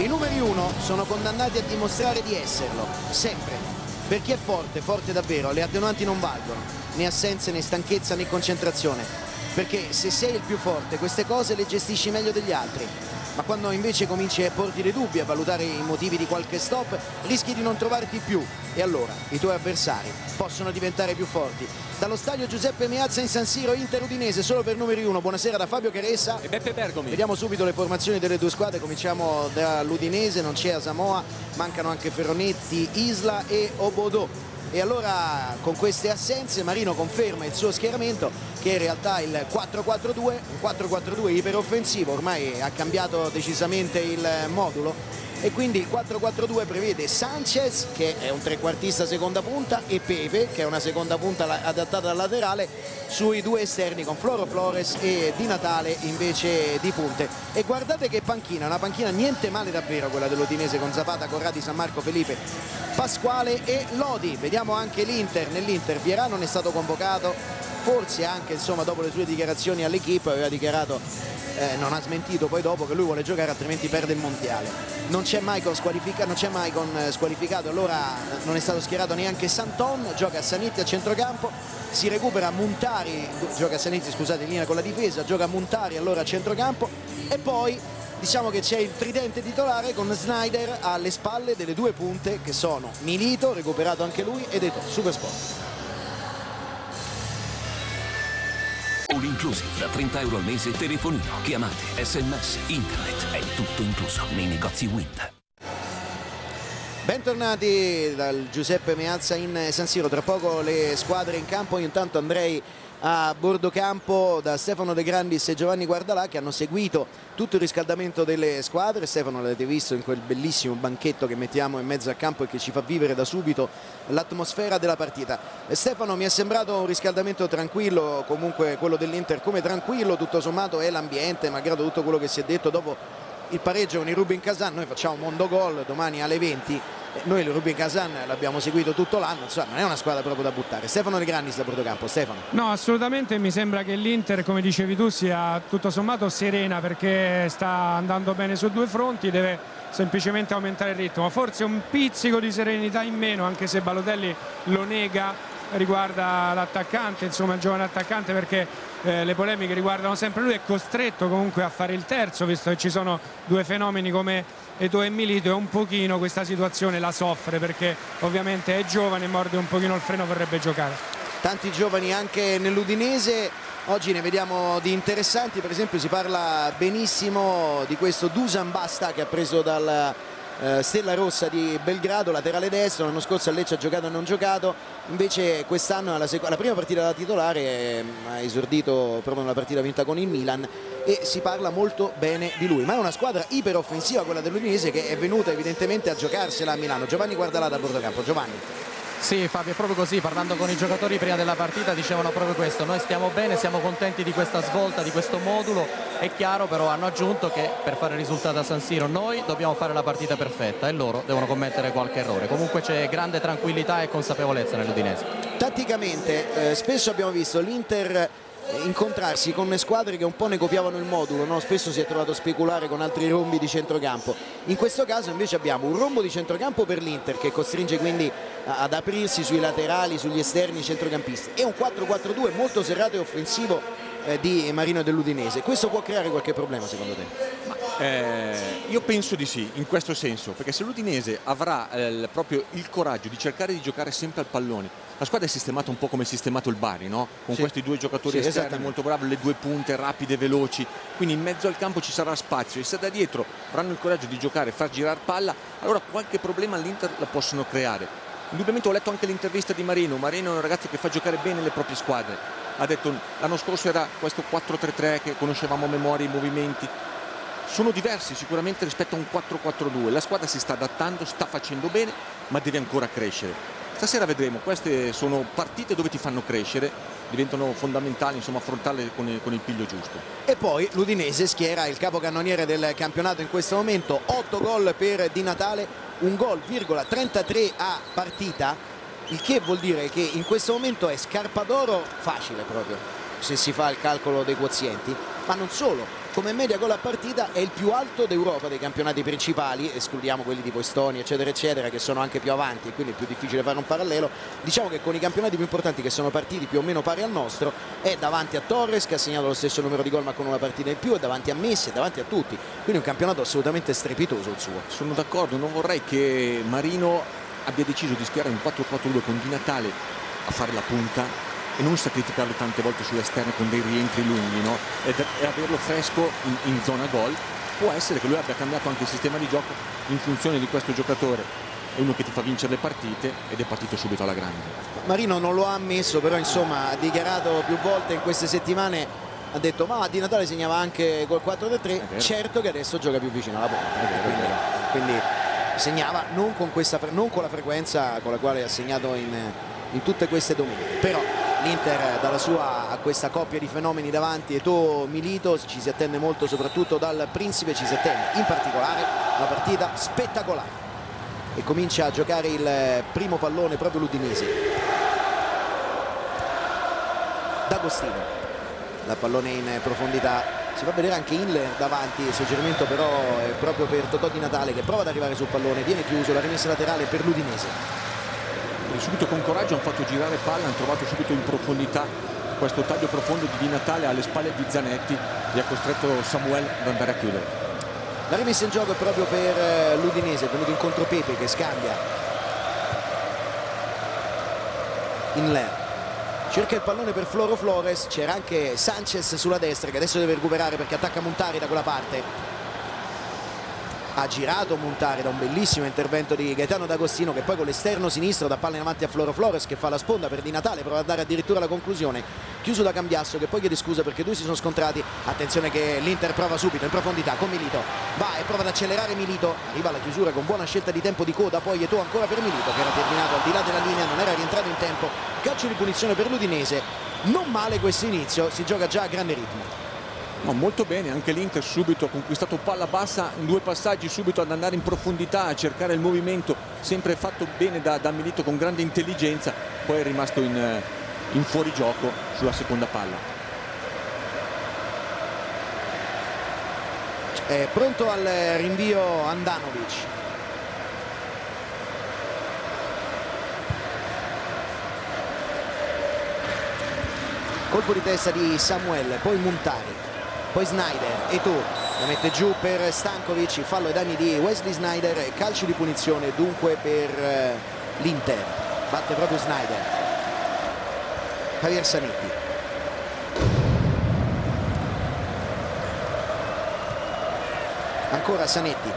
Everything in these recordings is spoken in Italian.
I numeri 1 sono condannati a dimostrare di esserlo, sempre. Per chi è forte, forte davvero, le attenuanti non valgono, né assenze, né stanchezza, né concentrazione. Perché se sei il più forte, queste cose le gestisci meglio degli altri. Ma quando invece cominci a porti dei dubbi, a valutare i motivi di qualche stop, rischi di non trovarti più. E allora i tuoi avversari possono diventare più forti. Dallo stadio Giuseppe Meazza in San Siro, Inter Udinese solo per numeri 1. Buonasera da Fabio Caressa e Beppe Bergomi. Vediamo subito le formazioni delle due squadre. Cominciamo dall'Udinese, non c'è Asamoah, mancano anche Ferronetti, Isla e Obodo. E allora con queste assenze Marino conferma il suo schieramento, che in realtà è il 4-4-2, un 4-4-2 iperoffensivo, ormai ha cambiato decisamente il modulo. E quindi il 4-4-2 prevede Sanchez, che è un trequartista seconda punta, e Pepe, che è una seconda punta adattata al laterale, sui due esterni con Floro Flores e Di Natale invece di punte. E guardate che panchina, una panchina niente male davvero quella dell'Udinese, con Zapata, Corradi, San Marco, Felipe, Pasquale e Lodi. Vediamo anche l'Inter. Nell'Inter Vieira non è stato convocato, forse anche insomma dopo le sue dichiarazioni all'equipe aveva dichiarato, non ha smentito poi dopo, che lui vuole giocare altrimenti perde il mondiale. Non c'è Maicon squalificato, allora non è stato schierato neanche Santon, gioca Zanetti a centrocampo, si recupera Muntari, gioca Zanetti scusate in linea con la difesa, gioca Muntari allora a centrocampo, e poi diciamo che c'è il tridente titolare con Snyder alle spalle delle due punte che sono Milito, recuperato anche lui, ed Eto'o. Supersport. All inclusive da 30 euro al mese, telefonino, chiamate, sms, internet, è tutto incluso nei negozi Wind. Bentornati dal Giuseppe Meazza in San Siro, tra poco le squadre in campo. Io intanto andrei a bordo campo da Stefano De Grandis e Giovanni Guardalà, che hanno seguito tutto il riscaldamento delle squadre. Stefano l'avete visto in quel bellissimo banchetto che mettiamo in mezzo al campo e che ci fa vivere da subito l'atmosfera della partita. Stefano, mi è sembrato un riscaldamento tranquillo, comunque quello dell'Inter come tranquillo tutto sommato è l'ambiente, malgrado tutto quello che si è detto dopo il pareggio con il Rubin Kazan. Noi facciamo Mondo Gol domani alle 20, noi il Rubin Kazan l'abbiamo seguito tutto l'anno, insomma non è una squadra proprio da buttare. Stefano De Grandis da Portocampo. Stefano. No, assolutamente, mi sembra che l'Inter, come dicevi tu, sia tutto sommato serena, perché sta andando bene su due fronti, deve semplicemente aumentare il ritmo, forse un pizzico di serenità in meno, anche se Balotelli lo nega, riguarda l'attaccante, insomma il giovane attaccante, perché le polemiche riguardano sempre lui, è costretto comunque a fare il terzo, visto che ci sono due fenomeni come Eto'o e Milito, e un pochino questa situazione la soffre, perché ovviamente è giovane, morde un pochino il freno, vorrebbe giocare. Tanti giovani anche nell'Udinese, oggi ne vediamo di interessanti, per esempio si parla benissimo di questo Dusan Basta, che ha preso dal Stella Rossa di Belgrado, laterale destro. L'anno scorso a Lecce ha giocato e non giocato, invece quest'anno la prima partita da titolare, ha esordito proprio nella partita vinta con il Milan, e si parla molto bene di lui. Ma è una squadra iperoffensiva quella dell'Udinese, che è venuta evidentemente a giocarsela a Milano. Giovanni Guardalà da Portocampo. Giovanni. Sì, Fabio, è proprio così, parlando con i giocatori prima della partita dicevano proprio questo: noi stiamo bene, siamo contenti di questa svolta, di questo modulo. È chiaro, però hanno aggiunto che per fare il risultato a San Siro noi dobbiamo fare la partita perfetta e loro devono commettere qualche errore. Comunque c'è grande tranquillità e consapevolezza nell'Udinese. Tatticamente spesso abbiamo visto l'Inter incontrarsi con squadre che un po' ne copiavano il modulo, no? Spesso si è trovato a speculare con altri rombi di centrocampo. In questo caso invece abbiamo un rombo di centrocampo per l'Inter, che costringe quindi ad aprirsi sui laterali, sugli esterni centrocampisti, e un 4-4-2 molto serrato e offensivo di Marino e dell'Udinese. Questo può creare qualche problema secondo te? Io penso di sì, in questo senso, perché se l'Udinese avrà proprio il coraggio di cercare di giocare sempre al pallone, la squadra è sistemata un po' come è sistemato il Bari, no? Con questi due giocatori esterni molto bravi, le due punte rapide e veloci, quindi in mezzo al campo ci sarà spazio, e se da dietro avranno il coraggio di giocare, far girare palla, allora qualche problema all'Inter la possono creare. Indubbiamente ho letto anche l'intervista di Marino. Marino è un ragazzo che fa giocare bene le proprie squadre, ha detto l'anno scorso era questo 4-3-3 che conoscevamo a memoria, i movimenti sono diversi sicuramente rispetto a un 4-4-2, la squadra si sta adattando, sta facendo bene, ma deve ancora crescere. Stasera vedremo, queste sono partite dove ti fanno crescere, diventano fondamentali, insomma, affrontarle con il piglio giusto. E poi l'Udinese schiera il capocannoniere del campionato in questo momento, 8 gol per Di Natale, un gol, 33 a partita, il che vuol dire che in questo momento è scarpa d'oro facile proprio, se si fa il calcolo dei quozienti, ma non solo, come media gol a partita è il più alto d'Europa dei campionati principali, escludiamo quelli tipo Estonia eccetera eccetera, che sono anche più avanti e quindi è più difficile fare un parallelo. Diciamo che con i campionati più importanti, che sono partiti più o meno pari al nostro, è davanti a Torres, che ha segnato lo stesso numero di gol ma con una partita in più, è davanti a Messi, è davanti a tutti, quindi un campionato assolutamente strepitoso il suo. Sono d'accordo, non vorrei che Marino abbia deciso di schierare un 4-4-2 con Di Natale a fare la punta e non sacrificarlo tante volte sull'esterno con dei rientri lunghi, no? E averlo fresco in zona gol. Può essere che lui abbia cambiato anche il sistema di gioco in funzione di questo giocatore. È uno che ti fa vincere le partite ed è partito subito alla grande. Marino non lo ha ammesso, però insomma ha dichiarato più volte in queste settimane, ha detto ma Di Natale segnava anche col 4-3, certo che adesso gioca più vicino alla porta, quindi segnava non con la frequenza con la quale ha segnato in tutte queste domeniche. Però l'Inter dalla sua a questa coppia di fenomeni davanti, Eto'o, Milito, ci si attende molto, soprattutto dal Principe ci si attende in particolare una partita spettacolare. E comincia a giocare il primo pallone proprio l'Udinese. D'Agostino, la pallone in profondità, si fa vedere anche Inler davanti, il suggerimento però è proprio per Totò Di Natale, che prova ad arrivare sul pallone, viene chiuso, la rimessa laterale per l'Udinese. Subito con coraggio hanno fatto girare palla, hanno trovato subito in profondità questo taglio profondo di Di Natale alle spalle di Zanetti e ha costretto Samuel ad andare a chiudere. La rimessa in gioco è proprio per l'Udinese, è venuto in contro Pepe che scambia. Inler cerca il pallone per Floro Flores, c'era anche Sanchez sulla destra che adesso deve recuperare perché attacca Montari da quella parte. Ha girato Montari da un bellissimo intervento di Gaetano D'Agostino, che poi con l'esterno sinistro dà palla in avanti a Floro Flores che fa la sponda per Di Natale, prova ad dare addirittura la conclusione, chiuso da Cambiasso che poi chiede scusa perché due si sono scontrati. Attenzione che l'Inter prova subito in profondità con Milito, va e prova ad accelerare Milito, arriva alla chiusura con buona scelta di tempo di coda, poi Eto'o ancora per Milito che era terminato al di là della linea, non era rientrato in tempo. Calcio di punizione per l'Udinese, non male questo inizio, si gioca già a grande ritmo. No, molto bene, anche l'Inter subito ha conquistato palla bassa in due passaggi, subito ad andare in profondità a cercare il movimento, sempre fatto bene da Milito con grande intelligenza, poi è rimasto in fuorigioco sulla seconda palla. È pronto al rinvio Andanovic. Colpo di testa di Samuel, poi Montari, poi Sneijder, Eto'o la mette giù per Stankovic, il fallo ai danni di Wesley Sneijder, calcio di punizione dunque per l'Inter, batte proprio Sneijder. Javier Zanetti, ancora Zanetti,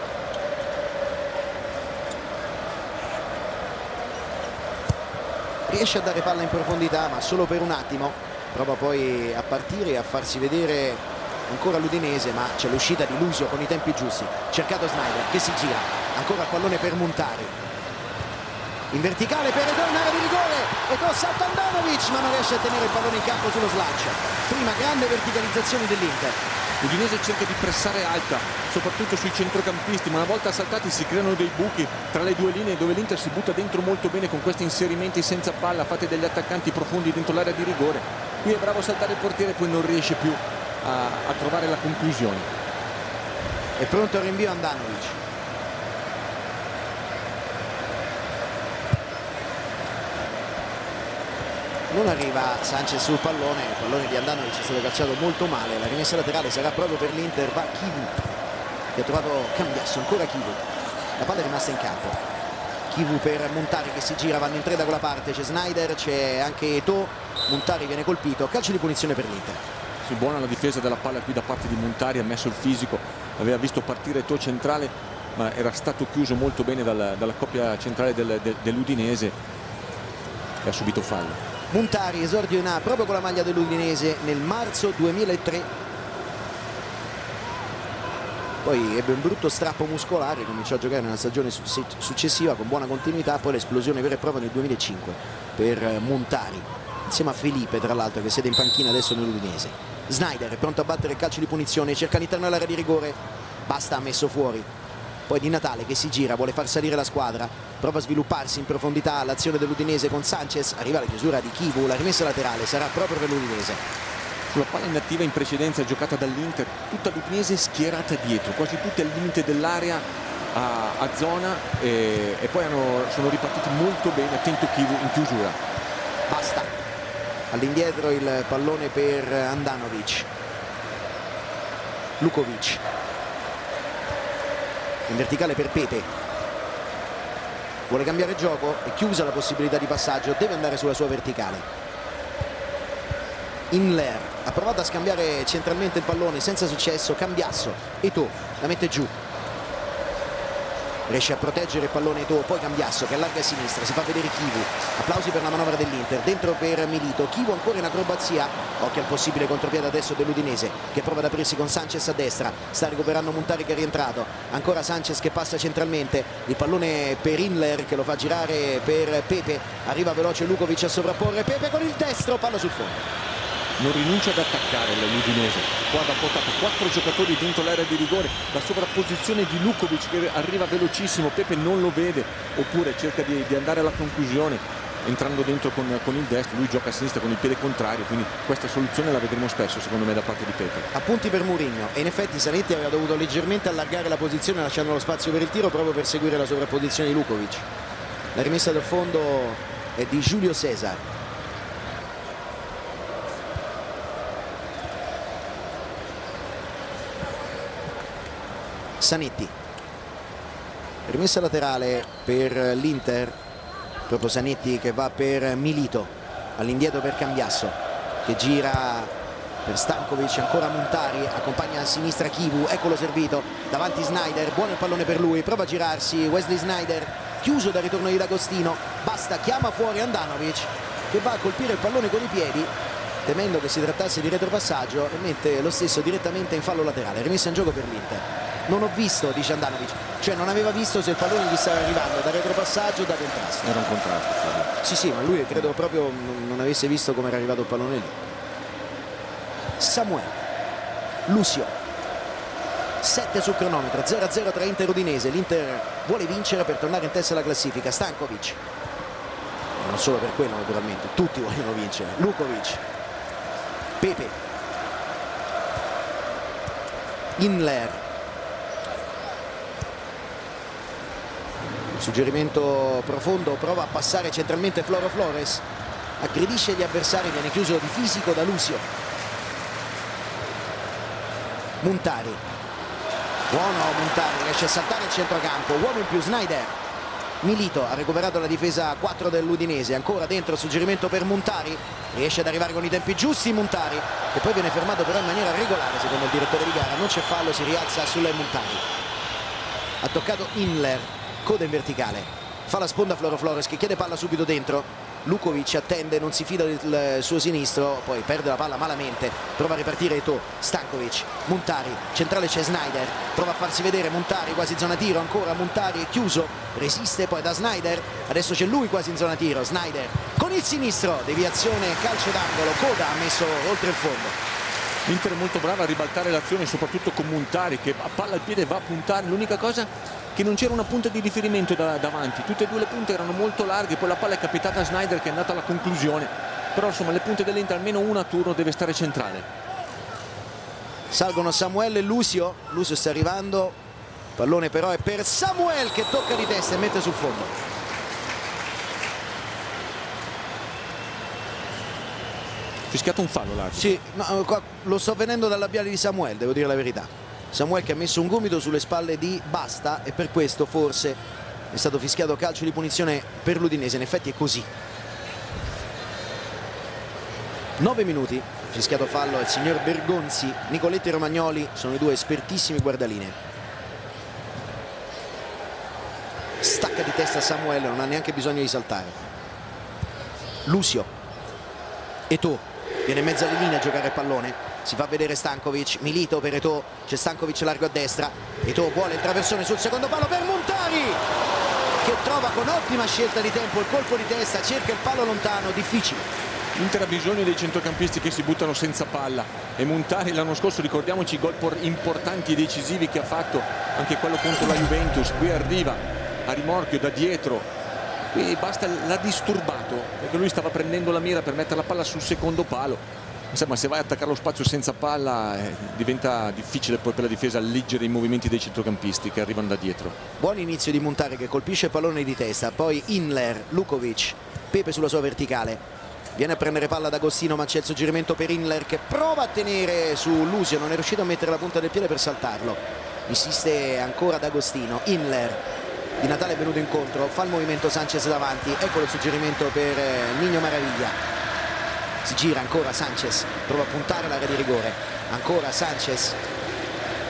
riesce a dare palla in profondità ma solo per un attimo, prova poi a partire e a farsi vedere ancora l'Udinese, ma c'è l'uscita di Lusio con i tempi giusti. Cercato Sneijder che si gira, ancora il pallone per Montari, in verticale per Eto'o in area di rigore, Eto'o salta Andanovic ma non riesce a tenere il pallone in campo sullo slancio. Prima grande verticalizzazione dell'Inter. L'Udinese cerca di pressare alta, soprattutto sui centrocampisti, ma una volta saltati si creano dei buchi tra le due linee dove l'Inter si butta dentro molto bene con questi inserimenti senza palla, fate degli attaccanti profondi dentro l'area di rigore. Qui è bravo a saltare il portiere, poi non riesce più a trovare la conclusione. È pronto il rinvio Andanovic. Non arriva Sanchez sul pallone, il pallone di Andanovic è stato calciato molto male, la rimessa laterale sarà proprio per l'Inter, va Chivu che ha trovato Cambiasso, ancora Chivu, la palla è rimasta in campo. Chivu per Montari che si gira, vanno in tre da quella parte, c'è Sneijder, c'è anche Eto'o, Montari viene colpito, calcio di punizione per l'Inter. Sì, buona la difesa della palla qui da parte di Montari, ha messo il fisico, aveva visto partire Eto'o centrale ma era stato chiuso molto bene dalla coppia centrale dell'Udinese e ha subito fallo. Montari esordio in A proprio con la maglia dell'Udinese nel marzo 2003, poi ebbe un brutto strappo muscolare, cominciò a giocare nella stagione successiva con buona continuità, poi l'esplosione vera e propria nel 2005 per Montari insieme a Felipe, tra l'altro, che siede in panchina adesso nell'Udinese. Sneijder è pronto a battere il calcio di punizione, cerca all'interno dell'area di rigore, basta, ha messo fuori. Poi Di Natale che si gira, vuole far salire la squadra, prova a svilupparsi in profondità l'azione dell'Udinese con Sanchez, arriva alla chiusura di Chivu, la rimessa laterale sarà proprio per l'Udinese. Sulla palla inattiva in precedenza giocata dall'Inter, tutta l'Udinese schierata dietro, quasi tutte al limite dell'area a zona, e poi sono ripartiti molto bene. Attento Chivu in chiusura. Basta. All'indietro il pallone per Handanovic. Lukovic. In verticale per Pepe. Vuole cambiare gioco, è chiusa la possibilità di passaggio, deve andare sulla sua verticale. Inler ha provato a scambiare centralmente il pallone senza successo. Cambiasso, Eto'o la mette giù, riesce a proteggere il pallone Eto'o, poi Cambiasso che allarga a sinistra, si fa vedere Chivu. Applausi per la manovra dell'Inter, dentro per Milito. Chivu ancora in acrobazia, occhio al possibile contropiede adesso dell'Udinese che prova ad aprirsi con Sanchez a destra, sta recuperando Muntari che è rientrato, ancora Sanchez che passa centralmente, il pallone per Inler che lo fa girare per Pepe, arriva veloce Lukovic a sovrapporre, Pepe con il destro, palla sul fondo. Non rinuncia ad attaccare l'Udinese, qua ha portato 4 giocatori dentro l'area di rigore, la sovrapposizione di Lukovic che arriva velocissimo, Pepe non lo vede, oppure cerca di andare alla conclusione entrando dentro con il destro, lui gioca a sinistra con il piede contrario, quindi questa soluzione la vedremo spesso secondo me da parte di Pepe. Appunti per Mourinho, e in effetti Zanetti aveva dovuto leggermente allargare la posizione lasciando lo spazio per il tiro proprio per seguire la sovrapposizione di Lukovic. La rimessa dal fondo è di Giulio Cesar. Zanetti, rimessa laterale per l'Inter, proprio Zanetti che va per Milito, all'indietro per Cambiasso che gira per Stankovic, ancora Muntari, accompagna a sinistra Chivu, eccolo servito, davanti Sneijder, buono il pallone per lui, prova a girarsi Wesley Sneijder, chiuso dal ritorno di D'Agostino, basta, chiama fuori Handanovic che va a colpire il pallone con i piedi temendo che si trattasse di retropassaggio e mette lo stesso direttamente in fallo laterale. Rimessa in gioco per l'Inter. Non ho visto, dice Handanovic, cioè non aveva visto se il pallone gli stava arrivando da retropassaggio o da contrasto. Era un contrasto. Sì, ma lui credo proprio non avesse visto come era arrivato il pallone lì. Samuel, Lucio, 7 sul cronometro, 0-0 tra Inter e Udinese. L'Inter vuole vincere per tornare in testa alla classifica. Stankovic, e non solo per quello naturalmente, tutti vogliono vincere. Lukovic, Pepe, Inler, suggerimento profondo, prova a passare centralmente Floro Flores, aggredisce gli avversari, viene chiuso di fisico da Lucio. Muntari, buono Muntari, riesce a saltare il centrocampo, uomo in più Sneijder. Milito ha recuperato la difesa 4 dell'Udinese, ancora dentro suggerimento per Muntari, riesce ad arrivare con i tempi giusti Muntari, che poi viene fermato però in maniera regolare secondo il direttore di gara, non c'è fallo, si rialza sulle Muntari. Ha toccato Inler, coda in verticale, fa la sponda Floro Flores che chiede palla subito dentro. Lukovic attende, non si fida del suo sinistro, poi perde la palla malamente, prova a ripartire Eto'o. Stankovic, Muntari, centrale c'è Sneijder, prova a farsi vedere Muntari, quasi zona tiro, ancora Muntari è chiuso, resiste poi da Sneijder, adesso c'è lui quasi in zona tiro, Sneijder con il sinistro, deviazione, calcio d'angolo, coda ha messo oltre il fondo. L'Inter è molto brava a ribaltare l'azione, soprattutto con Muntari che a palla al piede va a puntare. L'unica cosa che non c'era una punta di riferimento davanti, tutte e due le punte erano molto larghe, poi la palla è capitata a Sneijder che è andata alla conclusione, però insomma le punte dell'Inter almeno una a turno deve stare centrale. Salgono Samuel e Lucio, Lucio sta arrivando, pallone però è per Samuel che tocca di testa e mette sul fondo. Fischiato un fallo l'arbitro. Sì, no, qua lo sto vedendo dal labiale di Samuel, devo dire la verità. Samuel che ha messo un gomito sulle spalle di Basta e per questo forse è stato fischiato calcio di punizione per l'Udinese, in effetti è così. 9 minuti, fischiato fallo al signor Bergonzi, Nicoletti e Romagnoli sono i due espertissimi guardalinee. Stacca di testa Samuel, non ha neanche bisogno di saltare. Lucio, Eto'o, viene in mezzo alle linee a giocare il pallone. Si fa vedere Stankovic, Milito per Eto'o, c'è Stankovic largo a destra, Eto'o vuole il traversone sul secondo palo per Muntari che trova con ottima scelta di tempo il colpo di testa, cerca il palo lontano, difficile. L'Inter ha bisogno dei centrocampisti che si buttano senza palla e Muntari l'anno scorso, ricordiamoci i gol importanti e decisivi che ha fatto, anche quello contro la Juventus, qui arriva a rimorchio da dietro, qui Basta l'ha disturbato perché lui stava prendendo la mira per mettere la palla sul secondo palo. Insomma, se vai a attaccare lo spazio senza palla diventa difficile poi per la difesa leggere i movimenti dei centrocampisti che arrivano da dietro. Buon inizio di Montare che colpisce il pallone di testa, poi Inler, Lukovic, Pepe sulla sua verticale. Viene a prendere palla D'Agostino, ma c'è il suggerimento per Inler che prova a tenere su Lusio, non è riuscito a mettere la punta del piede per saltarlo. Insiste ancora D'Agostino, Inler, Di Natale è venuto incontro, fa il movimento Sanchez davanti, ecco il suggerimento per Niño Maravilla. Si gira ancora Sanchez, prova a puntare l'area di rigore, ancora Sanchez.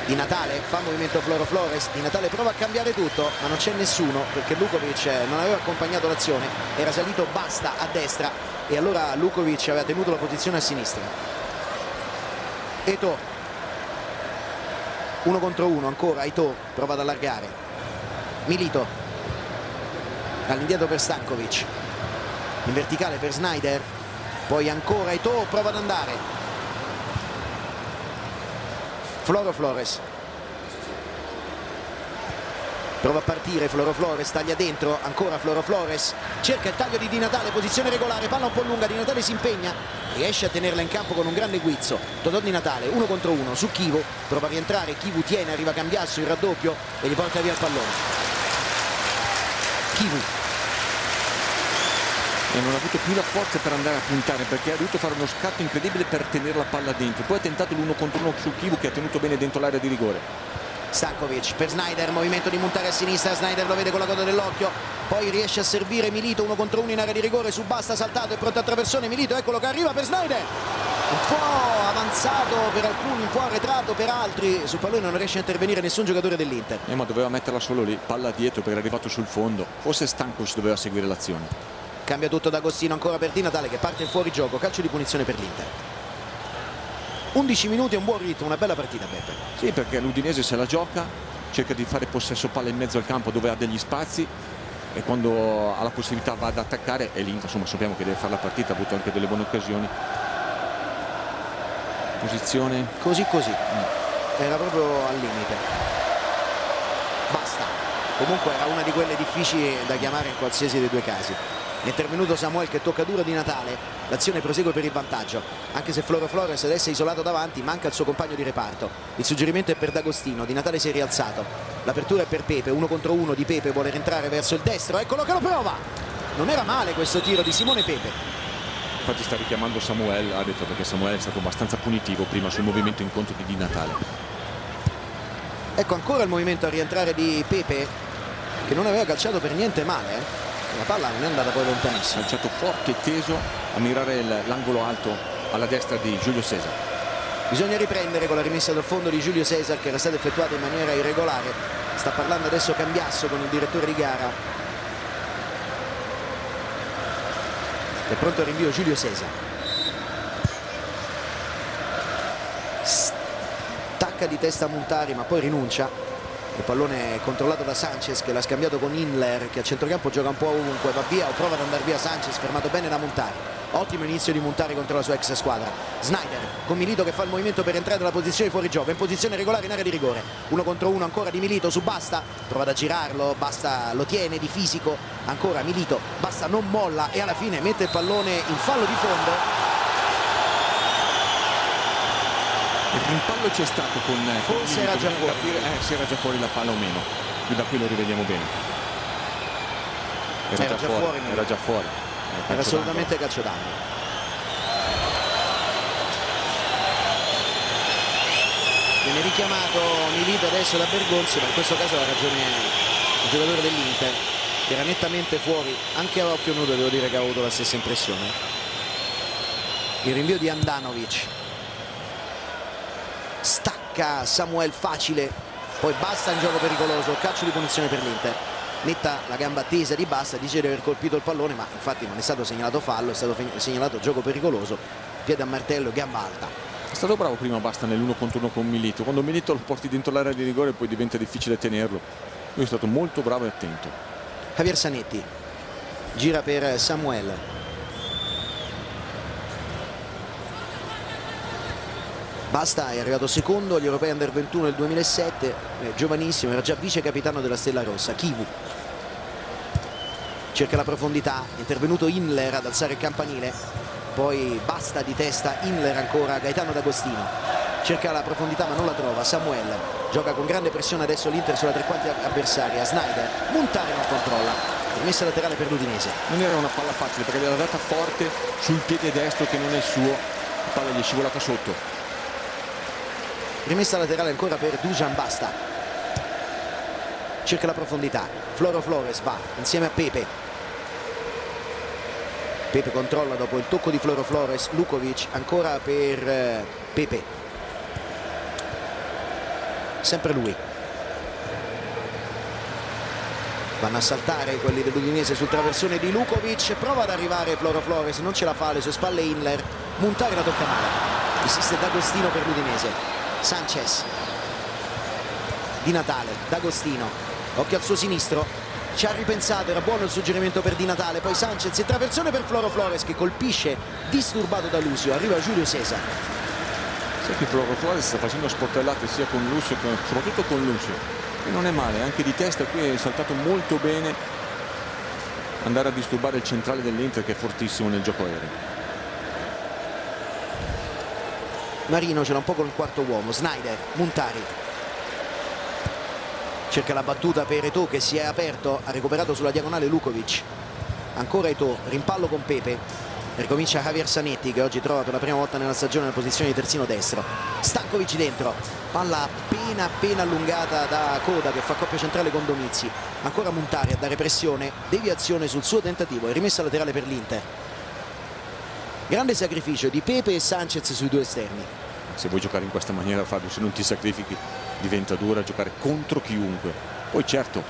Di Natale fa movimento Floro Flores, Di Natale prova a cambiare tutto, ma non c'è nessuno perché Lukovic non aveva accompagnato l'azione, era salito Basta a destra e allora Lukovic aveva tenuto la posizione a sinistra. Eto'o, 1 contro 1 ancora, Eto'o prova ad allargare, Milito all'indietro per Stankovic, in verticale per Sneijder, poi ancora Eto'o prova ad andare, Floro Flores prova a partire, Floro Flores taglia dentro, ancora Floro Flores, cerca il taglio di Di Natale, posizione regolare, palla un po' lunga, Di Natale si impegna, riesce a tenerla in campo con un grande guizzo. Totò Di Natale, 1 contro 1 su Chivu, prova a rientrare, Chivu tiene, arriva Cambiasso, il raddoppio e gli porta via il pallone. Chivu. E non ha avuto più la forza per andare a puntare perché ha dovuto fare uno scatto incredibile per tenere la palla dentro. Poi ha tentato l'1 contro 1 su Chivu che ha tenuto bene dentro l'area di rigore. Stankovic per Sneijder, movimento di Montare a sinistra, Sneijder lo vede con la coda dell'occhio, poi riesce a servire Milito, 1 contro 1 in area di rigore su Basta, saltato e pronto a traversone, Milito eccolo che arriva per Sneijder, un po' avanzato per alcuni, un po' arretrato per altri, sul pallone non riesce a intervenire nessun giocatore dell'Inter. Ma doveva metterla solo lì, palla dietro perché era arrivato sul fondo, forse Stankovic doveva seguire l'azione. Cambia tutto D'Agostino ancora per Di Natale che parte in fuorigioco, calcio di punizione per l'Inter. 11 minuti e un buon ritmo, una bella partita Beppe. Sì, perché l'Udinese se la gioca, cerca di fare possesso palla in mezzo al campo dove ha degli spazi e quando ha la possibilità va ad attaccare e l'Inter insomma sappiamo che deve fare la partita, ha avuto anche delle buone occasioni. Posizione così era proprio al limite. Basta, comunque era una di quelle difficili da chiamare in qualsiasi dei due casi. È intervenuto Samuel che tocca duro Di Natale, l'azione prosegue per il vantaggio, anche se Floro Flores adesso è isolato davanti, manca il suo compagno di reparto. Il suggerimento è per D'Agostino, Di Natale si è rialzato, l'apertura è per Pepe, 1 contro 1 di Pepe, vuole rientrare verso il destro, eccolo che lo prova, non era male questo tiro di Simone Pepe. Infatti sta richiamando Samuel, ha detto perché Samuel è stato abbastanza punitivo prima sul movimento in conto di Natale. Ecco ancora il movimento a rientrare di Pepe che non aveva calciato per niente male, la palla non è andata poi lontanissimo. Calciato forte e teso a mirare l'angolo alto alla destra di Giulio Cesar. Bisogna riprendere con la rimessa dal fondo di Giulio Cesar che era stata effettuata in maniera irregolare. Sta parlando adesso Cambiasso con il direttore di gara. È pronto al rinvio Giulio Cesar. Stacca di testa Montari ma poi rinuncia. Il pallone è controllato da Sanchez che l'ha scambiato con Inler che a centrocampo gioca un po' ovunque, va via o prova ad andare via Sanchez, fermato bene da Montari. Ottimo inizio di Montari contro la sua ex squadra. Sneijder con Milito che fa il movimento per entrare nella posizione fuori gioco, in posizione regolare in area di rigore. 1 contro 1 ancora di Milito su Basta, prova ad aggirarlo, Basta lo tiene di fisico, ancora Milito, Basta non molla e alla fine mette il pallone in fallo di fondo. Il rimpallo c'è stato con forse era già fuori, se era già fuori la palla o meno, qui da qui lo rivediamo bene. Era già fuori, era già fuori, era assolutamente calcio d'angolo. Viene richiamato Milito adesso da Bergonzi, ma in questo caso ha ragione il giocatore dell'Inter che era nettamente fuori, anche a occhio nudo devo dire che ha avuto la stessa impressione. Il rinvio di Andanovic, stacca Samuel facile, poi Basta in gioco pericoloso, calcio di punizione per l'Inter. Metta la gamba tesa di Basta, dice di aver colpito il pallone ma infatti non è stato segnalato fallo, è stato segnalato gioco pericoloso, piede a martello e gamba alta. È stato bravo prima Basta nell'1 contro 1 con Milito, quando Milito lo porti dentro l'area di rigore poi diventa difficile tenerlo, lui è stato molto bravo e attento. Javier Zanetti gira per Samuel, Basta è arrivato secondo agli europei under 21 del 2007, giovanissimo, era già vice capitano della Stella Rossa. Chivu cerca la profondità, è intervenuto Inler ad alzare il campanile, poi basta di testa Inler, ancora Gaetano D'Agostino, cerca la profondità ma non la trova. Samuel gioca con grande pressione adesso l'Inter sulla tre quarti avversaria. Snyder, Montari non controlla, rimessa laterale per l'Udinese. Non era una palla facile perché l'aveva data forte sul piede destro che non è il suo, la palla gli è scivolata sotto. Rimessa laterale ancora per Dusan Basta, cerca la profondità, Floro Flores va insieme a Pepe. Pepe controlla dopo il tocco di Floro Flores. Lukovic ancora per Pepe, sempre lui. Vanno a saltare quelli dell'Udinese sul traversone di Lukovic, prova ad arrivare Floro Flores, non ce la fa, alle sue spalle Inler. Montari la tocca male, insiste D'Agostino per l'Udinese. Sanchez, Di Natale, D'Agostino, occhio al suo sinistro, ci ha ripensato, era buono il suggerimento per Di Natale, poi Sanchez in traversone per Floro Flores che colpisce, disturbato da Lucio, arriva Giulio Cesar. Sai che Floro Flores sta facendo sportellate sia con Lucio che soprattutto con Lucio, e non è male, anche di testa qui è saltato molto bene, andare a disturbare il centrale dell'Inter che è fortissimo nel gioco aereo. Marino ce l'ha un po' con il quarto uomo. Snyder, Montari cerca la battuta per Eto'o che si è aperto, ha recuperato sulla diagonale Lukovic, ancora Eto'o, rimpallo con Pepe, ricomincia Javier Zanetti che oggi trova per la prima volta nella stagione la posizione di terzino destro. Stankovic dentro, palla appena allungata da Coda che fa coppia centrale con Domizzi, ancora Montari a dare pressione, deviazione sul suo tentativo e rimessa laterale per l'Inter. Grande sacrificio di Pepe e Sanchez sui due esterni. Se vuoi giocare in questa maniera, Fabio, se non ti sacrifichi diventa dura giocare contro chiunque. Poi certo,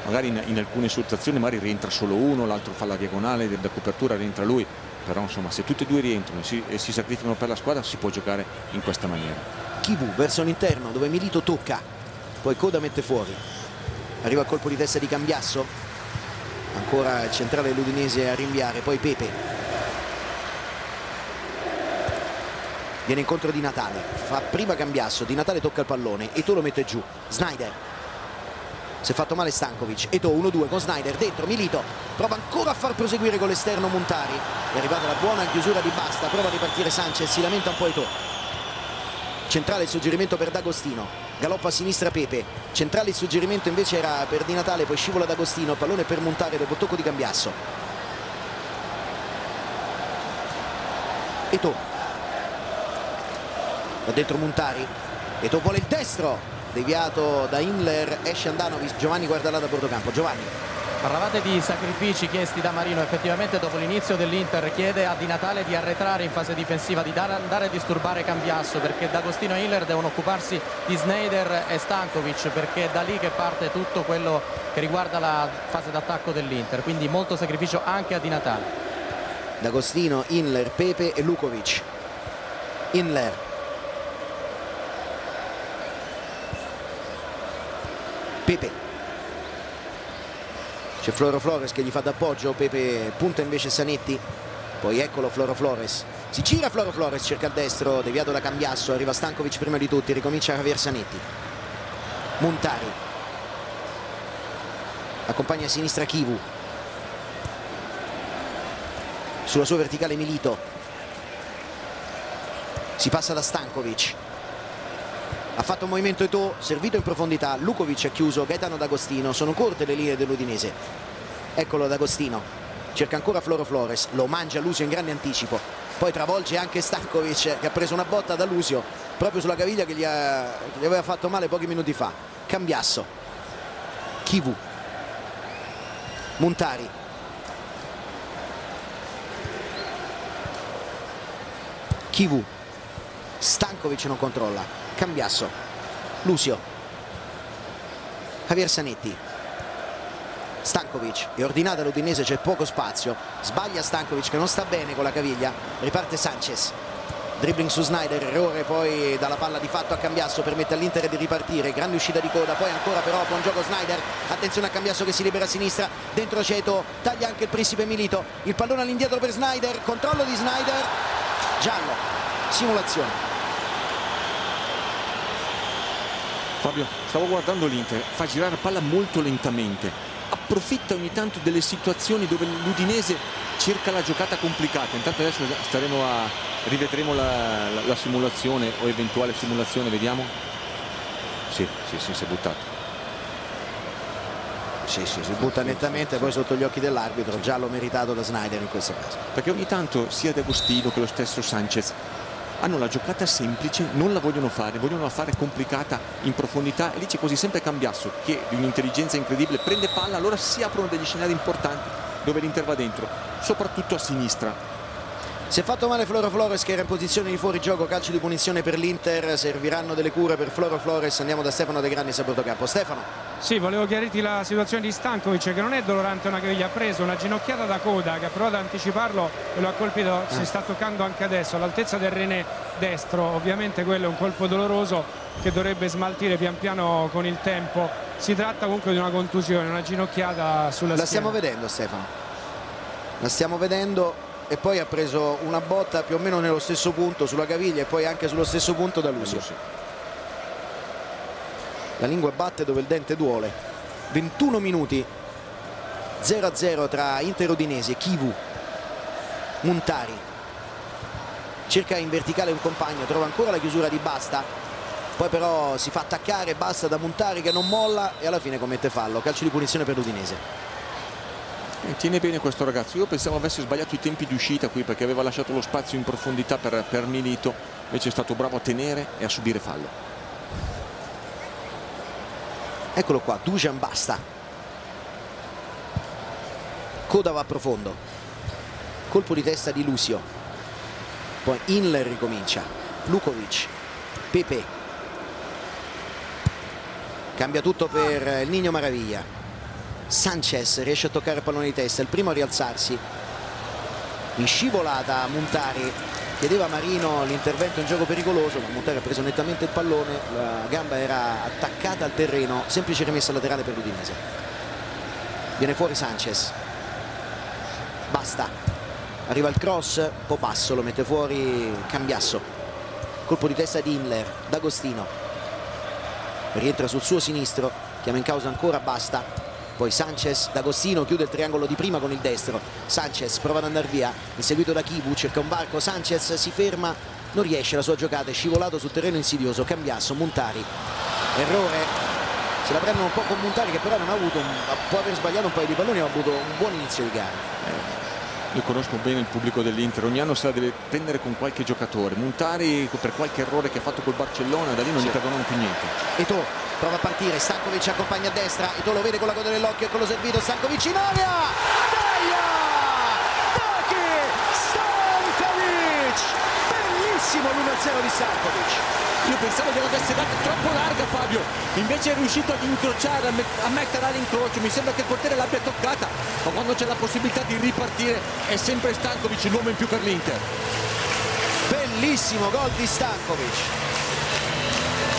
magari in alcune situazioni magari rientra solo uno, l'altro fa la diagonale da copertura, rientra lui, però insomma se tutti e due rientrano e si sacrificano per la squadra si può giocare in questa maniera. Kivu verso l'interno dove Milito tocca, poi Coda mette fuori, arriva il colpo di testa di Cambiasso, ancora il centrale dell'Udinese a rinviare, poi Pepe viene incontro Di Natale, fa prima Cambiasso, Di Natale tocca il pallone, Eto'o lo mette giù, Snyder, si è fatto male Stankovic, Eto'o 1-2 con Snyder, dentro Milito, prova ancora a far proseguire con l'esterno Montari, è arrivata la buona chiusura di Basta, prova a ripartire Sanchez, si lamenta un po' Eto'o, centrale il suggerimento per D'Agostino, galoppa a sinistra Pepe, centrale il suggerimento invece era per Di Natale, poi scivola D'Agostino, pallone per Montari dopo il tocco di Cambiasso. Eto'o da dentro Montari, Eto'o vuole il destro, deviato da Inler, esce Andanovic, Giovanni guarda là da bortocampo. Giovanni, parlavate di sacrifici chiesti da Marino, effettivamente dopo l'inizio dell'Inter chiede a Di Natale di arretrare in fase difensiva, di andare a disturbare Cambiasso, perché D'Agostino e Inler devono occuparsi di Snyder e Stankovic, perché è da lì che parte tutto quello che riguarda la fase d'attacco dell'Inter, quindi molto sacrificio anche a Di Natale. D'Agostino, Inler, Pepe e Lukovic. Inler, Pepe, c'è Floro Flores che gli fa d'appoggio, Pepe punta invece Zanetti, poi eccolo Floro Flores, si gira Floro Flores, cerca il destro, deviato da Cambiasso, arriva Stankovic prima di tutti, ricomincia Javier Zanetti. Montari accompagna a sinistra Kivu, sulla sua verticale Milito, si passa da Stankovic, ha fatto un movimento Eto'o, servito in profondità, Lukovic ha chiuso, Gaetano D'Agostino, sono corte le linee dell'Udinese, eccolo D'Agostino, cerca ancora Floro Flores, lo mangia Lucio in grande anticipo, poi travolge anche Stankovic che ha preso una botta da Lucio proprio sulla caviglia che gli aveva fatto male pochi minuti fa. Cambiasso, Kivu, Montari, Kivu, Stankovic non controlla, Cambiasso, Lucio, Javier Zanetti, Stankovic, è ordinata l'Udinese, c'è poco spazio, sbaglia Stankovic che non sta bene con la caviglia, riparte Sanchez, dribbling su Snyder, errore poi dalla palla di fatto a Cambiasso, permette all'Inter di ripartire, grande uscita di Coda, poi ancora però buon gioco Snyder, attenzione a Cambiasso che si libera a sinistra, dentro Ceto, taglia anche il principe Milito, il pallone all'indietro per Snyder, controllo di Snyder, giallo, simulazione. Fabio, stavo guardando l'Inter, fa girare palla molto lentamente, approfitta ogni tanto delle situazioni dove l'Udinese cerca la giocata complicata. Intanto adesso rivedremo la simulazione o eventuale simulazione, vediamo. Sì, si è buttato. Sì, si butta nettamente, poi sotto gli occhi dell'arbitro, giallo meritato da Sneijder in questo caso. Perché ogni tanto sia D'Agostino che lo stesso Sanchez hanno la giocata semplice, non la vogliono fare complicata in profondità, e lì c'è quasi sempre Cambiasso che di un'intelligenza incredibile prende palla, allora si aprono degli scenari importanti dove l'Inter va dentro, soprattutto a sinistra. Si è fatto male Floro Flores che era in posizione di fuorigioco, calcio di punizione per l'Inter, serviranno delle cure per Floro Flores. Andiamo da Stefano De Grandi e Sabato Capo. Stefano. Sì, volevo chiarirti la situazione di Stankovic, che non è dolorante una caviglia, ha preso una ginocchiata da Coda che ha provato ad anticiparlo e lo ha colpito, si sta toccando anche adesso all'altezza del rene destro. Ovviamente quello è un colpo doloroso che dovrebbe smaltire pian piano con il tempo. Si tratta comunque di una contusione, una ginocchiata sulla schiena. La stiamo vedendo, Stefano, la stiamo vedendo. E poi ha preso una botta più o meno nello stesso punto sulla caviglia e poi anche sullo stesso punto da Lucio. La lingua batte dove il dente duole. 21 minuti, 0-0 tra Inter Udinese. Chivu, Muntari cerca in verticale un compagno, trova ancora la chiusura di Basta, poi però si fa attaccare Basta da Muntari che non molla e alla fine commette fallo. Calcio di punizione per l'Udinese. Tiene bene questo ragazzo, io pensavo avesse sbagliato i tempi di uscita qui perché aveva lasciato lo spazio in profondità per Milito, invece è stato bravo a tenere e a subire fallo. Eccolo qua, Dusan Basta. Coda va profondo, colpo di testa di Lucio, poi Inler ricomincia, Lukovic, Pepe, cambia tutto per il Niño Maravilla. Sanchez riesce a toccare il pallone di testa, il primo a rialzarsi. In scivolata Muntari, chiedeva a Marino l'intervento in gioco pericoloso, ma Muntari ha preso nettamente il pallone, la gamba era attaccata al terreno, semplice rimessa laterale per l'Udinese. Viene fuori Sanchez, Basta, arriva il cross, un po' basso, lo mette fuori Cambiasso. Colpo di testa di Inler, D'Agostino rientra sul suo sinistro, chiama in causa ancora Basta. Poi Sanchez, D'Agostino chiude il triangolo di prima con il destro. Sanchez prova ad andare via, inseguito da Chivu, cerca un varco, Sanchez si ferma, non riesce, la sua giocata è scivolato sul terreno insidioso. Cambiasso, Muntari, errore, se la prendono un po' con Muntari che però non ha avuto, può aver sbagliato un paio di palloni, ma ha avuto un buon inizio di gara. Io conosco bene il pubblico dell'Inter, ogni anno se la deve prendere con qualche giocatore. Muntari per qualche errore che ha fatto col Barcellona, da lì non gli perdonano più niente. Eto'o prova a partire, Stankovic accompagna a destra, Eto'o lo vede con la coda dell'occhio e con lo servito, Stankovic in area, Taki Stankovic, bellissimo l'1-0 di Stankovic. Io pensavo che l'avesse data troppo larga Fabio, invece è riuscito ad incrociare, a mettere all'incrocio. Mi sembra che il portiere l'abbia toccata, ma quando c'è la possibilità di ripartire è sempre Stankovic l'uomo in più per l'Inter. Bellissimo gol di Stankovic.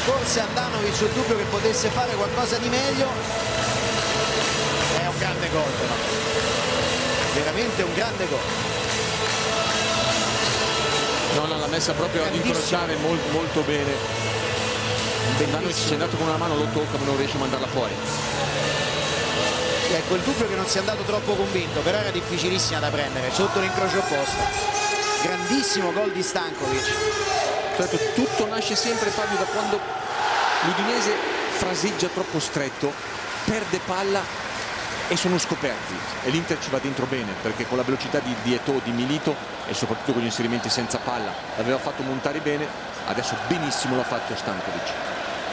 Forse Andanovic il dubbio che potesse fare qualcosa di meglio. È un grande gol però, veramente un grande gol. Non l'ha messa proprio ad incrociare molto bene. Andanovic ci è andato con una mano, lo tocca ma non riesce a mandarla fuori. Ecco il dubbio che non sia andato troppo convinto, però era difficilissima da prendere sotto l'incrocio opposto. Grandissimo gol di Stankovic. Certo, tutto nasce sempre Fabio da quando l'Udinese fraseggia troppo stretto, perde palla e sono scoperti, e l'Inter ci va dentro bene perché con la velocità di Eto'o, di Milito e soprattutto con gli inserimenti senza palla l'aveva fatto Montari bene, adesso benissimo l'ha fatto Stankovic.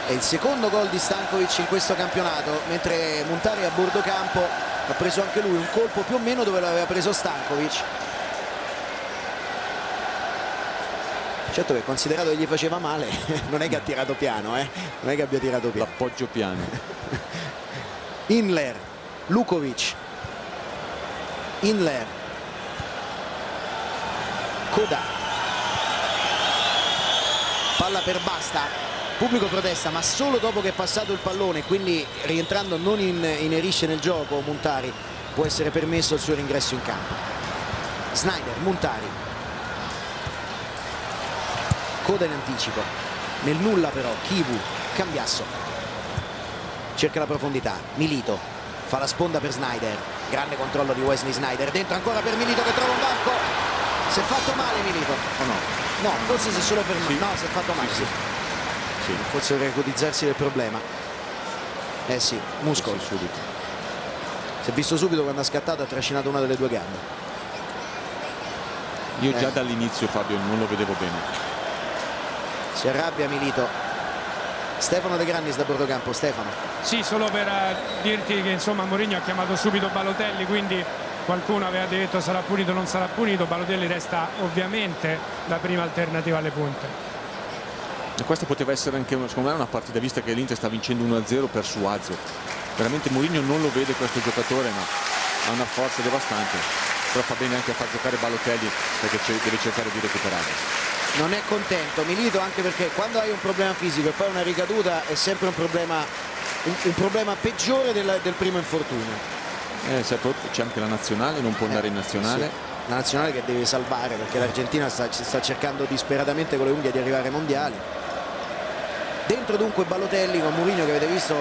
È il secondo gol di Stankovic in questo campionato, mentre Muntari a bordo campo ha preso anche lui un colpo più o meno dove l'aveva preso Stankovic. Certo che considerato che gli faceva male non è che ha tirato piano, non è che abbia tirato piano. L'appoggio piano. Inler, Lukovic, Inler, Coda, palla per Basta, pubblico protesta ma solo dopo che è passato il pallone, quindi rientrando non inerisce nel gioco Muntari, può essere permesso il suo ringresso in campo. Sneijder, Muntari, Coda in anticipo, nel nulla però Chivu, Cambiasso cerca la profondità, Milito, fa la sponda per Sneijder, grande controllo di Wesley Sneijder, dentro ancora per Milito che trova un varco. Si è fatto male Milito o no? No, forse si è solo fermato. Sì. No, si è fatto male, sì. Sì. Forse deve acutizzarsi del problema. Eh sì, muscolo. Sì, subito. Si è visto subito quando ha scattato, ha trascinato una delle due gambe. Io già dall'inizio, Fabio, non lo vedevo bene. Si arrabbia Milito. Stefano De Grannis da bordo-campo. Stefano. Sì, solo per dirti che insomma Mourinho ha chiamato subito Balotelli, quindi qualcuno aveva detto sarà punito o non sarà punito. Balotelli resta ovviamente la prima alternativa alle punte. E questa poteva essere anche secondo me una partita, vista che l'Inter sta vincendo 1-0 per Suazo. Veramente Mourinho non lo vede questo giocatore, ma ha una forza devastante. Però fa bene anche a far giocare Balotelli, perché deve cercare di recuperare. Non è contento Milito, anche perché quando hai un problema fisico e poi una ricaduta è sempre un problema peggiore del primo infortunio. C'è anche la nazionale, non può andare in nazionale. Sì. La nazionale che deve salvare, perché l'Argentina sta cercando disperatamente con le unghie di arrivare ai mondiali. Dentro dunque Balotelli con Mourinho che avete visto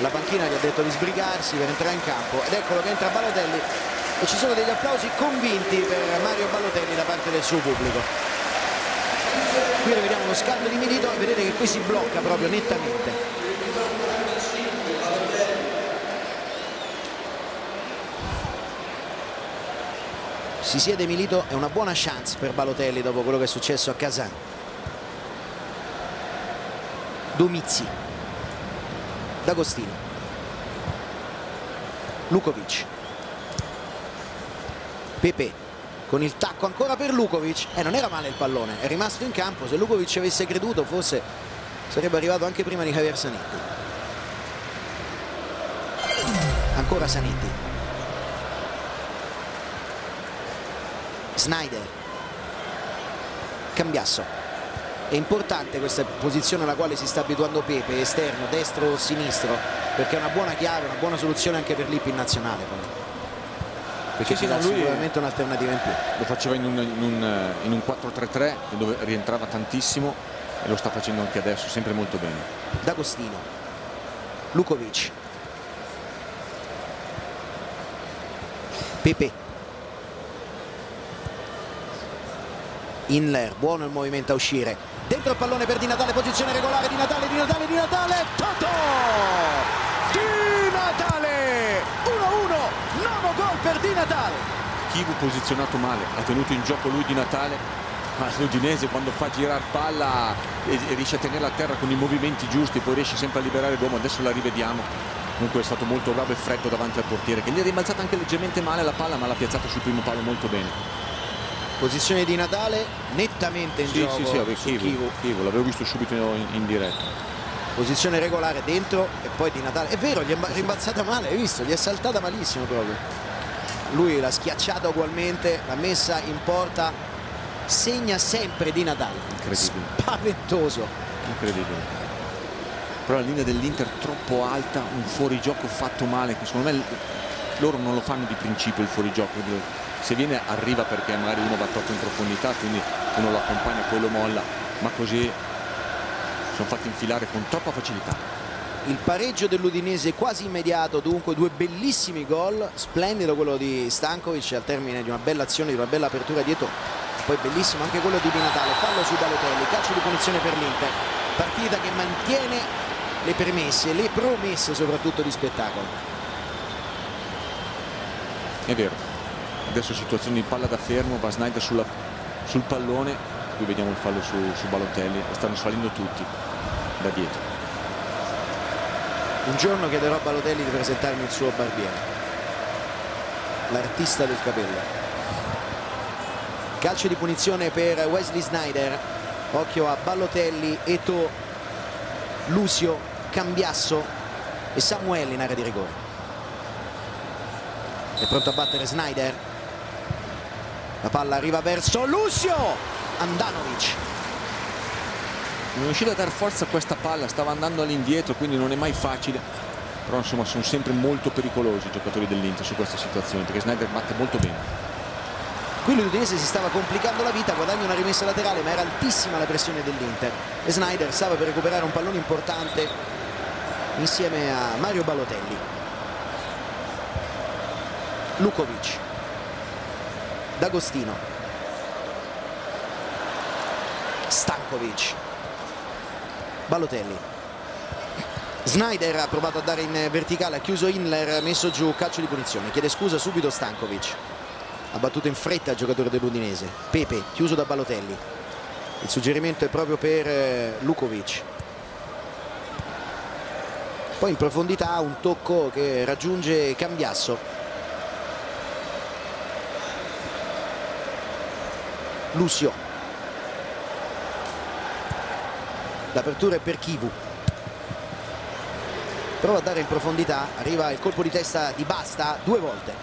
la panchina che ha detto di sbrigarsi per entrare in campo, ed eccolo che entra Balotelli e ci sono degli applausi convinti per Mario Balotelli da parte del suo pubblico. Qui rivediamo lo scambio di Milito e vedete che qui si blocca proprio nettamente. Si siede Milito, è una buona chance per Balotelli dopo quello che è successo a Kazan. Domizzi, D'Agostino, Lukovic, Pepe con il tacco ancora per Lukovic. Non era male il pallone, è rimasto in campo. Se Lukovic avesse creduto forse sarebbe arrivato anche prima di Javier Zanetti. Ancora Zanetti, Sneijder, Cambiasso. È importante questa posizione alla quale si sta abituando Pepe, esterno, destro o sinistro, perché è una buona chiave, una buona soluzione anche per Lippi in nazionale poi. Perché ci dà sicuramente un'alternativa in più. Lo faceva in un 4-3-3 dove rientrava tantissimo e lo sta facendo anche adesso, sempre molto bene. D'Agostino, Lukovic, Pepe, Inler, buono il movimento a uscire, dentro il pallone per Di Natale, posizione regolare, Di Natale, Toto! Di Natale! 1-1, nono gol per Di Natale. Chivu posizionato male, ha tenuto in gioco lui Di Natale, ma l'Udinese quando fa girare palla e riesce a tenerla a terra con i movimenti giusti, poi riesce sempre a liberare l'uomo. Adesso la rivediamo. Comunque è stato molto bravo e freddo davanti al portiere, che gli è rimbalzata anche leggermente male la palla, ma l'ha piazzata sul primo palo molto bene. Posizione di Natale nettamente in gioco. Sì, Chivu, l'avevo visto subito in diretta. Posizione regolare dentro e poi Di Natale. È vero, gli è rimbalzata male, hai visto? Gli è saltata malissimo proprio. Lui l'ha schiacciata ugualmente, l'ha messa in porta. Segna sempre Di Natale. Incredibile. Spaventoso. Incredibile. Però la linea dell'Inter troppo alta, un fuorigioco fatto male, che secondo me loro non lo fanno di principio il fuorigioco. Se viene arriva perché magari uno va troppo in profondità, quindi uno lo accompagna, poi lo molla, ma così sono fatti infilare con troppa facilità. Il pareggio dell'Udinese quasi immediato, dunque due bellissimi gol, splendido quello di Stankovic al termine di una bella azione, di una bella apertura dietro, poi bellissimo anche quello di Di Natale, fallo su Balotelli, calcio di punizione per l'Inter, partita che mantiene le premesse, le promesse soprattutto di spettacolo. È vero. Adesso situazione di palla da fermo, va Sneijder sul pallone, qui vediamo il fallo su Balotelli e stanno salendo tutti da dietro. Un giorno chiederò a Balotelli di presentarmi il suo barbiere, l'artista del capello. Calcio di punizione per Wesley Sneijder, occhio a Balotelli, Eto'o, Lucio, Cambiasso e Samuel in area di rigore. È pronto a battere Sneijder. La palla arriva verso Lucio, Andanovic. Non è riuscito a dar forza a questa palla, stava andando all'indietro, quindi non è mai facile. Però insomma sono sempre molto pericolosi i giocatori dell'Inter su questa situazione, perché Sneijder batte molto bene. Qui l'Udinese si stava complicando la vita, guadagna una rimessa laterale, ma era altissima la pressione dell'Inter e Sneijder stava per recuperare un pallone importante insieme a Mario Balotelli. Lukovic, D'Agostino, Stankovic, Balotelli. Sneijder ha provato a dare in verticale, ha chiuso Inler, messo giù, calcio di punizione. Chiede scusa subito Stankovic, ha battuto in fretta il giocatore dell'Udinese. Pepe, chiuso da Balotelli. Il suggerimento è proprio per Lukovic. Poi in profondità un tocco che raggiunge Cambiasso. Lucio. L'apertura è per Chivu. Prova a dare in profondità, arriva il colpo di testa di Basta 2 volte.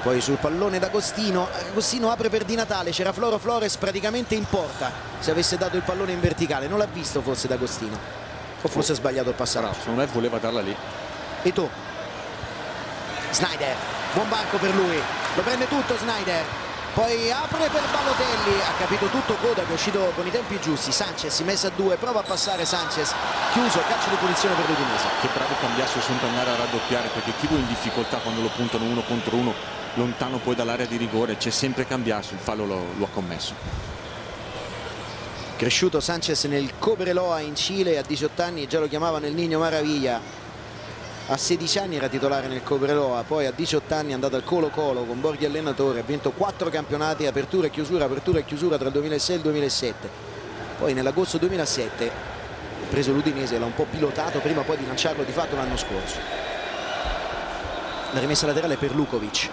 Poi sul pallone D'Agostino, Agostino apre per Di Natale, c'era Floro Flores praticamente in porta se avesse dato il pallone in verticale, non l'ha visto forse D'Agostino, o forse ha sbagliato il passaggio. Secondo me voleva darla lì. Eto'o, Sneijder, buon banco per lui, lo prende tutto Sneijder. Poi apre per Balotelli, ha capito tutto Coda che è uscito con i tempi giusti. Sanchez messa a 2, prova a passare Sanchez, chiuso, calcio di punizione per l'Udinese. Che bravo Cambiasso sempre andare a raddoppiare, perché Chivu è in difficoltà quando lo puntano 1 contro 1 lontano poi dall'area di rigore, c'è sempre Cambiasso, il fallo lo ha commesso. Cresciuto Sanchez nel Cobreloa in Cile, a 18 anni già lo chiamavano il Niño Maravilla. A 16 anni era titolare nel Cobreloa, poi a 18 anni è andato al Colo Colo con Borghi allenatore, ha vinto 4 campionati, apertura e chiusura tra il 2006 e il 2007. Poi nell'agosto 2007 ha preso l'Udinese, l'ha un po' pilotato prima poi di lanciarlo di fatto l'anno scorso. La rimessa laterale per Lukovic.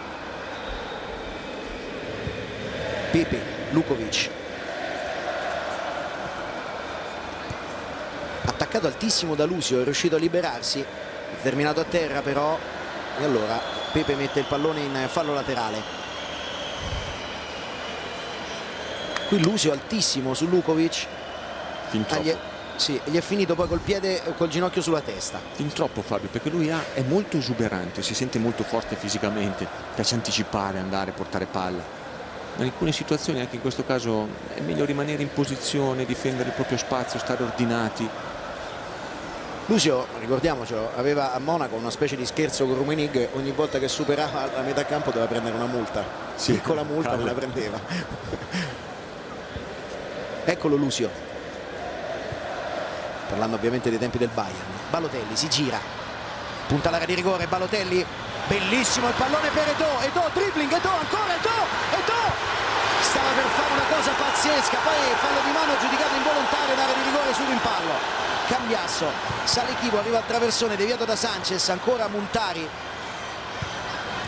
Pepe, Lukovic. Attaccato altissimo da Lucio, è riuscito a liberarsi. Terminato a terra però, e allora Pepe mette il pallone in fallo laterale. Qui Lucio altissimo su Lukovic, Fin troppo. gli è finito poi col piede, col ginocchio sulla testa. Fin troppo Fabio, perché lui è molto esuberante, si sente molto forte fisicamente, piace anticipare, andare, portare palla, ma in alcune situazioni, anche in questo caso, è meglio rimanere in posizione, difendere il proprio spazio, stare ordinati. Lucio, ricordiamocelo, aveva a Monaco una specie di scherzo con Rummenigge, ogni volta che superava la metà campo doveva prendere una multa, sì, piccola multa, me la prendeva. Eccolo Lucio, parlando ovviamente dei tempi del Bayern. Balotelli si gira, punta all'area di rigore, Balotelli, bellissimo il pallone per Eto'o, dribbling, Eto'o, ancora Eto'o, stava per fare una cosa pazzesca, poi fallo di mano giudicato involontario in area di rigore sul rimpallo. Cambiasso, sale Chivo, arriva al traversone, deviato da Sanchez, ancora Muntari,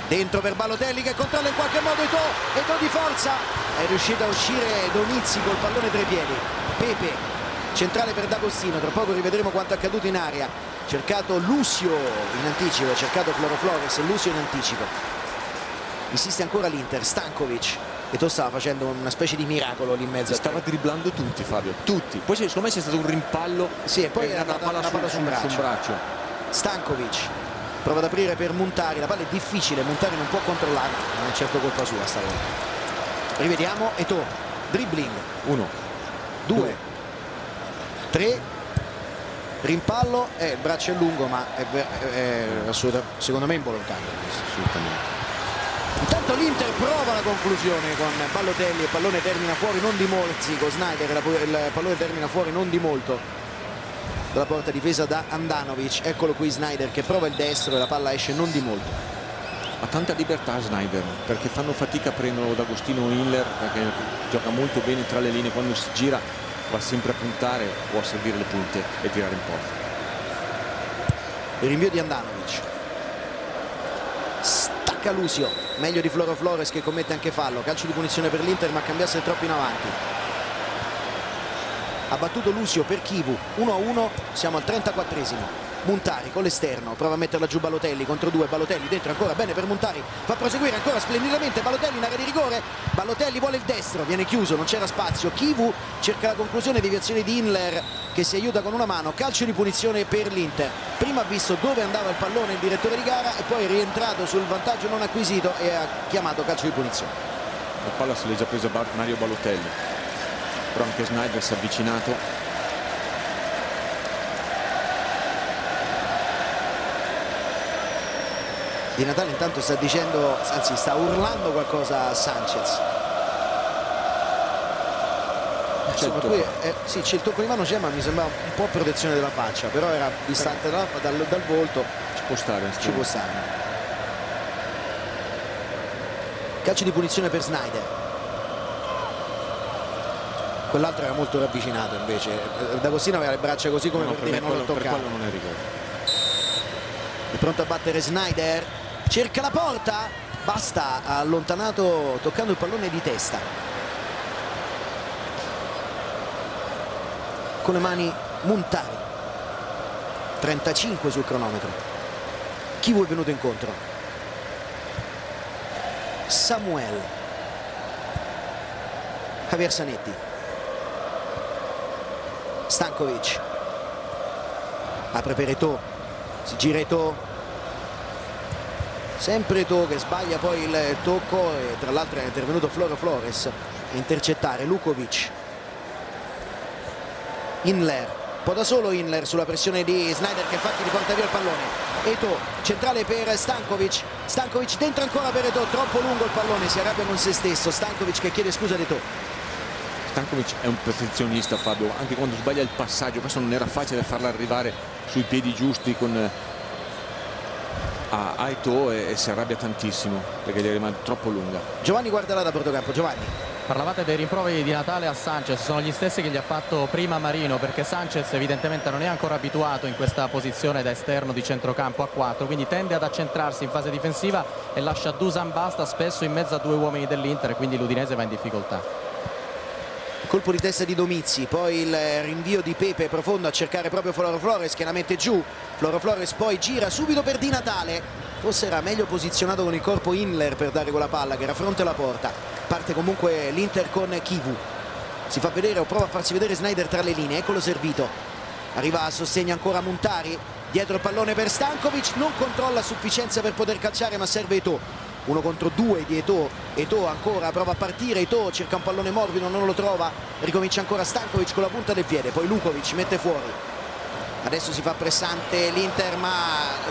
dentro per Balotelli che controlla in qualche modo Eto'o di forza, è riuscito a uscire Donizzi col pallone tra i piedi. Pepe, centrale per D'Agostino, tra poco rivedremo quanto è accaduto in aria, cercato Lucio in anticipo, cercato Floro Flores, Lucio in anticipo, insiste ancora l'Inter, Stankovic. Eto'o stava facendo una specie di miracolo lì in mezzo. Stava dribblando tutti Fabio, tutti. Poi secondo me c'è stato un rimpallo. Sì, e poi era una palla su un braccio. Stankovic prova ad aprire per Muntari, la palla è difficile, Muntari non può controllarla, non è certo colpa sua stavolta. Rivediamo Eto'o, dribbling, 1, 2, 3, rimpallo, il braccio è lungo ma è assolutamente, secondo me involontario. Assolutamente. Intanto l'Inter prova la conclusione con Balotelli, il pallone termina fuori non di molto, con Sneijder il pallone termina fuori non di molto dalla porta difesa da Andanovic. Eccolo qui Sneijder che prova il destro e la palla esce non di molto. Ha tanta libertà Sneijder, perché fanno fatica a prenderlo D'Agostino o Inler, perché gioca molto bene tra le linee, quando si gira va sempre a puntare o a servire le punte e tirare in porta. Il rinvio di Andanovic, stacca Lucio, meglio di Floro Flores che commette anche fallo, calcio di punizione per l'Inter ma Cambiasso è troppo in avanti. Ha battuto Lucio per Chivu, 1-1, siamo al 34esimo. Muntari con l'esterno, prova a metterla giù Balotelli contro 2, Balotelli dentro ancora, bene per Muntari, fa proseguire ancora splendidamente Balotelli in area di rigore, Balotelli vuole il destro, viene chiuso, non c'era spazio, Chivu cerca la conclusione, deviazione di Inler che si aiuta con una mano, calcio di punizione per l'Inter. Prima ha visto dove andava il pallone il direttore di gara e poi è rientrato sul vantaggio non acquisito e ha chiamato calcio di punizione. La palla se l'è già presa Mario Balotelli, però anche Sneijder si è avvicinato. Di Natale intanto sta dicendo, anzi sta urlando qualcosa a Sanchez. Insomma, qui, sì, il tocco di mano c'è, ma mi sembra un po' protezione della faccia, però era distante dal volto. Ci può stare. Ci può stare. Calcio di punizione per Sneijder. Quell'altro era molto ravvicinato invece. D'Agostino aveva le braccia così come per dire non l'ho toccato. Per quello non è rigore. È pronto a battere Sneijder. Cerca la porta. Basta, ha allontanato toccando il pallone di testa. Con le mani Muntari. 35 sul cronometro. Chi vuoi venuto incontro? Samuel. Javier Zanetti. Stankovic. Apre per Eto'o. Si gira Eto'o. Sempre Eto'o che sbaglia poi il tocco e tra l'altro è intervenuto Floro Flores a intercettare Lukovic. Inler, un po' da solo Inler sulla pressione di Sneijder che infatti riporta via il pallone. Eto'o, centrale per Stankovic. Stankovic dentro ancora per Eto'o, troppo lungo il pallone, si arrabbia con se stesso. Stankovic che chiede scusa ad Eto'o. Stankovic è un perfezionista, Fabio, anche quando sbaglia il passaggio. Questo non era facile farla arrivare sui piedi giusti con a Eto'o e si arrabbia tantissimo perché gli rimane troppo lunga. Giovanni Guardalà da Portocampo. Giovanni. Parlavate dei rimproveri di Natale a Sanchez, sono gli stessi che gli ha fatto prima Marino, perché Sanchez evidentemente non è ancora abituato in questa posizione da esterno di centrocampo a 4, quindi tende ad accentrarsi in fase difensiva e lascia Dusan Basta spesso in mezzo a due uomini dell'Inter, quindi l'Udinese va in difficoltà. Colpo di testa di Domizzi, poi il rinvio di Pepe profondo a cercare proprio Floro Flores che la mette giù. Floro Flores poi gira subito per Di Natale, forse era meglio posizionato con il corpo Inler per dare quella palla che era fronte alla porta. Parte comunque l'Inter con Chivu, si fa vedere o prova a farsi vedere Sneijder tra le linee, eccolo servito, arriva a sostegno ancora Muntari, dietro il pallone per Stankovic, non controlla a sufficienza per poter calciare ma serve Eto'o, 1 contro 2 di Eto'o. Eto'o ancora prova a partire, Eto'o cerca un pallone morbido, non lo trova, ricomincia ancora Stankovic con la punta del piede, poi Lukovic mette fuori. Adesso si fa pressante l'Inter ma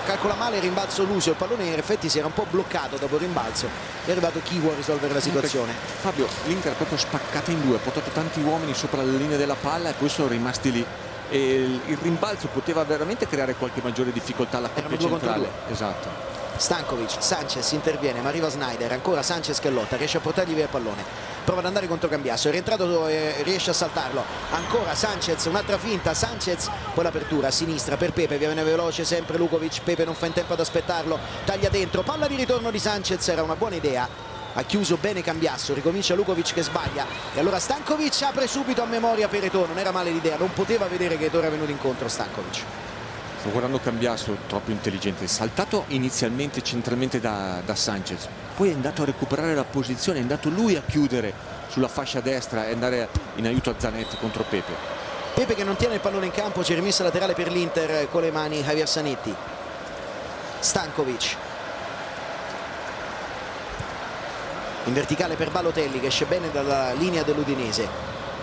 calcola male il rimbalzo Lucio, il pallone in effetti si era un po' bloccato dopo il rimbalzo, è arrivato Chivu a risolvere la situazione. Fabio, l'Inter è proprio spaccata in due, ha portato tanti uomini sopra la linea della palla e poi sono rimasti lì. E il rimbalzo poteva veramente creare qualche maggiore difficoltà alla coppia centrale. Esatto. Stankovic, Sanchez interviene ma arriva Sneijder, ancora Sanchez che lotta, riesce a portargli via il pallone, prova ad andare contro Cambiasso, è rientrato e riesce a saltarlo, ancora Sanchez, un'altra finta, Sanchez, poi l'apertura a sinistra per Pepe, viene veloce sempre Lukovic, Pepe non fa in tempo ad aspettarlo, taglia dentro, palla di ritorno di Sanchez, era una buona idea, ha chiuso bene Cambiasso, ricomincia Lukovic che sbaglia e allora Stankovic apre subito a memoria per Eto'o, non era male l'idea, non poteva vedere che Eto'o era venuto incontro Stankovic. Sto guardando Cambiasso, troppo intelligente, saltato inizialmente centralmente da Sanchez, poi è andato a recuperare la posizione, è andato lui a chiudere sulla fascia destra e andare in aiuto a Zanetti contro Pepe. Pepe che non tiene il pallone in campo, c'è rimessa laterale per l'Inter con le mani Javier Zanetti. Stankovic in verticale per Balotelli che esce bene dalla linea dell'Udinese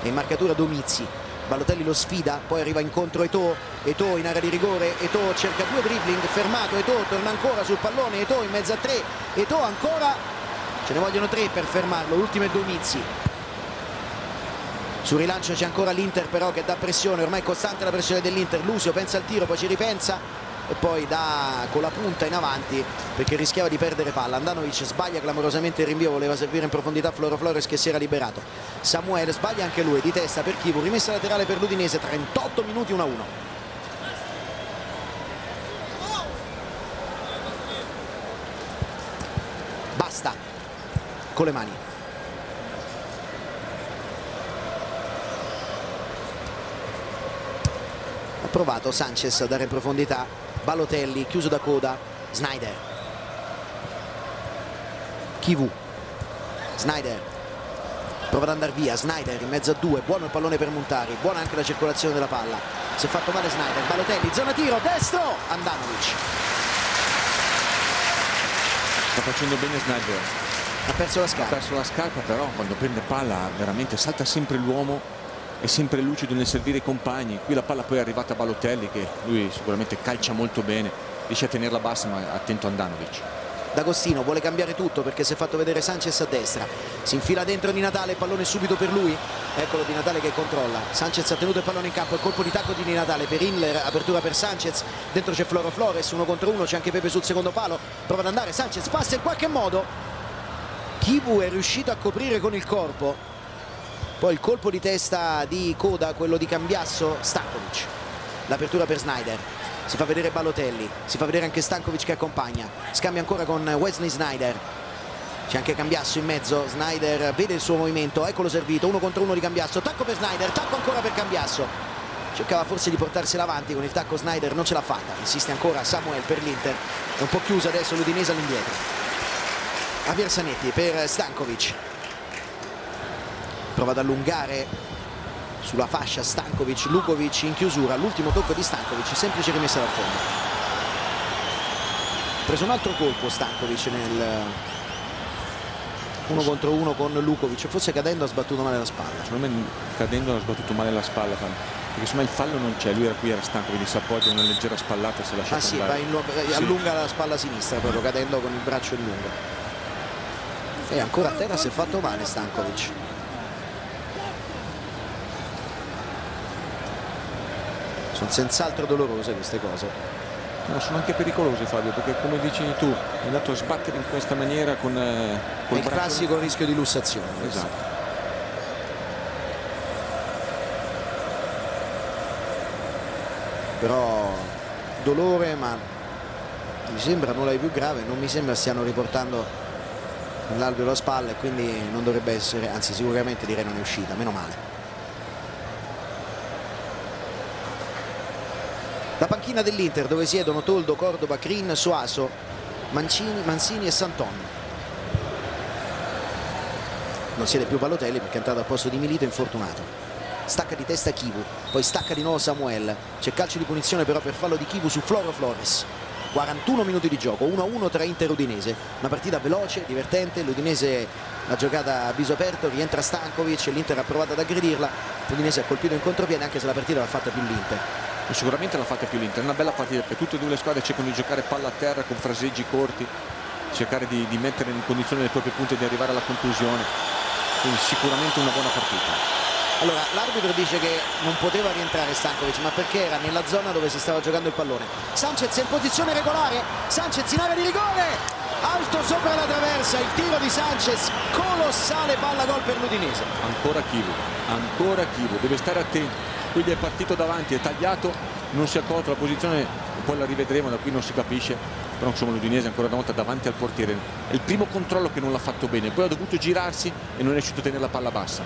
e in marcatura Domizzi. Balotelli lo sfida, poi arriva incontro Eto'o, Eto'o in area di rigore, Eto'o cerca 2 dribbling, fermato Eto'o, torna ancora sul pallone, Eto'o in mezzo a 3, Eto'o ancora, ce ne vogliono 3 per fermarlo, l'ultimo è Domizzi. Sul rilancio c'è ancora l'Inter però che dà pressione, ormai è costante la pressione dell'Inter, Lucio pensa al tiro, poi ci ripensa e poi dà con la punta in avanti perché rischiava di perdere palla. Andanovic sbaglia clamorosamente il rinvio, voleva servire in profondità Floro Flores che si era liberato. Samuel sbaglia anche lui di testa per Chivu, rimessa laterale per l'Udinese, 38 minuti 1-1. Basta con le mani. Ha provato Sanchez a dare in profondità, Balotelli chiuso da coda, Sneijder, Chivu, Sneijder prova ad andare via, Sneijder in mezzo a 2, buono il pallone per Muntari, buona anche la circolazione della palla, si è fatto male Sneijder, Balotelli, zona tiro, destro, Andanovic. Sta facendo bene Sneijder, ha perso la scarpa. Ha perso la scarpa però quando prende palla veramente salta sempre l'uomo, è sempre lucido nel servire i compagni. Qui la palla poi è arrivata a Balotelli che lui sicuramente calcia molto bene, riesce a tenerla bassa ma attento a Andanovic. D'Agostino vuole cambiare tutto perché si è fatto vedere Sanchez a destra, si infila dentro Di Natale, il pallone subito per lui, eccolo Di Natale che controlla, Sanchez ha tenuto il pallone in campo, il colpo di tacco di Di Natale per Inler, apertura per Sanchez, dentro c'è Floro Flores, 1 contro 1, c'è anche Pepe sul secondo palo, prova ad andare, Sanchez passa in qualche modo, Chivu è riuscito a coprire con il corpo, poi il colpo di testa di coda, quello di Cambiasso, Stankovic, l'apertura per Sneijder. Si fa vedere Balotelli, si fa vedere anche Stankovic che accompagna, scambia ancora con Wesley Sneijder, c'è anche Cambiasso in mezzo, Sneijder vede il suo movimento, eccolo servito, 1 contro 1 di Cambiasso, tacco per Sneijder, tacco ancora per Cambiasso, cercava forse di portarsela avanti con il tacco Sneijder, non ce l'ha fatta, insiste ancora Samuel per l'Inter, è un po' chiusa adesso l'Udinese all'indietro, Javier Zanetti per Stankovic, prova ad allungare sulla fascia Stankovic, Lukovic in chiusura, l'ultimo tocco di Stankovic, semplice rimessa dal fondo. Ha preso un altro colpo Stankovic nel 1 contro 1 con Lukovic, forse cadendo ha sbattuto male la spalla. Secondo me cadendo ha sbattuto male la spalla, perché secondo me il fallo non c'è, lui era qui, era stanco, quindi si appoggia una leggera spallata e si è lasciato andare. Sì, allunga la spalla sinistra proprio cadendo con il braccio in lungo. E ancora a terra si è fatto male Stankovic. Sono senz'altro dolorose queste cose. No, sono anche pericolose Fabio, perché come dici tu è andato a sbattere in questa maniera con il classico rischio di lussazione. Esatto. Però dolore, ma mi sembra nulla di più grave, non mi sembra stiano riportando l'alveo alla spalla e quindi non dovrebbe essere, anzi sicuramente direi non è uscita, meno male. La panchina dell'Inter dove siedono Toldo, Cordoba, Crin, Suaso, Mancini e Santon. Non siede più Balotelli perché è entrato al posto di Milito infortunato. Stacca di testa Chivu, poi stacca di nuovo Samuel. C'è calcio di punizione però per fallo di Chivu su Floro Flores. 41 minuti di gioco, 1-1 tra Inter e Udinese. Una partita veloce, divertente. L'Udinese l'ha giocata a viso aperto, rientra Stankovic, l'Inter ha provato ad aggredirla. L'Udinese ha colpito in contropiede anche se la partita l'ha fatta più l'Inter. Sicuramente l'ha fatta più l'Inter, è una bella partita perché tutte e due le squadre cercano di giocare palla a terra con fraseggi corti, cercare di mettere in condizione le proprie punte di arrivare alla conclusione, quindi sicuramente una buona partita. Allora l'arbitro dice che non poteva rientrare Stankovic, ma perché era nella zona dove si stava giocando il pallone. Sanchez è in posizione regolare, Sanchez in area di rigore, alto sopra la traversa, il tiro di Sanchez, colossale palla gol per l'Udinese. Ancora Chivu, deve stare attento. Quindi è partito davanti, è tagliato, non si è accolto la posizione, poi la rivedremo, da qui non si capisce, però insomma l'Udinese ancora una volta davanti al portiere. È il primo controllo che non l'ha fatto bene, poi ha dovuto girarsi e non è riuscito a tenere la palla bassa.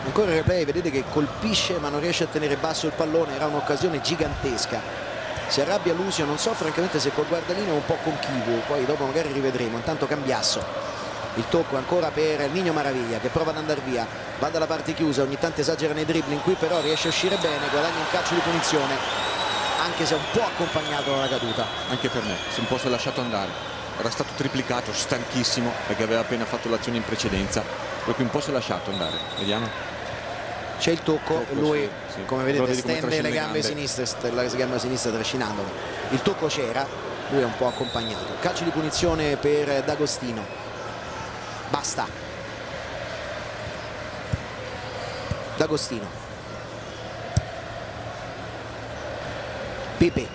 Ancora il replay, vedete che colpisce ma non riesce a tenere basso il pallone, era un'occasione gigantesca. Si arrabbia Lucio, non so francamente se col guardalino o un po' con Chivu, poi dopo magari rivedremo. Intanto Cambiasso. Il tocco ancora per Nino Maraviglia che prova ad andare via, va dalla parte chiusa, ogni tanto esagera nei dribbling, qui però riesce a uscire bene, guadagna un calcio di punizione, anche se un po' accompagnato dalla caduta. Anche per me, un po' si è lasciato andare, era stato triplicato, stanchissimo perché aveva appena fatto l'azione in precedenza, per cui un po' si è lasciato andare, vediamo. C'è il tocco, lui sì. Come vedete stende le gambe sinistre, la gamba sinistra trascinandolo. Il tocco c'era, lui è un po' accompagnato. Calcio di punizione per D'Agostino. Basta. D'Agostino. Pepe.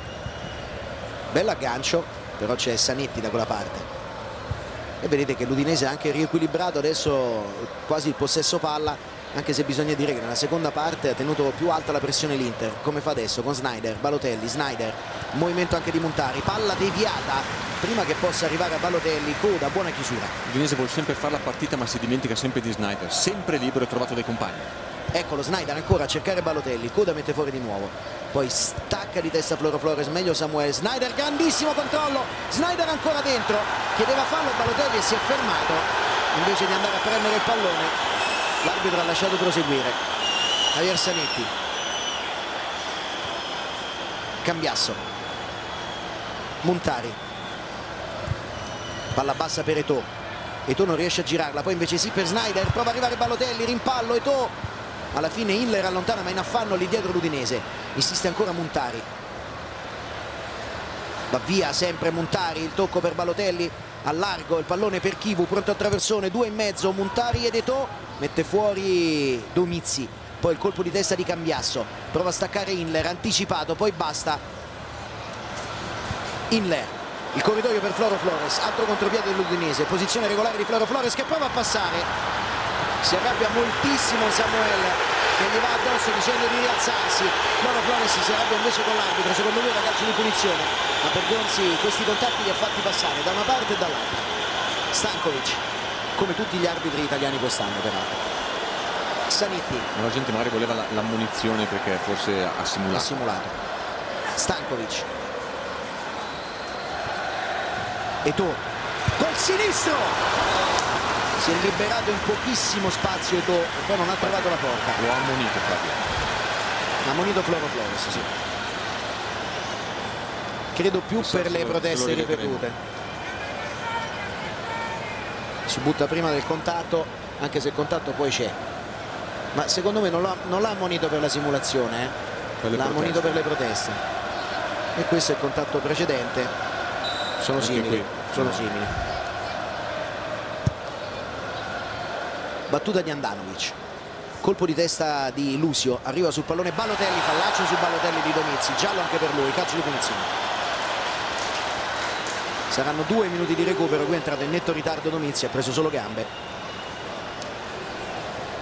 Bello aggancio, però c'è Zanetti da quella parte. E vedete che l'Udinese ha anche riequilibrato adesso quasi il possesso palla, anche se bisogna dire che nella seconda parte ha tenuto più alta la pressione l'Inter, come fa adesso con Sneijder, Balotelli, Sneijder, movimento anche di Montari, palla deviata prima che possa arrivare a Balotelli, coda, buona chiusura. L'Udinese vuole sempre fare la partita ma si dimentica sempre di Sneijder, sempre libero e trovato dai compagni. Eccolo Sneijder ancora a cercare Balotelli, coda mette fuori di nuovo, poi stacca di testa Floro Flores, meglio Samuel, Sneijder, grandissimo controllo, Sneijder ancora dentro, chiedeva fallo a Balotelli e si è fermato, invece di andare a prendere il pallone l'arbitro ha lasciato proseguire. Javier Zanetti, Cambiasso, Montari, palla bassa per Eto'o, Eto'o non riesce a girarla, poi invece sì per Sneijder, prova ad arrivare Balotelli, rimpallo Eto'o, alla fine Hiller allontana ma in affanno lì dietro l'Udinese, insiste ancora Montari, Va via sempre Muntari, il tocco per Balotelli, a largo il pallone per Chivu, pronto a traversone, 2 in mezzo, Muntari ed Eto'o, mette fuori Domizzi, poi il colpo di testa di Cambiasso, prova a staccare Inler, anticipato, poi basta. Inler, il corridoio per Floro Flores, altro contropiede dell'Udinese, posizione regolare di Floro Flores che prova a passare, si arrabbia moltissimo Samuel che gli va addosso dicendo di rialzarsi. Floro Flores si arrabbia invece con l'arbitro, secondo lui era calcio di punizione, ma per Gonzi questi contatti li ha fatti passare da una parte e dall'altra. Stankovic, come tutti gli arbitri italiani quest'anno peraltro. Zanetti, la gente magari voleva l'ammonizione perché forse ha simulato. Stankovic, Eto'o col sinistro, si è liberato in pochissimo spazio Eto'o e poi non ha trovato la porta. Lo ha ammonito Fabio. Ha ammonito Floro Flores, sì. Credo più per le proteste ripetute. Si butta prima del contatto, anche se il contatto poi c'è. Ma secondo me non l'ha ammonito per la simulazione, l'ha ammonito per le proteste. E questo è il contatto precedente. Sono simili. Battuta di Andanovic, colpo di testa di Lucio, arriva sul pallone Balotelli, fallaccio su Balotelli di Domizzi, giallo anche per lui, calcio di punizione. Saranno 2 minuti di recupero, qui è entrato in netto ritardo Domizzi, ha preso solo gambe.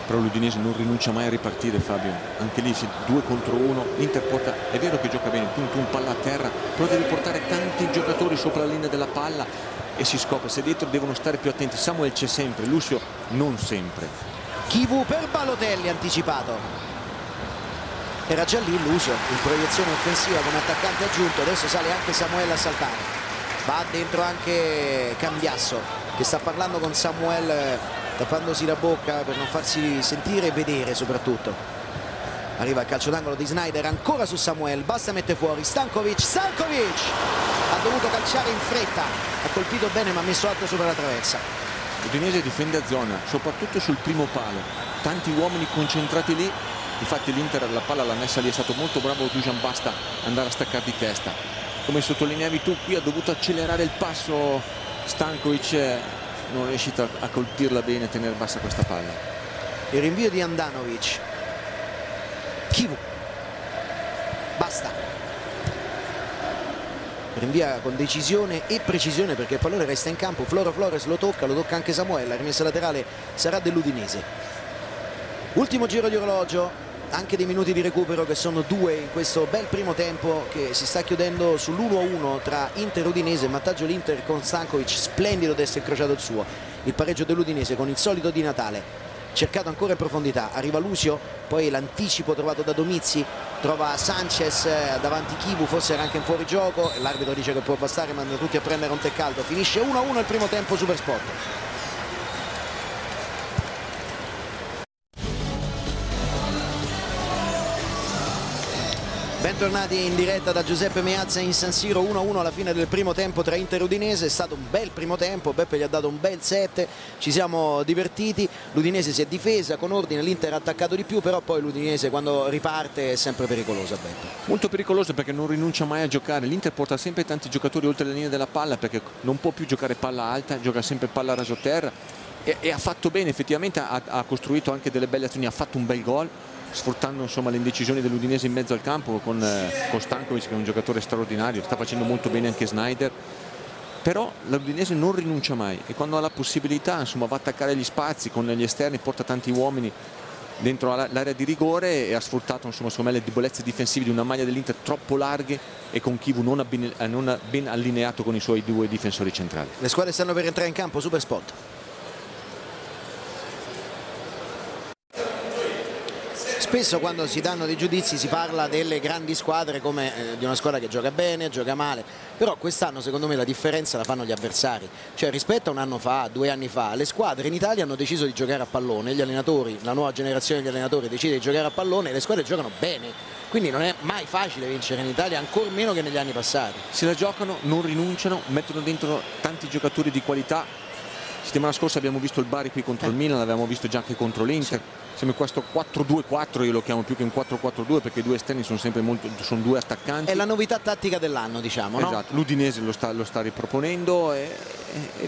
Però l'Udinese non rinuncia mai a ripartire Fabio, anche lì 2 contro 1, l'Inter porta, è vero che gioca bene, un palla a terra, però deve portare tanti giocatori sopra la linea della palla e si scopre, se dietro devono stare più attenti. Samuel c'è sempre, Lucio non sempre. Chivu per Balotelli anticipato, era già lì Lucio in proiezione offensiva come attaccante aggiunto, adesso sale anche Samuel a saltare, va dentro anche Cambiasso che sta parlando con Samuel tappandosi la bocca per non farsi sentire e vedere soprattutto. Arriva il calcio d'angolo di Sneijder, ancora su Samuel, basta mette fuori Stankovic, ha dovuto calciare in fretta, ha colpito bene ma ha messo alto sopra la traversa. L'Udinese difende a zona, soprattutto sul primo palo, tanti uomini concentrati lì, infatti l'Inter la palla l'ha messa lì, è stato molto bravo Dusan Basta andare a staccare di testa. Come sottolineavi tu, qui ha dovuto accelerare il passo Stankovic, non è riuscito a colpirla bene, a tenere bassa questa palla. Il rinvio di Andanovic, Chivu, basta, rinvia con decisione e precisione perché il pallone resta in campo. Floro Flores lo tocca anche Samuel, la rimessa laterale sarà dell'Udinese. Ultimo giro di orologio, anche dei minuti di recupero che sono 2 in questo bel primo tempo che si sta chiudendo sull'1-1 tra Inter e Udinese. In vantaggio l'Inter con Stankovic, splendido adesso incrociato il suo. Il pareggio dell'Udinese con il solito Di Natale, cercato ancora in profondità, arriva Lucio, poi l'anticipo trovato da Domizzi, trova Sanchez davanti Chivu, forse era anche in fuorigioco, l'arbitro dice che può bastare, manda tutti a prendere un tè caldo. Finisce 1-1 il primo tempo, Supersport. Bentornati in diretta da Giuseppe Meazza in San Siro, 1-1 alla fine del primo tempo tra Inter e Udinese. È stato un bel primo tempo, Beppe gli ha dato un bel 7, ci siamo divertiti, l'Udinese si è difesa con ordine, l'Inter ha attaccato di più, però poi l'Udinese quando riparte è sempre pericolosa, Beppe. Molto pericolosa perché non rinuncia mai a giocare, l'Inter porta sempre tanti giocatori oltre la linea della palla perché non può più giocare palla alta, gioca sempre palla a rasoterra e ha fatto bene, effettivamente ha costruito anche delle belle azioni, ha fatto un bel gol, sfruttando insomma le indecisioni dell'Udinese in mezzo al campo con Stankovic che è un giocatore straordinario, sta facendo molto bene anche Sneijder, però l'Udinese non rinuncia mai e quando ha la possibilità insomma va a attaccare gli spazi con gli esterni, porta tanti uomini dentro l'area di rigore e ha sfruttato insomma secondo me le debolezze difensive di una maglia dell'Inter troppo larghe e con Chivu non ben allineato con i suoi 2 difensori centrali. Le squadre stanno per entrare in campo, Superspot. Spesso quando si danno dei giudizi si parla delle grandi squadre come di una squadra che gioca bene, gioca male, però quest'anno secondo me la differenza la fanno gli avversari, cioè rispetto a un anno fa, 2 anni fa, le squadre in Italia hanno deciso di giocare a pallone, gli allenatori, la nuova generazione degli allenatori decide di giocare a pallone e le squadre giocano bene, quindi non è mai facile vincere in Italia, ancor meno che negli anni passati. Se la giocano, non rinunciano, mettono dentro tanti giocatori di qualità, Settimana scorsa abbiamo visto il Bari qui contro il Milan, l'avevamo visto già anche contro l'Inter. Sembra questo 4-2-4, io lo chiamo più che un 4-4-2 perché i due esterni sono sempre sono due attaccanti. È la novità tattica dell'anno, diciamo, no? Esatto, l'Udinese lo sta riproponendo e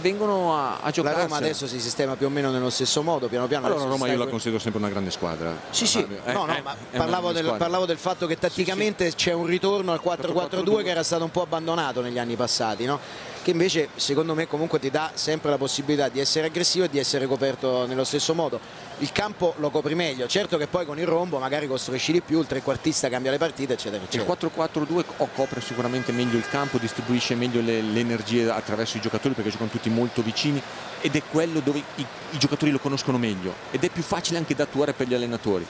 vengono a giocare. La Roma adesso si sistema più o meno nello stesso modo, piano piano. Allora Roma io la considero sempre una grande squadra. Sì, ma parlavo del fatto che tatticamente c'è un ritorno al 4-4-2 che era stato un po' abbandonato negli anni passati, no? Che invece secondo me comunque ti dà sempre la possibilità di essere aggressivo e di essere coperto nello stesso modo. Il campo lo copri meglio, certo che poi con il rombo magari costruisci di più, il trequartista cambia le partite, eccetera eccetera. Il 4-4-2 copre sicuramente meglio il campo, distribuisce meglio le energie attraverso i giocatori perché giocano tutti molto vicini ed è quello dove i giocatori lo conoscono meglio ed è più facile anche da attuare per gli allenatori.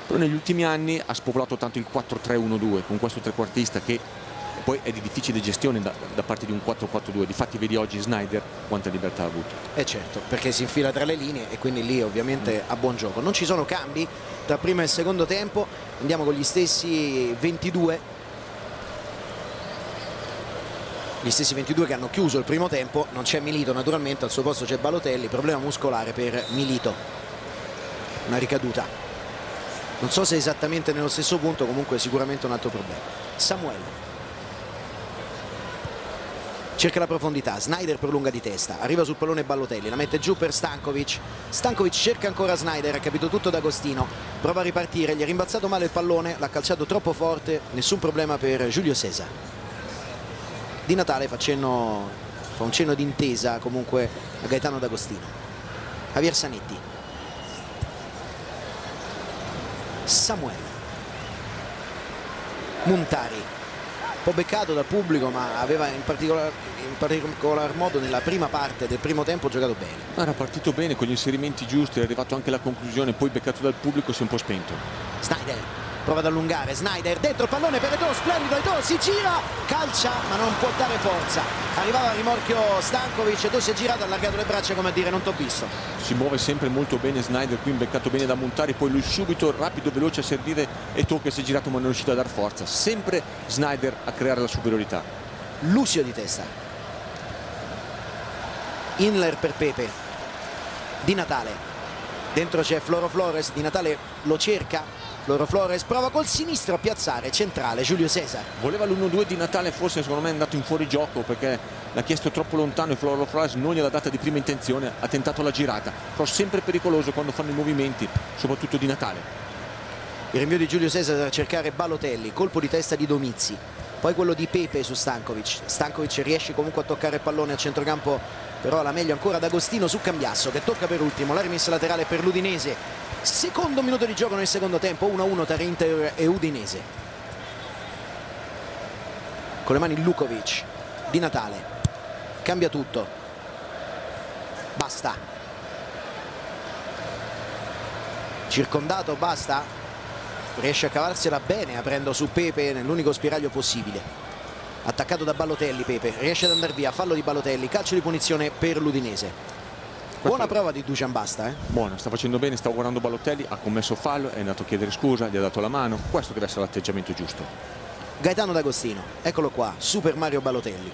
Però negli ultimi anni ha spopolato tanto il 4-3-1-2 con questo trequartista che poi è di difficile gestione da parte di un 4-4-2. Difatti vedi oggi Sneijder quanta libertà ha avuto. Certo, perché si infila tra le linee e quindi lì ovviamente ha buon gioco. Non ci sono cambi tra primo e secondo tempo, andiamo con gli stessi 22. Gli stessi 22 che hanno chiuso il primo tempo. Non c'è Milito naturalmente, al suo posto c'è Balotelli, problema muscolare per Milito, una ricaduta. Non so se è esattamente nello stesso punto, comunque sicuramente un altro problema. Samuel cerca la profondità, Sneijder prolunga di testa, arriva sul pallone Balotelli, la mette giù per Stankovic. Stankovic cerca ancora Sneijder, ha capito tutto D'Agostino, prova a ripartire, gli è rimbalzato male il pallone, l'ha calciato troppo forte, nessun problema per Giulio Cesar. Di Natale fa un cenno d'intesa comunque a Gaetano D'Agostino. Javier Zanetti, Samuel, Muntari, un po' beccato dal pubblico ma aveva in particolar modo nella prima parte del primo tempo giocato bene. Era partito bene con gli inserimenti giusti, è arrivato anche alla conclusione, poi beccato dal pubblico si è un po' spento. Sneijder prova ad allungare, Sneijder dentro il pallone per Eto'o, splendido Eto'o, si gira, calcia ma non può dare forza, arrivava a rimorchio Stankovic, Eto'o si è girato, ha allargato le braccia come a dire non t'ho visto. Si muove sempre molto bene Sneijder, qui beccato bene da Muntari, poi lui subito rapido veloce a servire Eto'o che si è girato ma non è riuscito a dar forza, sempre Sneijder a creare la superiorità. Lucio di testa, Inler per Pepe, Di Natale, dentro c'è Floro Flores, Di Natale lo cerca, Floro Flores prova col sinistro a piazzare, centrale Giulio Cesar. Voleva l'1-2 Di Natale, forse secondo me è andato in fuorigioco perché l'ha chiesto troppo lontano e Floro Flores non gliel'ha data di prima intenzione, ha tentato la girata, però sempre pericoloso quando fanno i movimenti, soprattutto Di Natale. Il rinvio di Giulio Cesar a cercare Balotelli, colpo di testa di Domizzi, poi quello di Pepe su Stankovic. Stankovic riesce comunque a toccare il pallone a centrocampo, però la meglio ancora D'Agostino su Cambiasso che tocca per ultimo, la rimessa laterale per l'Udinese. Secondo minuto di gioco nel secondo tempo, 1-1 tra Inter e Udinese. Con le mani Lukovic, Di Natale, cambia tutto, basta, circondato, basta, riesce a cavarsela bene aprendo su Pepe nell'unico spiraglio possibile, attaccato da Balotelli. Pepe riesce ad andare via, fallo di Balotelli, calcio di punizione per l'Udinese. Buona prova di Dusan Basta, Buona, sta facendo bene, stava guardando Balotelli, ha commesso fallo, è andato a chiedere scusa, gli ha dato la mano, questo deve essere l'atteggiamento giusto. Gaetano D'Agostino, eccolo qua, Super Mario Balotelli,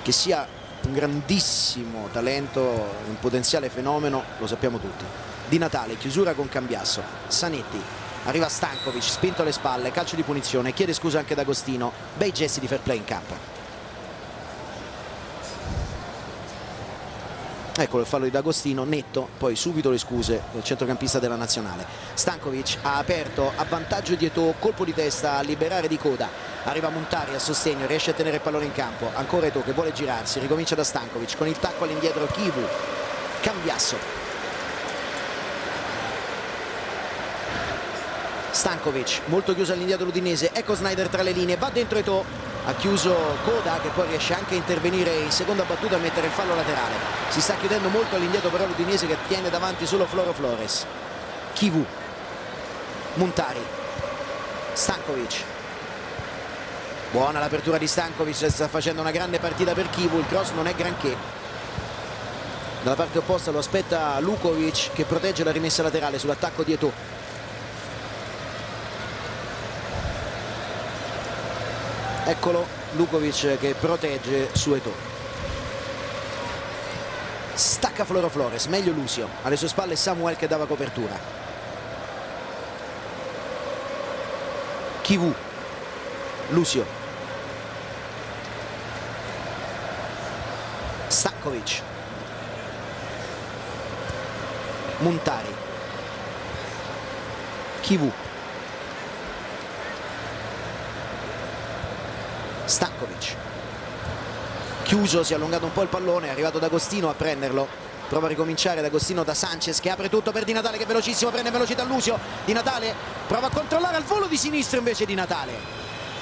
che sia un grandissimo talento, un potenziale fenomeno, lo sappiamo tutti. Di Natale, chiusura con Cambiasso, Zanetti, arriva Stankovic, spinto alle spalle, calcio di punizione, chiede scusa anche D'Agostino, bei gesti di fair play in campo. Eccolo il fallo di D'Agostino, netto, poi subito le scuse del centrocampista della nazionale. Stankovic ha aperto a vantaggio di Eto'o, colpo di testa a liberare di coda, arriva Muntari a sostegno, riesce a tenere il pallone in campo, ancora Eto'o che vuole girarsi, ricomincia da Stankovic con il tacco all'indietro Kivu, Cambiasso, Stankovic molto chiuso all'indietro l'Udinese, ecco Sneijder tra le linee, va dentro Eto'o, ha chiuso coda che poi riesce anche a intervenire in seconda battuta a mettere il fallo laterale. Si sta chiudendo molto all'indietro però l'Udinese che tiene davanti solo Floro Flores. Kivu, Muntari, Stankovic, buona l'apertura di Stankovic, sta facendo una grande partita per Kivu, il cross non è granché. Dalla parte opposta lo aspetta Lukovic che protegge la rimessa laterale sull'attacco di Eto'o. Eccolo Lukovic che protegge su Eto'o. stacca Floro Flores, meglio Lucio, alle sue spalle Samuel che dava copertura. Chivu, Lucio, Stankovic, Muntari, Chivu, Stankovic, chiuso, si è allungato un po' il pallone, è arrivato D'Agostino a prenderlo, prova a ricominciare D'Agostino da Sanchez che apre tutto per Di Natale che è velocissimo, prende velocità Lucio, Di Natale prova a controllare al volo di sinistro invece Di Natale,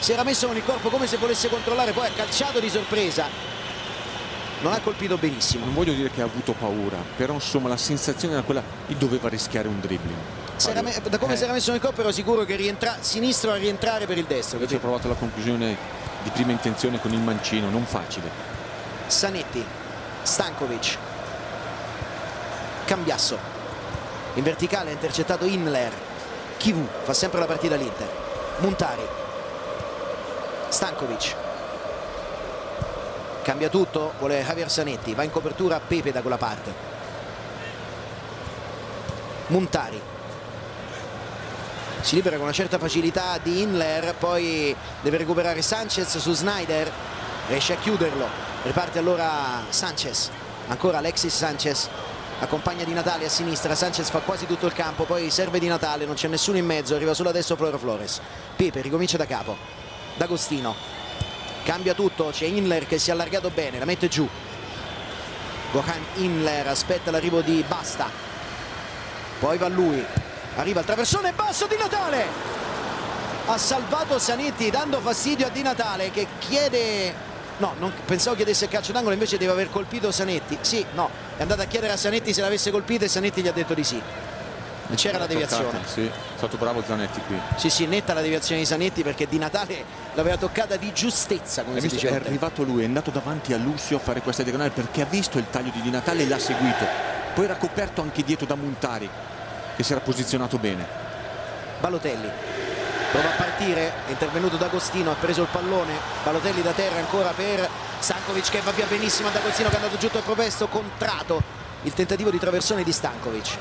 si era messo con il corpo come se volesse controllare, poi ha calciato di sorpresa, non ha colpito benissimo. Non voglio dire che ha avuto paura, però insomma la sensazione era quella di doveva rischiare un dribbling. Da come si era messo nel corpo ero sicuro che sinistro a rientrare per il destro. Invece ha provato la conclusione di prima intenzione con il mancino, non facile. Zanetti, Stankovic, Cambiasso, in verticale ha intercettato Inler, Chivu fa sempre la partita l'Inter, Muntari, Stankovic, cambia tutto, vuole Javier Zanetti, va in copertura Pepe da quella parte, Muntari, si libera con una certa facilità di Inler, poi deve recuperare Sanchez su Sneijder, riesce a chiuderlo, riparte allora Sanchez, ancora Alexis Sanchez, accompagna Di Natale a sinistra, Sanchez fa quasi tutto il campo, poi serve Di Natale, non c'è nessuno in mezzo, arriva solo adesso Floro Flores, Pepe ricomincia da capo, D'Agostino, cambia tutto, c'è Inler che si è allargato bene, la mette giù, Gohan Inler aspetta l'arrivo di Basta, poi va lui, arriva il traversone basso Di Natale, ha salvato Zanetti dando fastidio a Di Natale che chiede, no, non pensavo chiedesse il calcio d'angolo, invece deve aver colpito Zanetti, sì, no, è andato a chiedere a Zanetti se l'avesse colpito e Zanetti gli ha detto di sì, c'era la deviazione. Sì, è stato bravo Zanetti qui. Sì, netta la deviazione di Zanetti perché Di Natale l'aveva toccata di giustezza, come si dice. È arrivato lui, è andato davanti a Lucio a fare questa diagonale perché ha visto il taglio di Di Natale e l'ha seguito, poi era coperto anche dietro da Muntari che si era posizionato bene. Balotelli prova a partire, è intervenuto D'Agostino, ha preso il pallone, Balotelli da terra ancora per Stankovic che va via benissimo, D'Agostino che è andato giù al propesto, contrato il tentativo di traversone di Stankovic.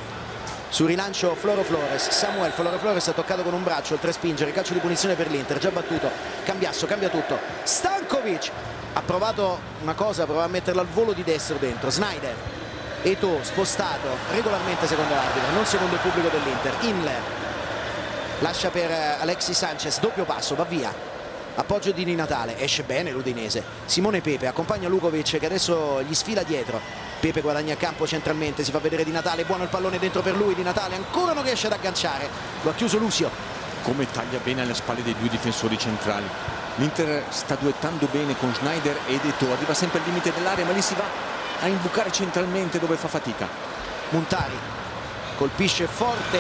Sul rilancio Floro Flores, Samuel Floro Flores ha toccato con un braccio, oltre a spingere, calcio di punizione per l'Inter, già battuto, Cambiasso, cambia tutto, Stankovic ha provato una cosa, prova a metterla al volo di destro dentro, Sneijder, Eto'o spostato regolarmente secondo l'arbitro, non secondo il pubblico dell'Inter, Inler lascia per Alexis Sanchez, doppio passo, va via, appoggio di Di Natale, esce bene l'Udinese, Simone Pepe accompagna Lukovic che adesso gli sfila dietro, Pepe guadagna a campo centralmente, si fa vedere Di Natale, buono il pallone dentro per lui, Di Natale ancora non riesce ad agganciare, lo ha chiuso Lucio. Come taglia bene alle spalle dei due difensori centrali, l'Inter sta duettando bene con Sneijder ed Eto'o, arriva sempre al limite dell'area ma lì si va a imbucare centralmente dove fa fatica. Muntari colpisce forte,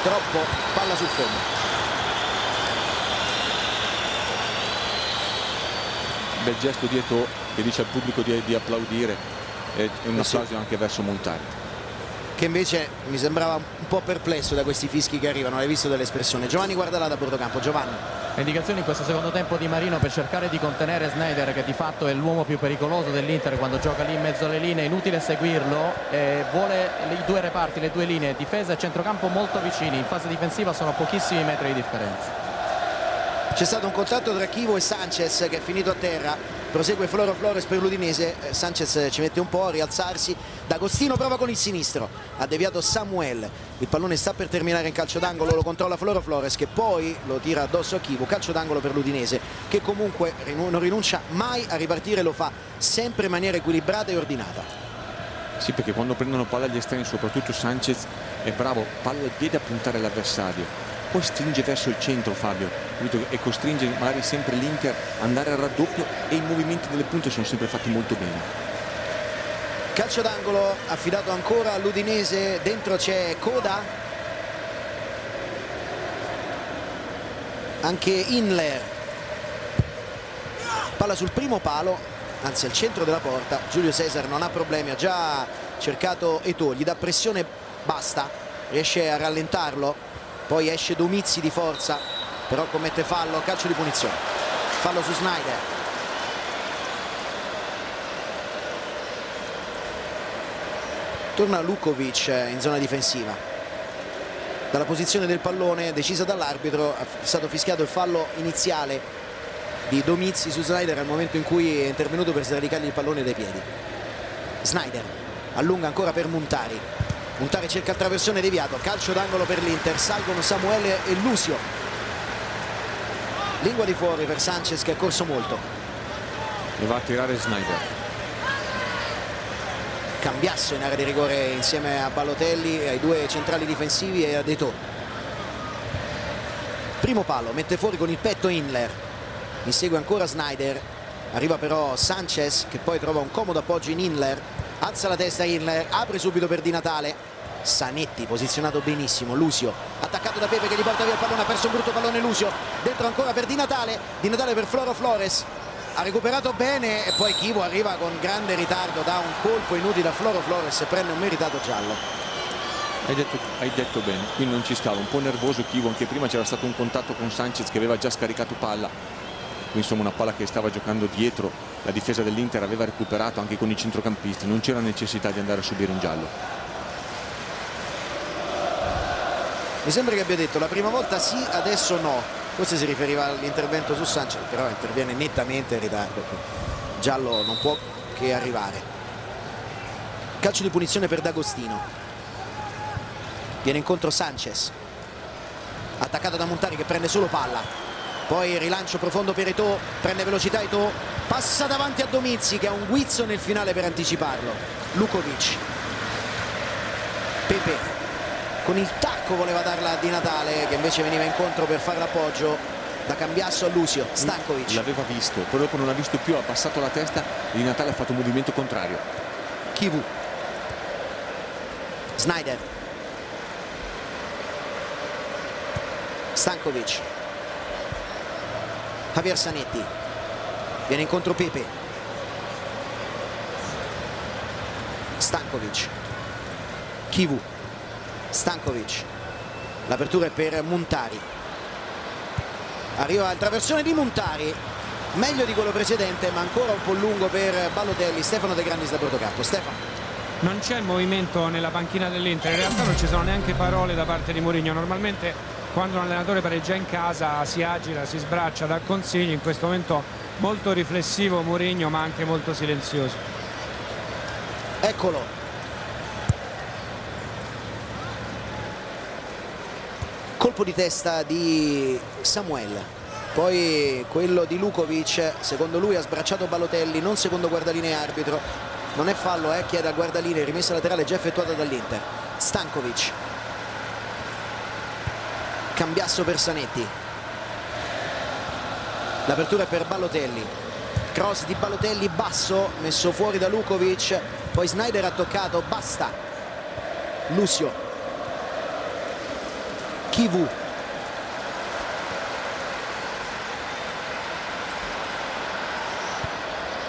troppo, palla sul fondo. Bel gesto di Eto'o che dice al pubblico di applaudire e un applauso anche verso Muntari, che invece mi sembrava un po' perplesso da questi fischi che arrivano, hai visto dell'espressione. Giovanni guarda là da bortocampo, Giovanni. Indicazioni in questo secondo tempo di Marino per cercare di contenere Sneijder che di fatto è l'uomo più pericoloso dell'Inter quando gioca lì in mezzo alle linee, inutile seguirlo, vuole i due reparti, le due linee, difesa e centrocampo molto vicini, in fase difensiva sono pochissimi metri di differenza. C'è stato un contatto tra Chivu e Sanchez che è finito a terra, prosegue Floro Flores per l'Udinese, Sanchez ci mette un po' a rialzarsi, D'Agostino prova con il sinistro, ha deviato Samuel, il pallone sta per terminare in calcio d'angolo, lo controlla Floro Flores che poi lo tira addosso a Chivu, calcio d'angolo per l'Udinese che comunque non rinuncia mai a ripartire, lo fa sempre in maniera equilibrata e ordinata. Sì, perché quando prendono palla agli esterni, soprattutto Sanchez è bravo, palla al piede a puntare l'avversario, poi stringe verso il centro Fabio e costringe magari sempre l'Inter ad andare al raddoppio e i movimenti delle punte sono sempre fatti molto bene. Calcio d'angolo affidato ancora all'Udinese, dentro c'è Coda, anche Inler, palla sul primo palo, anzi al centro della porta, Giulio Cesar non ha problemi, ha già cercato Eto'o, gli dà pressione, basta, riesce a rallentarlo, poi esce Domizzi di forza, però commette fallo, calcio di punizione, fallo su Sneijder. Torna Lukovic in zona difensiva. Dalla posizione del pallone decisa dall'arbitro è stato fischiato il fallo iniziale di Domizzi su Sneijder al momento in cui è intervenuto per sradicargli il pallone dai piedi. Sneijder allunga ancora per Muntari. Muntari cerca il traversone deviato, calcio d'angolo per l'Inter, salgono Samuel e Lucio. Lingua di fuori per Sanchez che ha corso molto. E va a tirare Sneijder. Cambiasso in area di rigore insieme a Balotelli, ai due centrali difensivi e a Detò. Primo palo, mette fuori con il petto Inler, insegue ancora Sneijder, arriva però Sanchez che poi trova un comodo appoggio in Inler, alza la testa Inler, apre subito per Di Natale, Zanetti posizionato benissimo, Lucio attaccato da Pepe che gli porta via il pallone, ha perso un brutto pallone Lucio, dentro ancora per Di Natale per Floro Flores, ha recuperato bene e poi Chivo arriva con grande ritardo, da un colpo inutile a Floro Flores e prende un meritato giallo. Hai detto bene, qui non ci stava, un po' nervoso Chivo, anche prima c'era stato un contatto con Sanchez che aveva già scaricato palla, qui insomma una palla che stava giocando dietro, la difesa dell'Inter aveva recuperato anche con i centrocampisti, non c'era necessità di andare a subire un giallo. Mi sembra che abbia detto la prima volta sì, adesso no. Forse si riferiva all'intervento su Sanchez, però interviene nettamente in ritardo. Giallo non può che arrivare. Calcio di punizione per D'Agostino. Viene incontro Sanchez. Attaccato da Muntari che prende solo palla. Poi rilancio profondo per Eto'o, prende velocità Eto'o, passa davanti a Domizzi che ha un guizzo nel finale per anticiparlo. Lukovic. Pepe. Con il tacco voleva darla a Di Natale che invece veniva incontro per fare l'appoggio da Cambiasso a Lucio. Stankovic l'aveva visto, poi dopo non l'ha visto più, ha passato la testa e Di Natale ha fatto un movimento contrario. Chivu. Sneijder. Stankovic. Javier Zanetti. Viene incontro Pepe. Stankovic. Chivu. Stankovic, l'apertura è per Muntari, arriva il traversone di Muntari, meglio di quello precedente ma ancora un po' lungo per Balotelli. Stefano De Grandis da Portocampo. Stefano. Non c'è il movimento nella panchina dell'Inter, in realtà non ci sono neanche parole da parte di Mourinho. Normalmente quando un allenatore pareggia in casa si agita, si sbraccia, dà consigli. In questo momento molto riflessivo Mourinho ma anche molto silenzioso. Eccolo. Colpo di testa di Samuel, poi quello di Lukovic, secondo lui ha sbracciato Balotelli, non secondo guardalinee arbitro, non è fallo, chiede al guardalinee, rimessa laterale già effettuata dall'Inter. Stankovic, Cambiasso per Zanetti, l'apertura è per Balotelli, cross di Balotelli basso, messo fuori da Lukovic, poi Sneijder ha toccato, basta. Lucio. Chivu.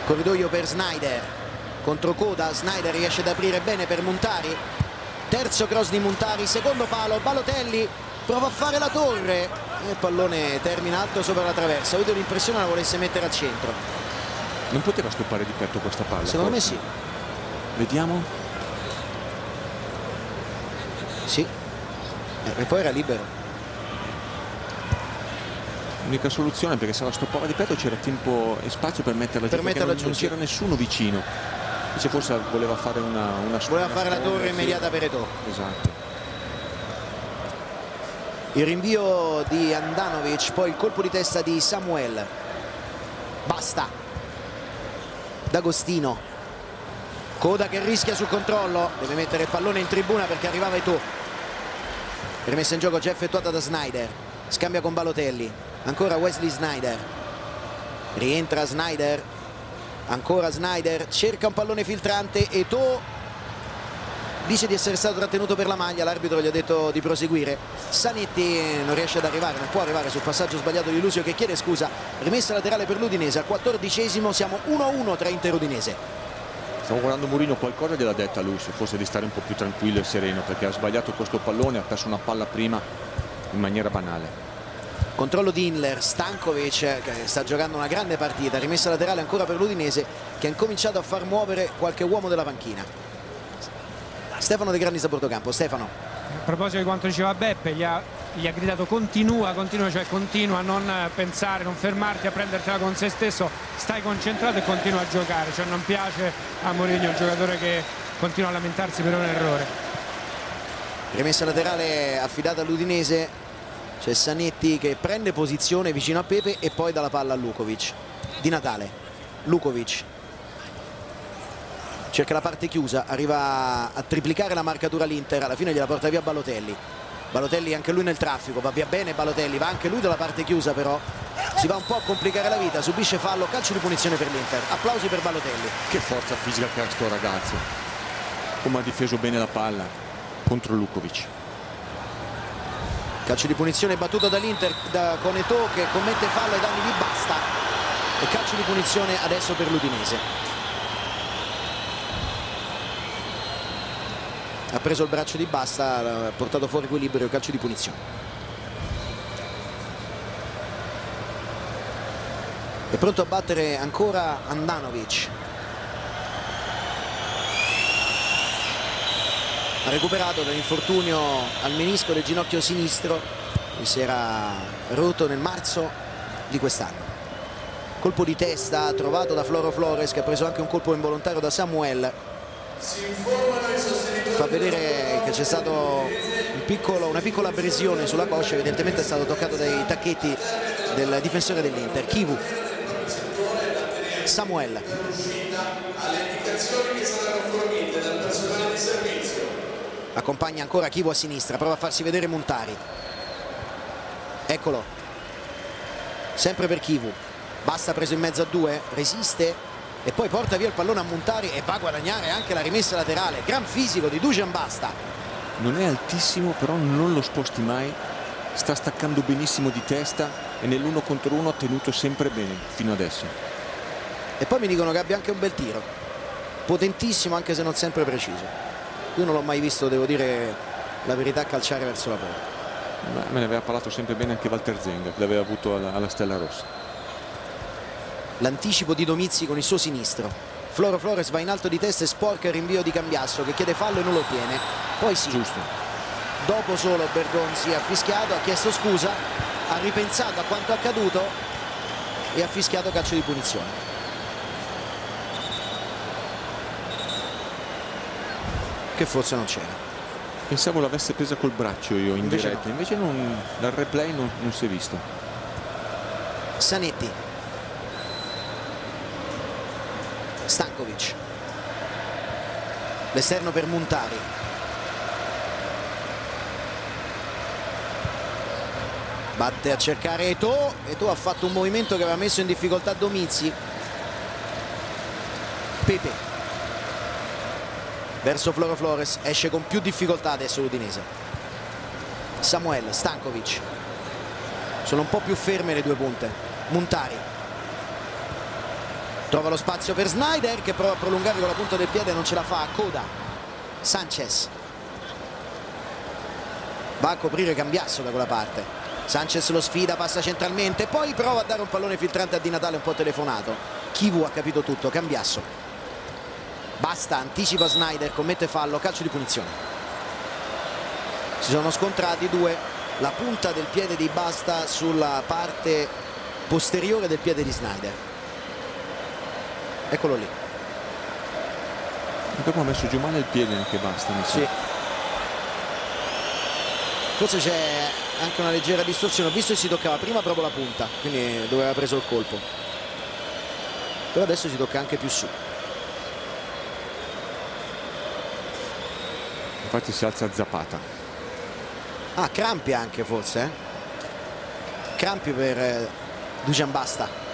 Corridoio per Sneijder, controcoda, Sneijder riesce ad aprire bene per Muntari, terzo cross di Muntari, secondo palo, Balotelli prova a fare la torre e il pallone termina alto sopra la traversa. Ho avuto l'impressione la volesse mettere al centro. Non poteva stoppare di petto questa palla? Secondo me sì. Vediamo. Sì. E poi era libero. L'unica soluzione, perché se la stoppava di petto c'era tempo e spazio per metterla giù, perché non c'era nessuno vicino. Invece forse voleva fare voleva fare la torre immediata per Eto'o. Esatto. Il rinvio di Andanovic, poi il colpo di testa di Samuel. Basta. D'Agostino. Coda che rischia sul controllo, deve mettere il pallone in tribuna perché arrivava Eto'o. Rimessa in gioco già effettuata da Sneijder, scambia con Balotelli, ancora Wesley Sneijder, rientra Sneijder, ancora Sneijder, cerca un pallone filtrante, Eto'o dice di essere stato trattenuto per la maglia, l'arbitro gli ha detto di proseguire. Zanetti non riesce ad arrivare, non può arrivare sul passaggio sbagliato di Lucio che chiede scusa. Rimessa laterale per l'Udinese, al 14esimo, siamo 1-1 tra Inter e Udinese. Stavo guardando Mourinho, qualcosa gliel'ha detta a Lucio, forse di stare un po' più tranquillo e sereno, perché ha sbagliato questo pallone, ha perso una palla prima in maniera banale. Controllo di Inler, Stankovic che sta giocando una grande partita, rimessa laterale ancora per l'Udinese che ha incominciato a far muovere qualche uomo della panchina. Stefano De Grannis a bortocampo. Stefano. A proposito di quanto diceva Beppe, gli ha gridato continua, cioè continua a non pensare, non fermarti a prendertela con se stesso, stai concentrato e continua a giocare, cioè non piace a Mourinho un giocatore che continua a lamentarsi per un errore. Rimessa laterale affidata all'Udinese, c'è Zanetti che prende posizione vicino a Pepe e poi dà la palla a Lukovic. Di Natale, Lukovic cerca la parte chiusa, arriva a triplicare la marcatura l'Inter, alla fine gliela porta via Balotelli. Balotelli anche lui nel traffico, va via bene Balotelli, va anche lui dalla parte chiusa, però si va un po' a complicare la vita, subisce fallo, calcio di punizione per l'Inter. Applausi per Balotelli. Che forza fisica che ha sto ragazzo, come ha difeso bene la palla contro Lukovic. Calcio di punizione battuto dall'Inter con Eto'o che commette fallo ai danni di Basta, e calcio di punizione adesso per l'Udinese. Ha preso il braccio di Basta, ha portato fuori equilibrio, calcio di punizione. È pronto a battere ancora Handanovic. Ha recuperato dall'infortunio al menisco del ginocchio sinistro che si era rotto nel marzo di quest'anno. Colpo di testa trovato da Floro Flores, che ha preso anche un colpo involontario da Samuel. Fa vedere che c'è stato una piccola abrasione sulla coscia, evidentemente è stato toccato dai tacchetti del difensore dell'Inter. Chivu, Samuel, accompagna ancora Chivu a sinistra, prova a farsi vedere Muntari, eccolo, sempre per Chivu. Basta preso in mezzo a due, resiste e poi porta via il pallone a Muntari e va a guadagnare anche la rimessa laterale. Gran fisico di Dusan Basta. Non è altissimo, però non lo sposti mai, sta staccando benissimo di testa e nell'uno contro uno ha tenuto sempre bene fino adesso. E poi mi dicono che abbia anche un bel tiro, potentissimo anche se non sempre preciso. Io non l'ho mai visto, devo dire la verità, calciare verso la porta. Me ne aveva parlato sempre bene anche Walter Zenga, che l'aveva avuto alla Stella Rossa. L'anticipo di Domizzi con il suo sinistro. Floro Flores va in alto di testa e sporca il rinvio di Cambiasso, che chiede fallo e non lo ottiene. Poi sì, giusto, dopo solo Bergonzi ha fischiato, ha chiesto scusa, ha ripensato a quanto accaduto e ha fischiato calcio di punizione. Che forse non c'era. Pensavo l'avesse presa col braccio io in diretta, invece dal replay non si è visto. Zanetti, Stankovic, l'esterno per Muntari, batte a cercare Eto'o. Eto'o ha fatto un movimento che aveva messo in difficoltà Domizzi. Pepe verso Floro Flores, esce con più difficoltà adesso l'Udinese. Samuel, Stankovic, sono un po' più ferme le due punte. Muntari trova lo spazio per Sneijder, che prova a prolungare con la punta del piede, non ce la fa. Coda, Sanchez va a coprire Cambiasso da quella parte. Sanchez lo sfida, passa centralmente, poi prova a dare un pallone filtrante a Di Natale un po' telefonato. Chivu ha capito tutto. Cambiasso, Basta, anticipa Sneijder, commette fallo, calcio di punizione. Si sono scontrati due, la punta del piede di Basta sulla parte posteriore del piede di Sneijder. Eccolo lì. Dopo ha messo giù male il piede anche Basta. Sì. Forse c'è anche una leggera distorsione. Ho visto che si toccava prima proprio la punta, quindi dove aveva preso il colpo. Però adesso si tocca anche più su. Infatti si alza Zapata. Ah, crampi anche forse, eh? Crampi per Dusan Basta.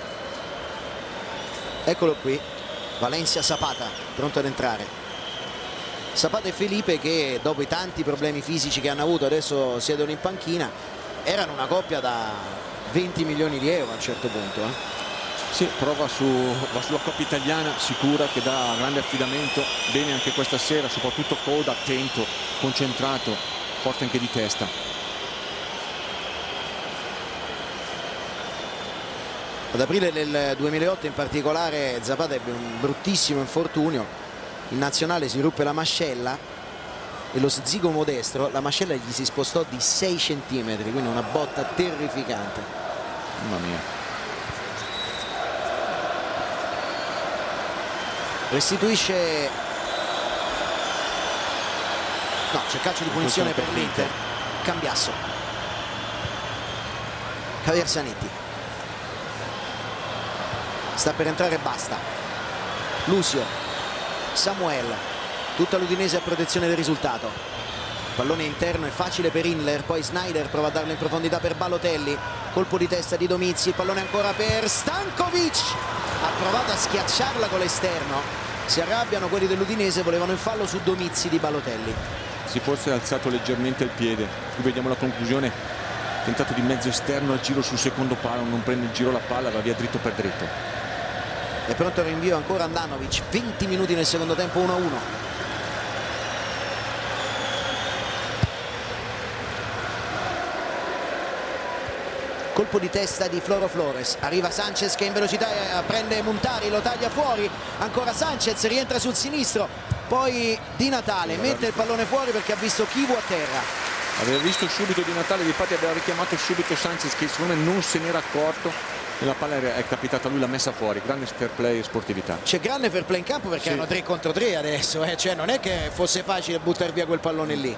Eccolo qui, Valencia Zapata pronto ad entrare. Zapata e Felipe, che dopo i tanti problemi fisici che hanno avuto adesso siedono in panchina, erano una coppia da 20 milioni di euro a un certo punto, eh? Sì, va sulla coppia italiana sicura, che dà grande affidamento, bene anche questa sera, soprattutto Coda, attento, concentrato, forte anche di testa. Ad aprile del 2008 in particolare Zapata ebbe un bruttissimo infortunio, in nazionale si ruppe la mascella e lo zigomo destro, la mascella gli si spostò di 6 centimetri, quindi una botta terrificante. Mamma mia. Restituisce, no, c'è calcio di punizione per l'Inter. Cambiasso, Javier Zanetti, sta per entrare Basta, Lucio, Samuel, tutta l'Udinese a protezione del risultato. Pallone interno, è facile per Inler, poi Sneijder prova a darlo in profondità per Balotelli, colpo di testa di Domizzi, il pallone ancora per Stankovic, ha provato a schiacciarla con l'esterno, si arrabbiano quelli dell'Udinese, volevano il fallo su Domizzi di Balotelli. Si fosse alzato leggermente il piede, qui vediamo la conclusione, tentato di mezzo esterno al giro sul secondo palo, non prende il giro la palla, va via dritto per dritto. È pronto il rinvio ancora Andanovic, 20 minuti nel secondo tempo, 1-1. Colpo di testa di Floro Flores, arriva Sanchez che in velocità prende Muntari, lo taglia fuori, ancora Sanchez, rientra sul sinistro, poi Di Natale mette il pallone fuori perché ha visto Chivu a terra. Aveva visto subito Di Natale, infatti aveva richiamato subito Sanchez che secondo me non se n'era accorto e la palla è capitata a lui, l'ha messa fuori. Grande fair play e sportività. C'è grande fair play in campo perché erano 3 contro 3 adesso, cioè non è che fosse facile buttare via quel pallone lì.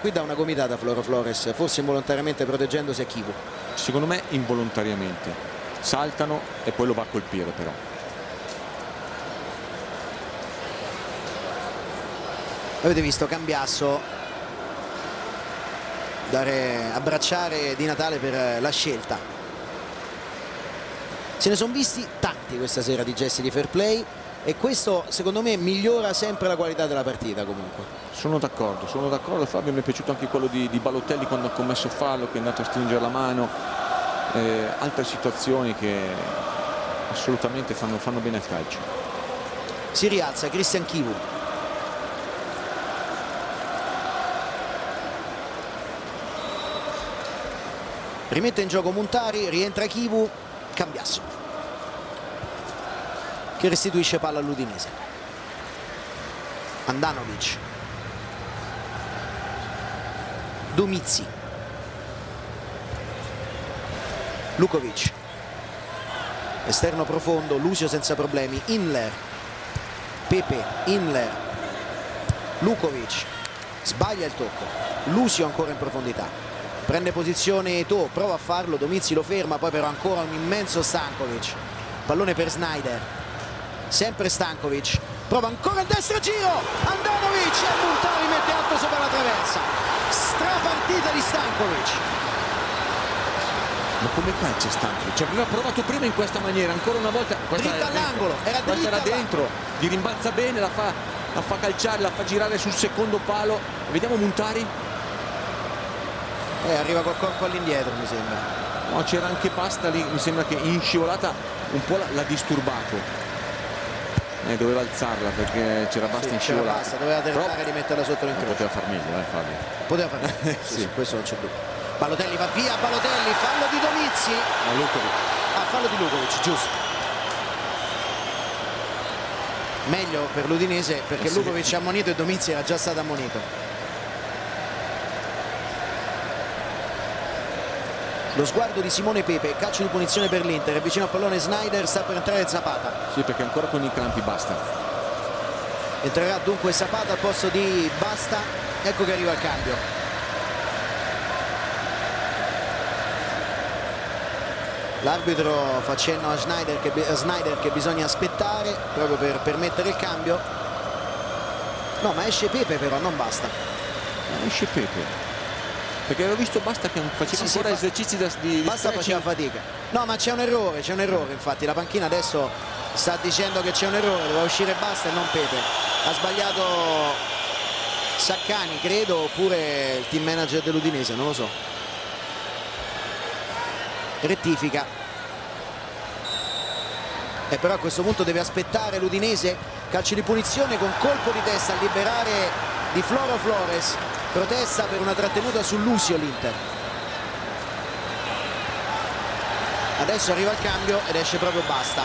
Qui dà una gomitata Floro Flores, forse involontariamente proteggendosi a Chivu. Secondo me involontariamente, saltano e poi lo va a colpire però. Avete visto Cambiasso abbracciare Di Natale per la scelta. Se ne sono visti tanti questa sera di gesti di fair play e questo secondo me migliora sempre la qualità della partita. Comunque sono d'accordo Fabio, mi è piaciuto anche quello di Balotelli quando ha commesso fallo, che è andato a stringere la mano, altre situazioni che assolutamente fanno bene al calcio. Si rialza Christian Chivu, rimette in gioco Muntari, rientra Chivu, Cambiasso che restituisce palla all'Udinese. Andanovic, Domizzi, Lukovic, esterno profondo, Lucio senza problemi, Inler, Pepe, Inler, Lukovic, sbaglia il tocco, Lucio ancora in profondità, prende posizione Eto'o, prova a farlo, Domizzi lo ferma, poi però ancora un immenso Stankovic, pallone per Sneijder, sempre Stankovic, prova ancora il destro giro, Andanovic e Muntari mette alto sopra la traversa, strapartita di Stankovic. Ma come calcia Stankovic? Aveva provato prima in questa maniera, ancora una volta dritta all'angolo, era dentro, gli rimbalza bene, la fa calciare, la fa girare sul secondo palo. Vediamo Muntari, arriva col corpo all'indietro mi sembra. No, c'era anche Basta lì, mi sembra che in scivolata un po' l'ha disturbato. Doveva alzarla perché c'era Basta in scivolata. Basta, doveva tentare di metterla sotto l'incrocio. Poteva far meglio, Fabio. Poteva far meglio, sì, questo non c'è dubbio. Balotelli va via, Balotelli, fallo di Domizzi. Fallo di Lukovic, giusto. Meglio per l'Udinese perché Lukovic è ammonito e Domizzi era già stato ammonito. Lo sguardo di Simone Pepe, calcio di punizione per l'Inter, è vicino al pallone Sneijder, sta per entrare Zapata. Sì, perché ancora con i crampi Basta. Entrerà dunque Zapata al posto di Basta, ecco che arriva il cambio. L'arbitro fa cenno a Sneijder che bisogna aspettare proprio per permettere il cambio. No, ma esce Pepe però, non Basta. Esce Pepe. Perché avevo visto Basta che faceva ancora esercizi di Basta faceva fatica. No, ma c'è un errore infatti. La panchina adesso sta dicendo che c'è un errore, doveva uscire Basta e non Pepe. Ha sbagliato Saccani, credo, oppure il team manager dell'Udinese, non lo so. Rettifica. E però a questo punto deve aspettare l'Udinese. Calcio di punizione con colpo di testa a liberare di Floro Flores. Protesta per una trattenuta su Lucio l'Inter. Adesso arriva il cambio ed esce proprio Basta.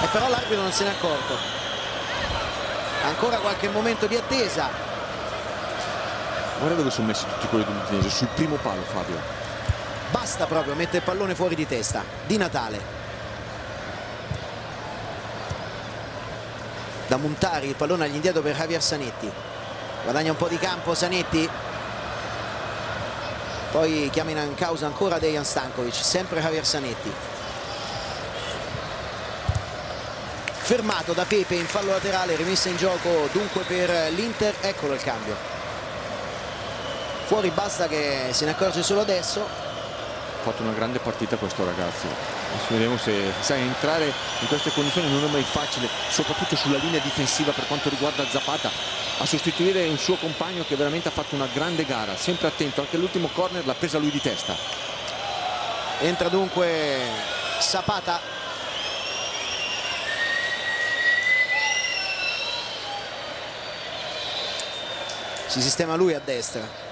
E però l'arbitro non se n'è accorto. Ancora qualche momento di attesa. Guarda dove sono messi tutti quelli dell'Udinese, sul primo palo, Fabio. Basta proprio, mette il pallone fuori di testa. Di Natale. Da Montari, il pallone all'indietro per Javier Zanetti. Guadagna un po' di campo Zanetti. Poi chiama in causa ancora Dejan Stankovic, sempre Javier Zanetti. Fermato da Pepe in fallo laterale, rimessa in gioco dunque per l'Inter. Eccolo il cambio. Fuori basta che se ne accorge solo adesso. Ha fatto una grande partita questo ragazzo. Adesso vediamo se sai, entrare in queste condizioni non è mai facile, soprattutto sulla linea difensiva per quanto riguarda Zapata, a sostituire un suo compagno che veramente ha fatto una grande gara, sempre attento, anche l'ultimo corner l'ha presa lui di testa. Entra dunque Zapata. Si sistema lui a destra.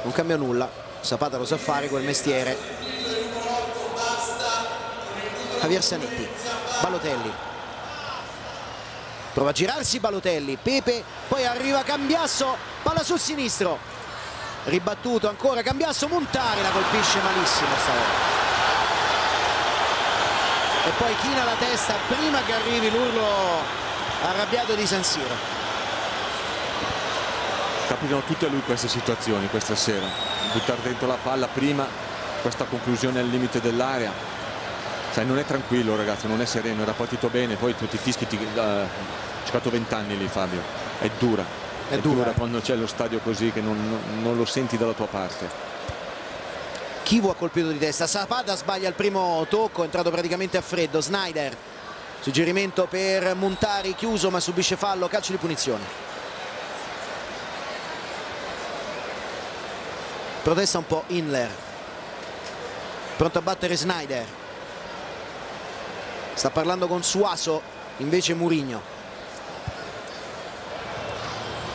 Non cambia nulla, Zapata lo sa fare quel mestiere. Javier Zanetti, Balotelli. Prova a girarsi Balotelli, Pepe, poi arriva Cambiasso, palla sul sinistro. Ribattuto ancora Cambiasso, Montari la colpisce malissimo stavolta. E poi china la testa prima che arrivi l'urlo arrabbiato di San Siro. Capitano tutte a lui queste situazioni questa sera, buttare dentro la palla prima, questa conclusione al limite dell'area. Sai, non è tranquillo ragazzo, non è sereno, era partito bene, poi tutti i fischi ha giocato 20 anni lì Fabio, è dura quando c'è lo stadio così che non lo senti dalla tua parte. Chivu ha colpito di testa, Zapata sbaglia il primo tocco, è entrato praticamente a freddo. Snyder, suggerimento per Montari, chiuso ma subisce fallo, calcio di punizione. Protesta un po' Inler, pronto a battere Snyder, sta parlando con Suaso, invece Mourinho.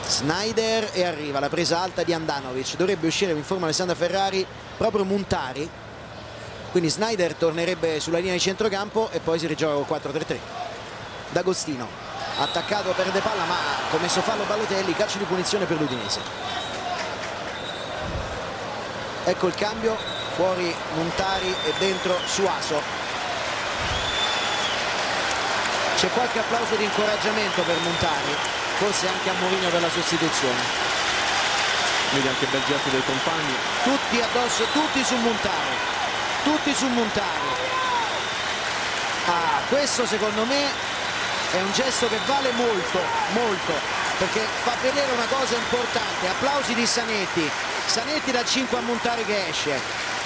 Snyder e arriva la presa alta di Andanovic, dovrebbe uscire, mi informa Alessandra Ferrari, proprio Montari, quindi Snyder tornerebbe sulla linea di centrocampo e poi si rigioca col 4-3-3. D'Agostino, attaccato, perde palla ma ha commesso fallo Balotelli, calcio di punizione per l'Udinese. Ecco il cambio, fuori Montari e dentro Suaso. C'è qualche applauso di incoraggiamento per Montari, forse anche a Mourinho per la sostituzione. Vedi anche bel gesto dei compagni. Tutti addosso, tutti su Montari. Tutti su Montari. Ah, questo secondo me è un gesto che vale molto, molto, perché fa vedere una cosa importante. Applausi di Zanetti. Zanetti da 5 a Montari che esce.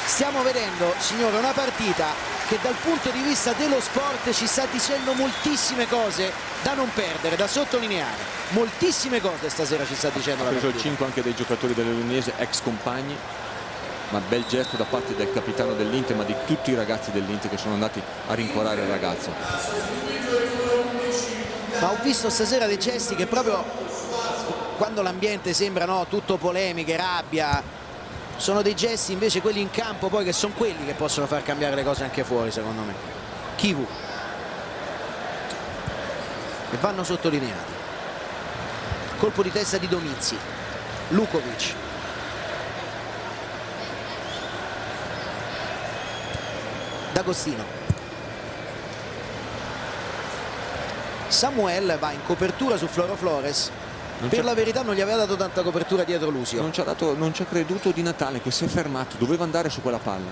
Stiamo vedendo, signore, una partita che dal punto di vista dello sport ci sta dicendo moltissime cose da non perdere, da sottolineare. Moltissime cose stasera ci sta dicendo la partita. Ha preso il 5 anche dei giocatori dell'Udinese, ex compagni, ma bel gesto da parte del capitano dell'Inter, ma di tutti i ragazzi dell'Inter che sono andati a rincuorare il ragazzo. Ma ho visto stasera dei gesti che proprio quando l'ambiente sembra tutto polemiche, rabbia, sono dei gesti invece quelli in campo poi che sono quelli che possono far cambiare le cose anche fuori secondo me. Chivu, e vanno sottolineati. Colpo di testa di Domizzi, Lukovic, D'Agostino, Samuel va in copertura su Floro Flores. Per la verità non gli aveva dato tanta copertura dietro Lucio. Non ci ha creduto Di Natale, che si è fermato, doveva andare su quella palla.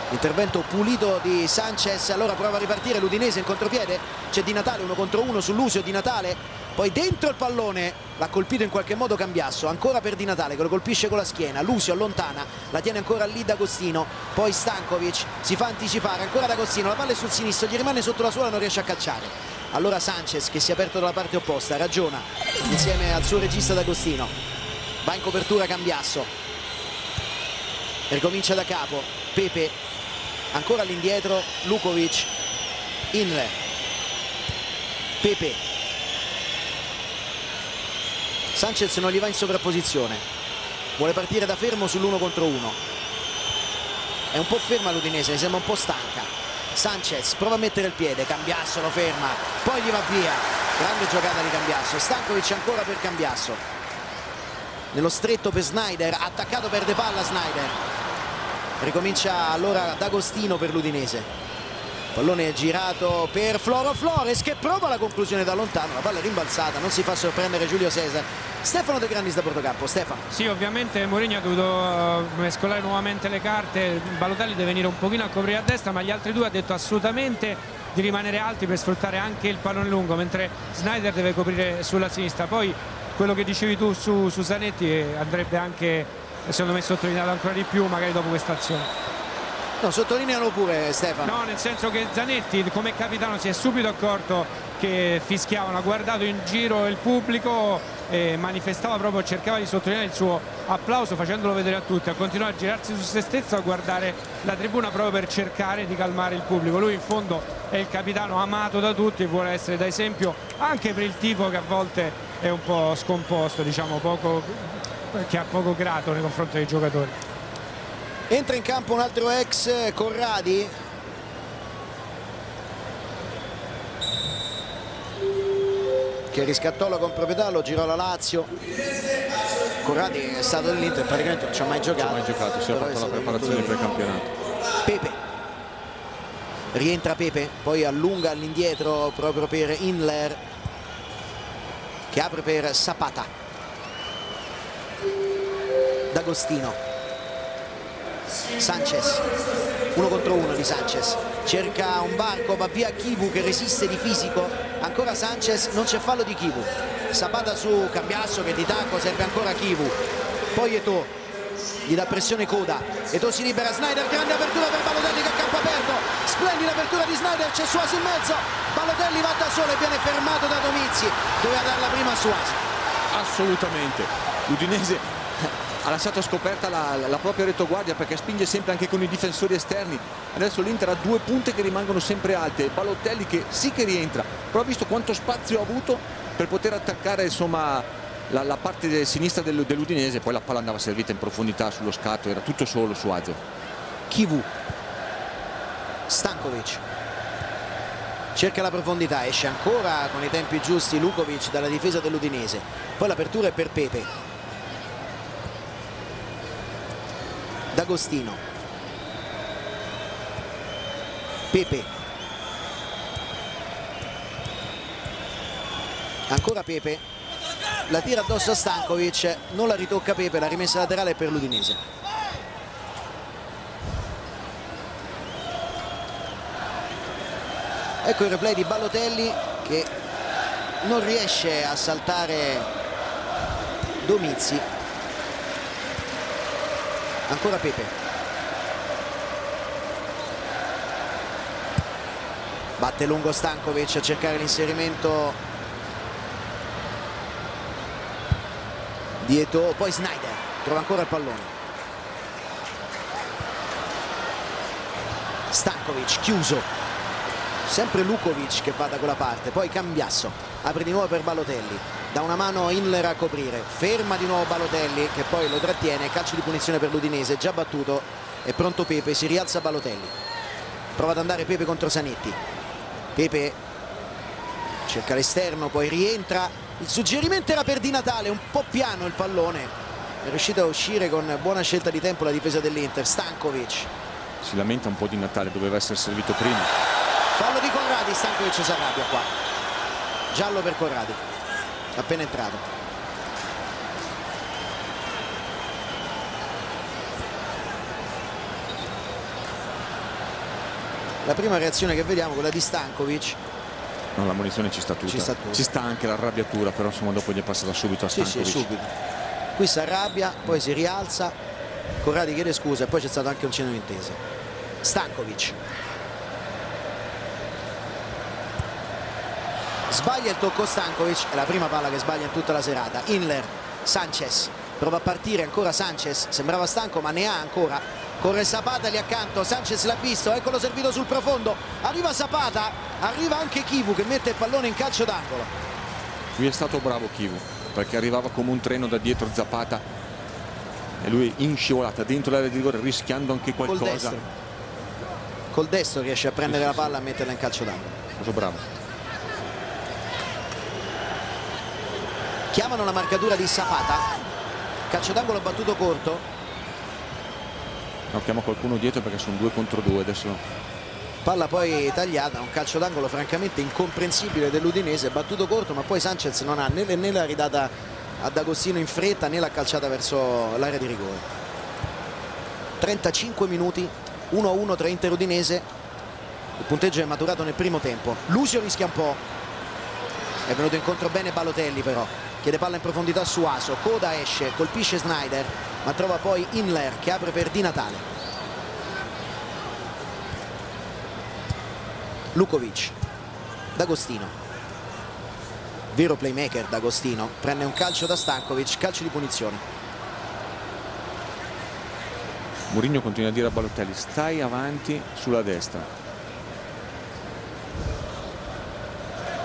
Intervento pulito di Sanchez, allora prova a ripartire l'Udinese in contropiede, c'è Di Natale 1 contro 1 su Lucio. Di Natale poi dentro il pallone, l'ha colpito in qualche modo Cambiasso, ancora per Di Natale che lo colpisce con la schiena. Lucio allontana, la tiene ancora lì D'Agostino, poi Stankovic si fa anticipare, ancora D'Agostino, la palla è sul sinistro, gli rimane sotto la suola, non riesce a calciare. Allora Sanchez, che si è aperto dalla parte opposta, ragiona insieme al suo regista D'Agostino, va in copertura Cambiasso, ricomincia da capo Pepe, ancora all'indietro Lukovic, Inle, Pepe, Sanchez non gli va in sovrapposizione, vuole partire da fermo sull'1 contro 1, è un po' ferma l'Udinese, mi sembra un po' stanca. Sanchez prova a mettere il piede, Cambiasso lo ferma, poi gli va via, grande giocata di Cambiasso. Stankovic ancora per Cambiasso, nello stretto per Sneijder, attaccato, perde palla Sneijder, ricomincia allora D'Agostino per l'Udinese. Pallone girato per Flores che prova la conclusione da lontano, la palla è rimbalzata, non si fa sorprendere Giulio Cesar. Stefano De Grandis da Portocampo. Stefano. Sì, ovviamente Mourinho ha dovuto mescolare nuovamente le carte. Balotelli deve venire un pochino a coprire a destra, ma gli altri due ha detto assolutamente di rimanere alti per sfruttare anche il pallone lungo, mentre Sneijder deve coprire sulla sinistra. Poi quello che dicevi tu su Zanetti andrebbe anche, secondo me, sottolineato ancora di più magari dopo questa azione. No, sottolinealo pure, Stefano. No, nel senso che Zanetti come capitano si è subito accorto che fischiavano, ha guardato in giro il pubblico e manifestava proprio, cercava di sottolineare il suo applauso facendolo vedere a tutti, ha continuato a girarsi su se stesso, a guardare la tribuna proprio per cercare di calmare il pubblico. Lui in fondo è il capitano amato da tutti e vuole essere da esempio anche per il tifo, che a volte è un po' scomposto, diciamo, che ha poco grato nei confronti dei giocatori. Entra in campo un altro ex, Corradi. Che riscattò la comproprietà, lo girò la Lazio. Corradi è stato dell'Inter, praticamente non ci ha mai giocato. Non ci ha mai giocato, si è fatto la preparazione per il campionato. Pepe. Rientra Pepe, poi allunga all'indietro proprio per Inler, che apre per Zapata. D'Agostino. Sanchez, 1 contro 1 di Sanchez, cerca un varco, va via Chivu che resiste di fisico, ancora Sanchez, non c'è fallo di Chivu. Zapata su Cambiasso che di tacco serve ancora Chivu, poi Eto'o gli dà pressione coda, Eto'o si libera, Sneijder, grande apertura per Balotelli che a campo aperto, splendida apertura di Sneijder, c'è Suasi in mezzo, Balotelli va da solo e viene fermato da Domizzi, doveva darla prima a Suasi. Assolutamente, l'Udinese ha lasciato scoperta la propria retoguardia, perché spinge sempre anche con i difensori esterni. Adesso l'Inter ha 2 punte che rimangono sempre alte, Balotelli che sì che rientra, però ha visto quanto spazio ha avuto per poter attaccare, insomma, la parte sinistra dell'Udinese. Poi la palla andava servita in profondità sullo scatto, era tutto solo Suazo. Chivu, Stankovic cerca la profondità, esce ancora con i tempi giusti Lukovic dalla difesa dell'Udinese, poi l'apertura è per Pepe. D'Agostino, Pepe, ancora Pepe, la tira addosso a Stankovic, non la ritocca Pepe, la rimessa laterale per l'Udinese. Ecco il replay di Balotelli che non riesce a saltare Domizzi. Ancora Pepe, batte lungo Stankovic a cercare l'inserimento di Eto'o, poi Sneijder trova ancora il pallone, Stankovic chiuso, sempre Lukovic che va da quella parte, poi Cambiasso apre di nuovo per Balotelli, da una mano Inler a coprire, ferma di nuovo Balotelli che poi lo trattiene, calcio di punizione per l'Udinese, già battuto, è pronto Pepe, si rialza Balotelli, prova ad andare Pepe contro Zanetti, Pepe cerca l'esterno, poi rientra, il suggerimento era per Di Natale, un po' piano il pallone, è riuscito a uscire con buona scelta di tempo la difesa dell'Inter. Stankovic si lamenta un po' Di Natale, doveva essere servito prima. Fallo di Corradi, Stankovic si arrabbia qua, giallo per Corradi, appena entrato. La prima reazione che vediamo, quella di Stankovic. No, la munizione ci sta tutta. Ci sta anche l'arrabbiatura, però insomma dopo gli è passata subito a Stankovic. Sì, subito. Qui si arrabbia, poi si rialza, Corradi chiede scusa e poi c'è stato anche un cenno d'intesa. Stankovic sbaglia il tocco, Stankovic, è la prima palla che sbaglia in tutta la serata. Inler, Sanchez prova a partire, ancora Sanchez, sembrava stanco ma ne ha ancora, corre Zapata lì accanto, Sanchez l'ha visto, eccolo servito sul profondo, arriva Zapata, arriva anche Chivu che mette il pallone in calcio d'angolo. Lui è stato bravo Chivu, perché arrivava come un treno da dietro Zapata e lui in scivolata dentro l'area di rigore, rischiando anche qualcosa. Col destro riesce a prendere la palla e a metterla in calcio d'angolo. Molto bravo. Chiamano la marcatura di Zapata, calcio d'angolo battuto corto. No, chiama qualcuno dietro perché sono 2 contro 2 adesso. Palla poi tagliata, un calcio d'angolo francamente incomprensibile dell'Udinese, battuto corto, ma poi Sanchez non ha né la ridata ad Agostino in fretta né l'ha calciata verso l'area di rigore. 35 minuti, 1-1 tra Inter e Udinese. Il punteggio è maturato nel primo tempo. Lucio rischia un po', è venuto incontro bene Balotelli, però chiede palla in profondità su Aso, Coda esce, colpisce Sneijder, ma trova poi Inler che apre per Di Natale. Lukovic, D'Agostino, vero playmaker D'Agostino, prende un calcio da Stankovic, calcio di punizione. Mourinho continua a dire a Balotelli: stai avanti sulla destra.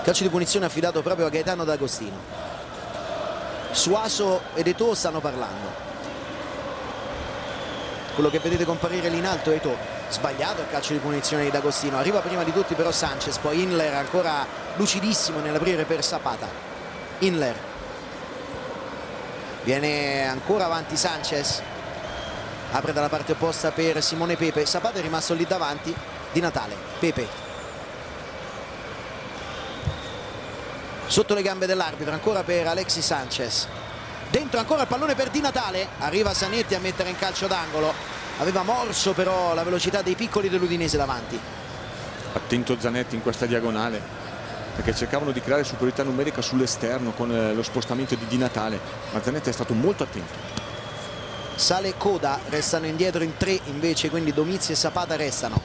Calcio di punizione affidato proprio a Gaetano D'Agostino. Suaso ed Eto'o stanno parlando. Quello che vedete comparire lì in alto è Eto'o. Sbagliato il calcio di punizione di D'Agostino. Arriva prima di tutti però Sanchez, poi Inler ancora lucidissimo nell'aprire per Zapata. Inler. Viene ancora avanti Sanchez. Apre dalla parte opposta per Simone Pepe. Zapata è rimasto lì davanti. Di Natale. Pepe. Sotto le gambe dell'arbitro, ancora per Alexis Sanchez. Dentro ancora il pallone per Di Natale. Arriva Zanetti a mettere in calcio d'angolo. Aveva morso però la velocità dei piccoli dell'Udinese davanti. Attento Zanetti in questa diagonale, perché cercavano di creare superiorità numerica sull'esterno con lo spostamento di Di Natale, ma Zanetti è stato molto attento. Sale Coda, restano indietro in 3 invece, quindi Domizzi e Zapata restano.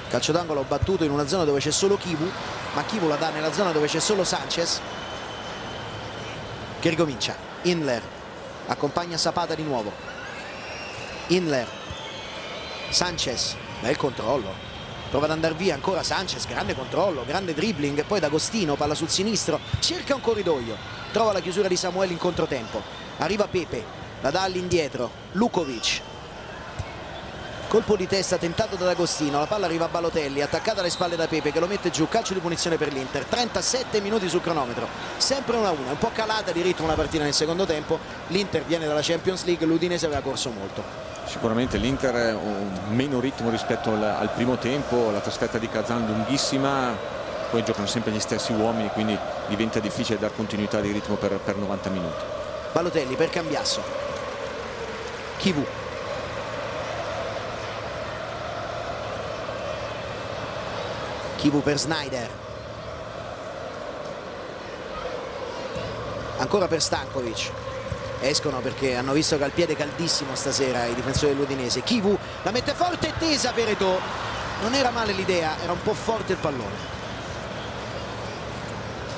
Calcio d'angolo battuto in una zona dove c'è solo Chivu, ma Chivu la dà nella zona dove c'è solo Sanchez, che ricomincia. Inler accompagna Zapata di nuovo. Inler, Sanchez, bel controllo, prova ad andare via ancora Sanchez, grande controllo, grande dribbling, poi D'Agostino, palla sul sinistro, cerca un corridoio, trova la chiusura di Samuel in controtempo, arriva Pepe, la dà all'indietro, Lukovic, colpo di testa tentato da D'Agostino, la palla arriva a Balotelli, attaccata alle spalle da Pepe che lo mette giù, calcio di punizione per l'Inter. 37 minuti sul cronometro, sempre 1-1, un po' calata di ritmo la partita nel secondo tempo. L'Inter viene dalla Champions League, l'Udinese aveva corso molto. Sicuramente l'Inter ha un meno ritmo rispetto al primo tempo, la trasferta di Kazan lunghissima, poi giocano sempre gli stessi uomini, quindi diventa difficile dar continuità di ritmo per 90 minuti. Balotelli per Cambiasso, Chivu, Chivu per Sneijder, ancora per Stankovic. Escono perché hanno visto che ha il piede caldissimo stasera i difensori dell'Udinese. Chivu la mette forte e tesa per Eto'o. Non era male l'idea, era un po' forte il pallone.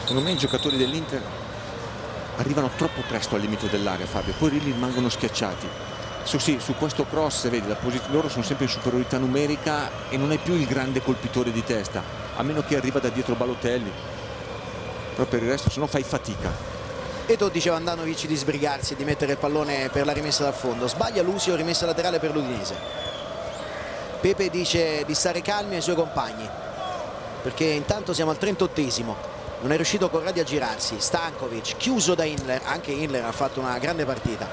Secondo me i giocatori dell'Inter arrivano troppo presto al limite dell'area, Fabio, poi lì rimangono schiacciati. Su questo cross, vedi, loro sono sempre in superiorità numerica e non è più il grande colpitore di testa, a meno che arriva da dietro Balotelli, però per il resto se no fai fatica. Eto'o diceva a Andanovic di sbrigarsi e di mettere il pallone per la rimessa dal fondo. Sbaglia Lucio, rimessa laterale per l'Udinese. Pepe dice di stare calmi ai suoi compagni, perché intanto siamo al 38esimo. Non è riuscito Corradi a girarsi. Stankovic chiuso da Inler, anche Inler ha fatto una grande partita.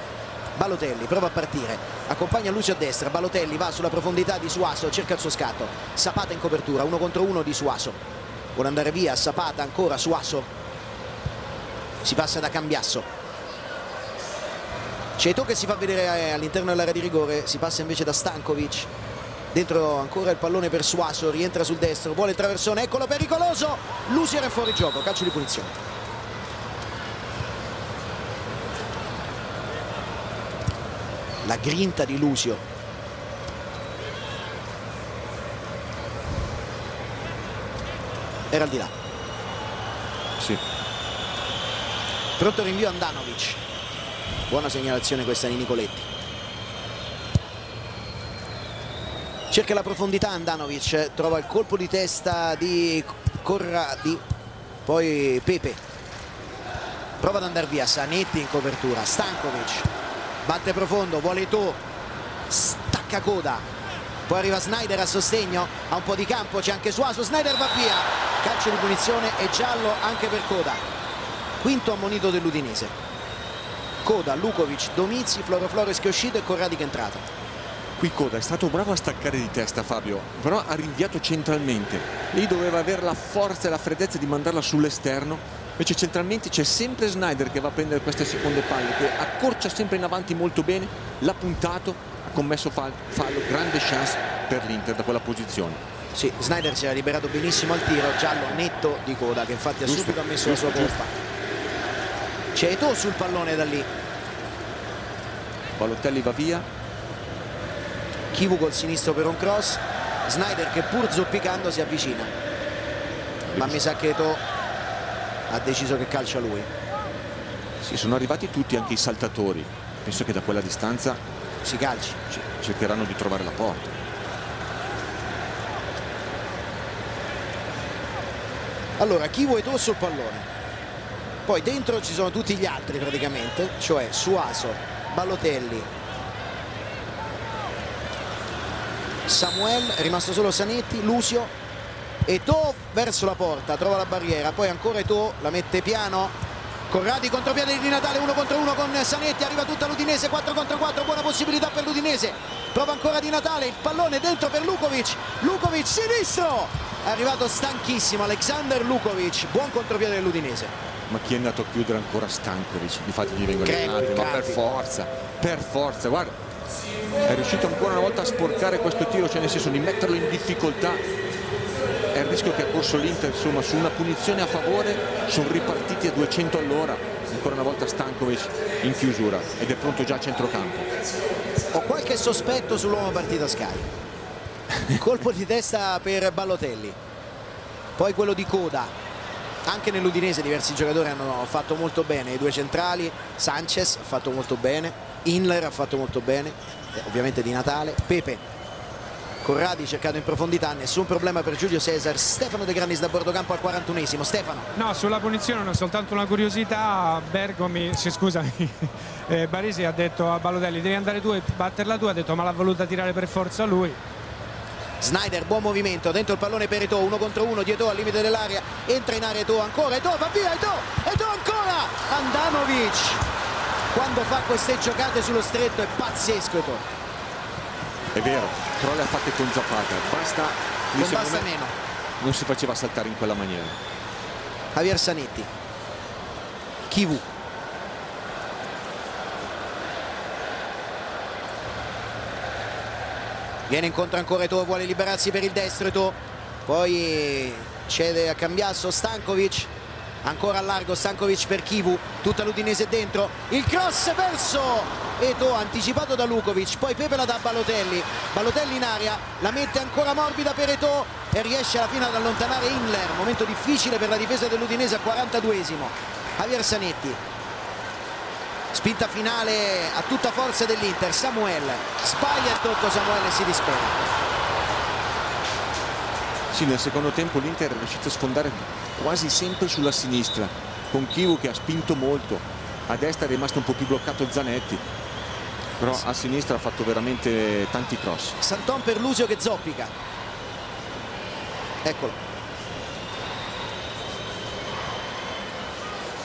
Balotelli prova a partire, accompagna Lucio a destra. Balotelli va sulla profondità di Suaso, cerca il suo scatto. Zapata in copertura, 1 contro 1 di Suaso. Vuole andare via, Zapata ancora, Suaso. Si passa da Cambiasso. C'è Eto'o che si fa vedere all'interno dell'area di rigore, si passa invece da Stankovic. Dentro ancora il pallone per Suaso, rientra sul destro, vuole il traversone, eccolo pericoloso. Lucio era fuori gioco, calcio di punizione. La grinta di Lucio. Era al di là. Sì. Pronto rinvio Andanovic. Buona segnalazione questa di Nicoletti. Cerca la profondità Andanovic, trova il colpo di testa di Corradi, poi Pepe. Prova ad andare via, Zanetti in copertura, Stankovic. Batte profondo, vuole Eto'o, stacca Coda. Poi arriva Sneijder a sostegno, ha un po' di campo, c'è anche Suaso, Sneijder va via. Calcio di punizione e giallo anche per Coda. quinto ammonito dell'Udinese. Coda, Lukovic, Domizzi, Floro Flores che è uscito e Corradi che è entrato. Qui Coda è stato bravo a staccare di testa, Fabio, però ha rinviato centralmente. Lì doveva avere la forza e la freddezza di mandarla sull'esterno, invece centralmente c'è sempre Sneijder che va a prendere queste seconde palle, che accorcia sempre in avanti molto bene, l'ha puntato, ha commesso fallo, grande chance per l'Inter da quella posizione. Sì, Sneijder si era liberato benissimo al tiro, giallo netto di Coda che infatti ha subito ammesso la sua colpa. C'è Eto'o sul pallone da lì. Balotelli va via. Chivu col sinistro per un cross. Sneijder che pur zoppicando si avvicina. Ma mi sa che Eto'o ha deciso che calcia lui. Sì, sono arrivati tutti, anche i saltatori. Penso che da quella distanza si calci. Cercheranno di trovare la porta. Allora, Chivu e Eto'o sul pallone. Poi dentro ci sono tutti gli altri praticamente, cioè Suaso, Balotelli, Samuel, è rimasto solo Zanetti, Lucio, Eto'o verso la porta, trova la barriera, poi ancora Eto'o, la mette piano, Corradi contropiede di Natale, 1 contro 1 con Zanetti, arriva tutta l'Udinese, 4 contro 4, buona possibilità per l'Udinese, prova ancora Di Natale, il pallone dentro per Lukovic, Lukovic sinistro, è arrivato stanchissimo Alexander Lukovic, buon contropiede dell'Udinese. Ma chi è andato a chiudere ancora Stankovic? Infatti gli vengono le lacrime, ma per forza, guarda, è riuscito ancora una volta a sporcare questo tiro, cioè nel senso di metterlo in difficoltà. È il rischio che ha corso l'Inter, insomma, su una punizione a favore sono ripartiti a 200 all'ora. Ancora una volta Stankovic in chiusura ed è pronto già a centrocampo. Ho qualche sospetto sull'uomo partita Sky. Colpo di testa per Balotelli, poi quello di Coda. Anche nell'Udinese diversi giocatori hanno fatto molto bene, i due centrali, Sanchez ha fatto molto bene, Inler ha fatto molto bene, ovviamente Di Natale, Pepe, Corradi cercato in profondità, nessun problema per Giulio Cesar. Stefano De Grandis da bordo campo al 41esimo. Stefano. No, sulla punizione non è soltanto una curiosità. Baresi ha detto a Balotelli devi andare tu e batterla tu, ha detto ma l'ha voluta tirare per forza lui. Sneijder, buon movimento, dentro il pallone per Eto'o, 1 contro 1 di Eto'o al limite dell'area, entra in area Eto'o ancora, Eto'o va via, Eto'o ancora, Handanovic quando fa queste giocate sullo stretto è pazzesco Eto'o. È vero, però le ha fatte con Zapata, basta meno. Non si faceva saltare in quella maniera. Javier Zanetti, Chivu, viene incontro ancora Eto'o, vuole liberarsi per il destro Eto'o, poi cede a Cambiasso, Stankovic, ancora a largo Stankovic per Chivu, tutta l'Udinese dentro, il cross verso Eto'o anticipato da Lukovic, poi Pepe la dà a Balotelli, Balotelli in aria, la mette ancora morbida per Eto'o e riesce alla fine ad allontanare Inler, momento difficile per la difesa dell'Udinese al 42esimo. Javier Zanetti, spinta finale a tutta forza dell'Inter, Samuel sbaglia il tocco, Samuel si dispera. Sì, nel secondo tempo l'Inter è riuscito a sfondare quasi sempre sulla sinistra, con Chivu che ha spinto molto, a destra è rimasto un po' più bloccato Zanetti, però a sinistra ha fatto veramente tanti cross. Santon per Lucio che zoppica, eccolo.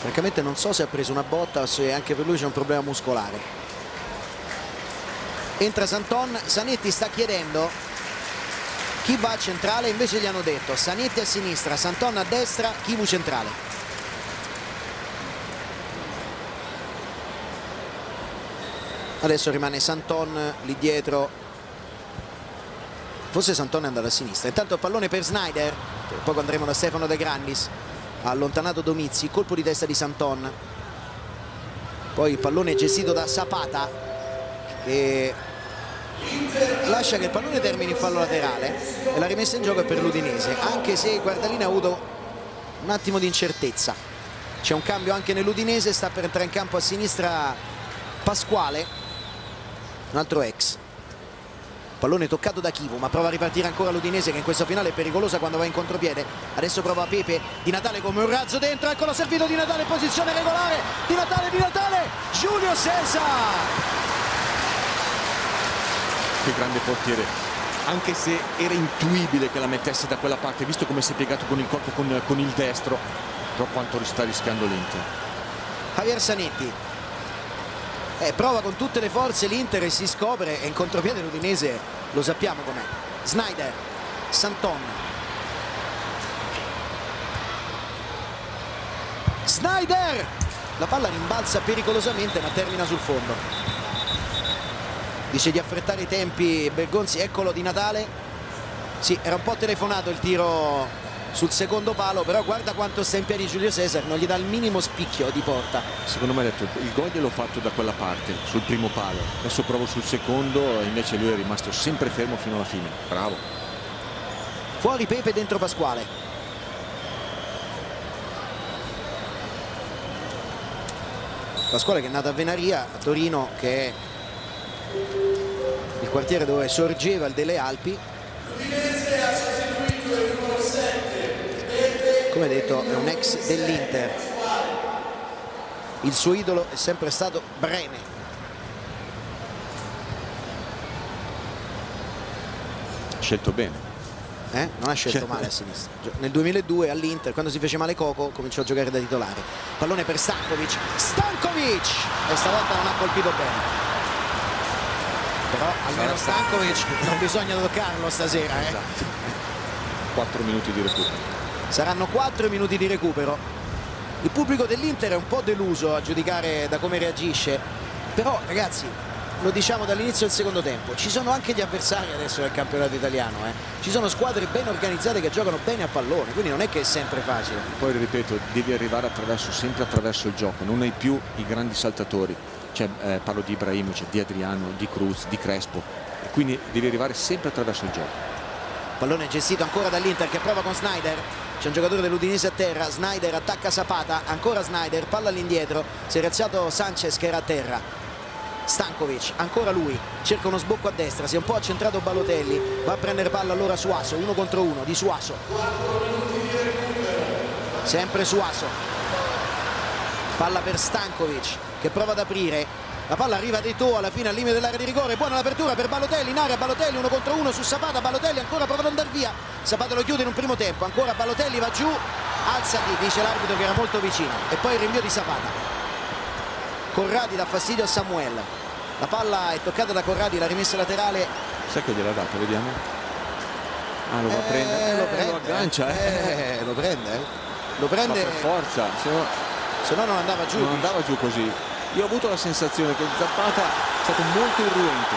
Francamente non so se ha preso una botta o se anche per lui c'è un problema muscolare. Entra Santon, Zanetti sta chiedendo chi va a centrale, invece gli hanno detto Zanetti a sinistra, Santon a destra, Chivu centrale. Adesso rimane Santon lì dietro, forse Santon è andato a sinistra. Intanto il pallone per Sneijder, poi andremo da Stefano De Grandis, ha allontanato Domizzi, colpo di testa di Santon, poi il pallone gestito da Zapata che lascia che il pallone termini in fallo laterale e la rimessa in gioco è per l'Udinese, anche se Guardalini ha avuto un attimo di incertezza. C'è un cambio anche nell'Udinese, sta per entrare in campo a sinistra Pasquale, un altro ex. Pallone toccato da Chivu, ma prova a ripartire ancora l'Udinese che in questo finale è pericolosa quando va in contropiede. Adesso prova Pepe, Di Natale come un razzo dentro, eccolo servito Di Natale in posizione regolare, Di Natale, Giulio Cesar! Che grande portiere, anche se era intuibile che la mettesse da quella parte, visto come si è piegato con il corpo con il destro, però quanto sta rischiando l'Inter. Javier Zanetti prova con tutte le forze l'Inter e si scopre, e in contropiede l'Udinese lo sappiamo com'è. Sneijder, Santon, Sneijder, la palla rimbalza pericolosamente ma termina sul fondo. Dice di affrettare i tempi Bergonzi. Eccolo Di Natale. Sì, era un po' telefonato il tiro sul secondo palo, però guarda quanto sta in piedi Giulio Cesar, non gli dà il minimo spicchio di porta. Secondo me ha detto il gol gliel'ho fatto da quella parte, sul primo palo, adesso provo sul secondo, e invece lui è rimasto sempre fermo fino alla fine. Bravo. Fuori Pepe, dentro Pasquale. Pasquale che è nato a Venaria, a Torino, che è il quartiere dove sorgeva il delle Alpi. Come detto, è un ex dell'Inter. Il suo idolo è sempre stato Breme. Scelto bene. Non ha scelto male a sinistra. Nel 2002 all'Inter, quando si fece male Coco, cominciò a giocare da titolare. Pallone per Stankovic. Stankovic! E stavolta non ha colpito bene. Però almeno Stankovic non bisogna toccarlo stasera. Esatto. 4 minuti di recupero. Saranno 4 minuti di recupero. Il pubblico dell'Inter è un po' deluso a giudicare da come reagisce, però ragazzi, lo diciamo dall'inizio del secondo tempo, ci sono anche gli avversari adesso del campionato italiano, ci sono squadre ben organizzate che giocano bene a pallone, quindi non è che è sempre facile. Poi ripeto, devi arrivare sempre attraverso il gioco, non hai più i grandi saltatori, parlo di Ibrahimovic, di Adriano, di Cruz, di Crespo, e quindi devi arrivare sempre attraverso il gioco. Pallone gestito ancora dall'Inter che prova con Sneijder. C'è un giocatore dell'Udinese a terra. Sneijder attacca Zapata. Ancora Sneijder. Palla all'indietro. Si è rialzato Sanchez che era a terra. Stankovic. Ancora lui. Cerca uno sbocco a destra. Si è un po' accentrato Balotelli. Va a prendere palla allora Suaso. 1 contro 1 di Suaso. Sempre Suaso. Palla per Stankovic che prova ad aprire. La palla arriva a Eto'o alla fine al limite dell'area di rigore. Buona l'apertura per Balotelli in area. Balotelli 1 contro 1 su Zapata. Balotelli ancora prova ad andare via. Zapata lo chiude in un primo tempo. Ancora Balotelli va giù. Alzati, dice l'arbitro che era molto vicino. E poi il rinvio di Zapata. Corradi dà fastidio a Samuel. La palla è toccata da Corradi, la rimessa laterale. Sai che gliel'ha data, vediamo. Lo va a prendere. Lo aggancia. Lo prende. Lo prende. Ma per forza. Se no non andava giù. Non andava giù così. Io ho avuto la sensazione che Zapata è stato molto irruento.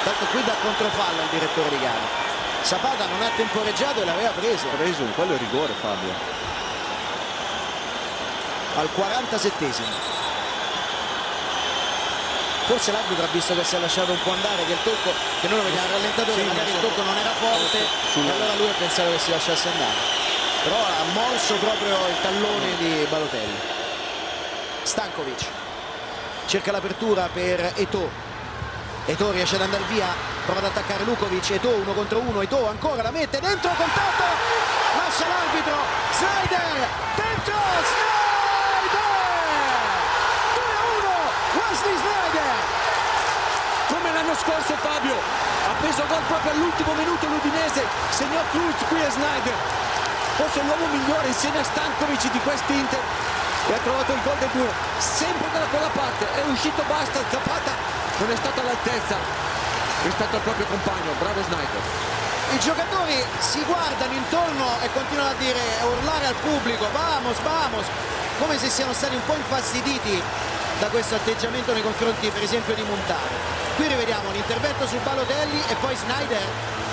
Tanto qui da controfallo il direttore di gara. Zapata non ha temporeggiato e l'aveva preso. Quello è rigore, Fabio. Al 47esimo. Forse l'arbitro ha visto che si è lasciato un po' andare, che il tocco, che noi lo vediamo al rallentatore, magari il tocco non era forte, e allora lui ha pensato che si lasciasse andare. Però ha morso proprio il tallone di Balotelli. Stankovic cerca l'apertura per Eto'o. Eto'o riesce ad andare via, prova ad attaccare Lukovic. Eto'o 1 contro 1. Eto'o ancora la mette dentro, contatto, lascia l'arbitro. Sneijder dentro, Sneijder 2-1 Wesley Sneijder. Come l'anno scorso, Fabio ha preso gol proprio all'ultimo minuto l'Udinese, segnò Cruz, qui è Sneijder, forse l'uomo migliore insieme a Stankovic di quest'Inter, e ha trovato il gol del 2, sempre da quella parte, è uscito basta. Zapata non è stato all'altezza rispetto al proprio compagno. Bravo Sneijder. I giocatori si guardano intorno e continuano a dire, a urlare al pubblico vamos, vamos, come se siano stati un po' infastiditi da questo atteggiamento nei confronti per esempio di Montano. Qui rivediamo l'intervento su Balotelli e poi Sneijder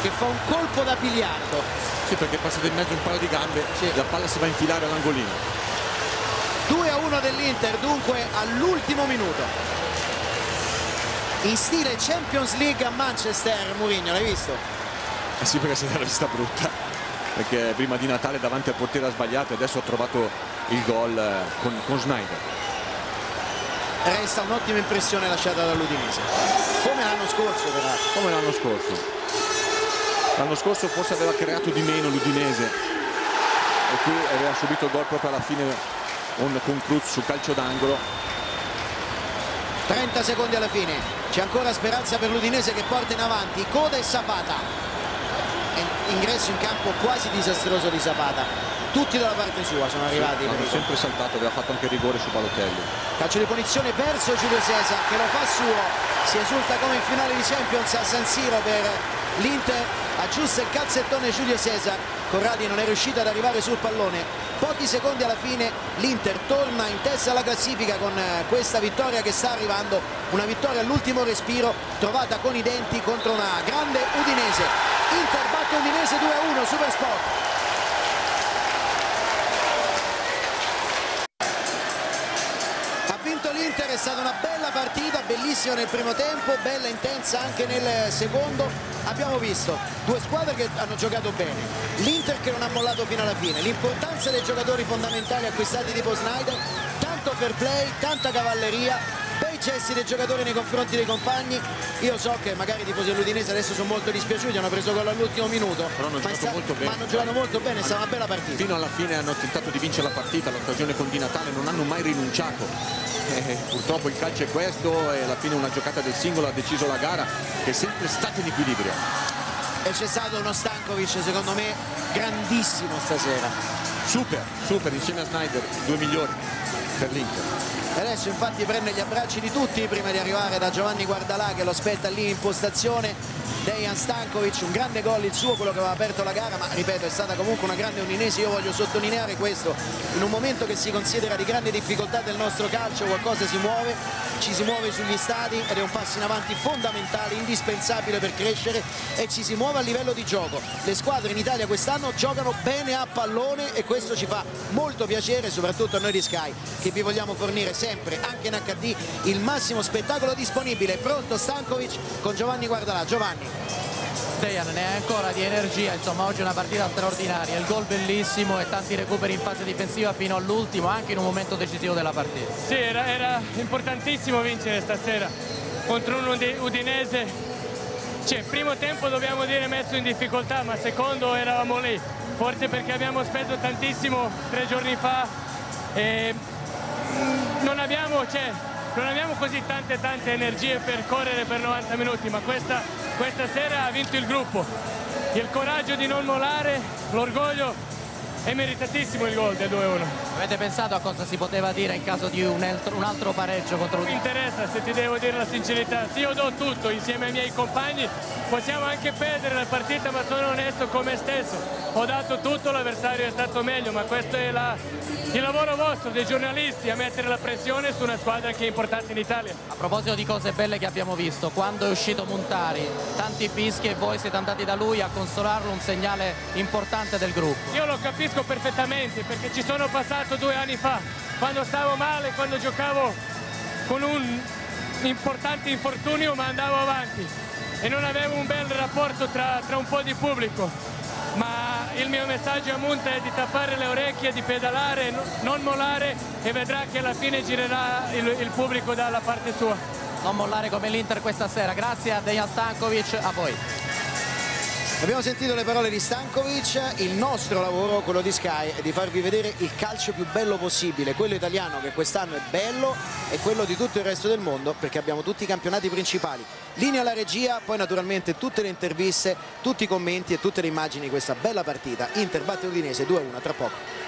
che fa un colpo da biliardo. Sì, perché è passato in mezzo un paio di gambe, sì. La palla si va a infilare all'angolino. 2-1 dell'Inter dunque all'ultimo minuto. In stile Champions League a Manchester, Mourinho, l'hai visto? Sì, perché se l'era vista brutta, perché prima di Natale davanti al portiere ha sbagliato e adesso ha trovato il gol con Sneijder. Resta un'ottima impressione lasciata dall'Udinese, come l'anno scorso peraltro. Come l'anno scorso. L'anno scorso forse aveva creato di meno l'Udinese e qui aveva subito il gol proprio alla fine con Cruz su calcio d'angolo. 30 secondi alla fine, c'è ancora speranza per l'Udinese che porta in avanti coda e Zapata. Ingresso in campo quasi disastroso di Zapata. tutti dalla parte sua sono arrivati. Hanno sempre saltato, aveva fatto anche il rigore su Balotelli. Calcio di punizione verso Giulio Cesar che lo fa suo, si esulta come in finale di Champions a San Siro per l'Inter, aggiusta il calzettone Giulio Cesar, Corradi non è riuscito ad arrivare sul pallone, pochi secondi alla fine l'Inter torna in testa alla classifica con questa vittoria che sta arrivando, una vittoria all'ultimo respiro trovata con i denti contro una grande Udinese. Inter batte Udinese 2-1, Supersport. L'Inter, è stata una bella partita, bellissima nel primo tempo, bella intensa anche nel secondo. Abbiamo visto due squadre che hanno giocato bene, l'Inter che non ha mollato fino alla fine, l'importanza dei giocatori fondamentali acquistati tipo Sneijder, tanto fair play, tanta cavalleria, bei gesti dei giocatori nei confronti dei compagni. Io so che magari i tifosi dell'Udinese adesso sono molto dispiaciuti, hanno preso gol all'ultimo minuto, però hanno giocato molto bene. Ma hanno giocato molto bene, è stata una bella partita. Fino alla fine hanno tentato di vincere la partita, l'occasione con Di Natale, non hanno mai rinunciato. Purtroppo il calcio è questo e alla fine una giocata del singolo ha deciso la gara, che è sempre stata in equilibrio. E c'è stato uno Stankovic secondo me grandissimo stasera. Super insieme a Sneijder, due migliori per l'Inter. E adesso infatti prende gli abbracci di tutti prima di arrivare da Giovanni Guardalà che lo aspetta lì in postazione. Dejan Stankovic, un grande gol il suo, quello che aveva aperto la gara, ma ripeto è stata comunque una grande Udinese. Io voglio sottolineare questo, in un momento che si considera di grande difficoltà del nostro calcio qualcosa si muove, ci si muove sugli stadi ed è un passo in avanti fondamentale, indispensabile per crescere, e ci si muove a livello di gioco. Le squadre in Italia quest'anno giocano bene a pallone e questo ci fa molto piacere, soprattutto a noi di Sky, che vi vogliamo fornire sempre, anche in HD, il massimo spettacolo disponibile. Pronto Stankovic con Giovanni Guardalà. Giovanni. Dejan ne ha ancora di energia, insomma oggi è una partita straordinaria, il gol bellissimo e tanti recuperi in fase difensiva fino all'ultimo, anche in un momento decisivo della partita. Sì, era importantissimo vincere stasera contro un Udinese. Primo tempo dobbiamo dire messo in difficoltà, ma secondo eravamo lì, forse perché abbiamo speso tantissimo 3 giorni fa e non abbiamo così tante energie per correre per 90 minuti, ma questa sera ha vinto il gruppo, il coraggio di non mollare, l'orgoglio, è meritatissimo il gol del 2-1. Avete pensato a cosa si poteva dire in caso di un altro pareggio contro Non mi interessa, se ti devo dire la sincerità, se io do tutto insieme ai miei compagni possiamo anche perdere la partita, ma sono onesto con me stesso, ho dato tutto, l'avversario è stato meglio, ma questo è il lavoro vostro dei giornalisti, a mettere la pressione su una squadra che è importante in Italia. A proposito di cose belle che abbiamo visto, quando è uscito Montari, tanti fischi e voi siete andati da lui a consolarlo, un segnale importante del gruppo. Io lo capisco perfettamente perché ci sono passato 2 anni fa, quando stavo male, quando giocavo con un importante infortunio ma andavo avanti e non avevo un bel rapporto tra un po' di pubblico. Ma il mio messaggio a Munta è di tappare le orecchie, di pedalare, non mollare, e vedrà che alla fine girerà il pubblico dalla parte sua. Non mollare come l'Inter questa sera. Grazie a Dejan Stankovic, a voi. Abbiamo sentito le parole di Stankovic, il nostro lavoro, quello di Sky, è di farvi vedere il calcio più bello possibile, quello italiano che quest'anno è bello e quello di tutto il resto del mondo, perché abbiamo tutti i campionati principali. Linea alla regia, poi naturalmente tutte le interviste, tutti i commenti e tutte le immagini di questa bella partita. Inter batte Udinese 2-1 tra poco.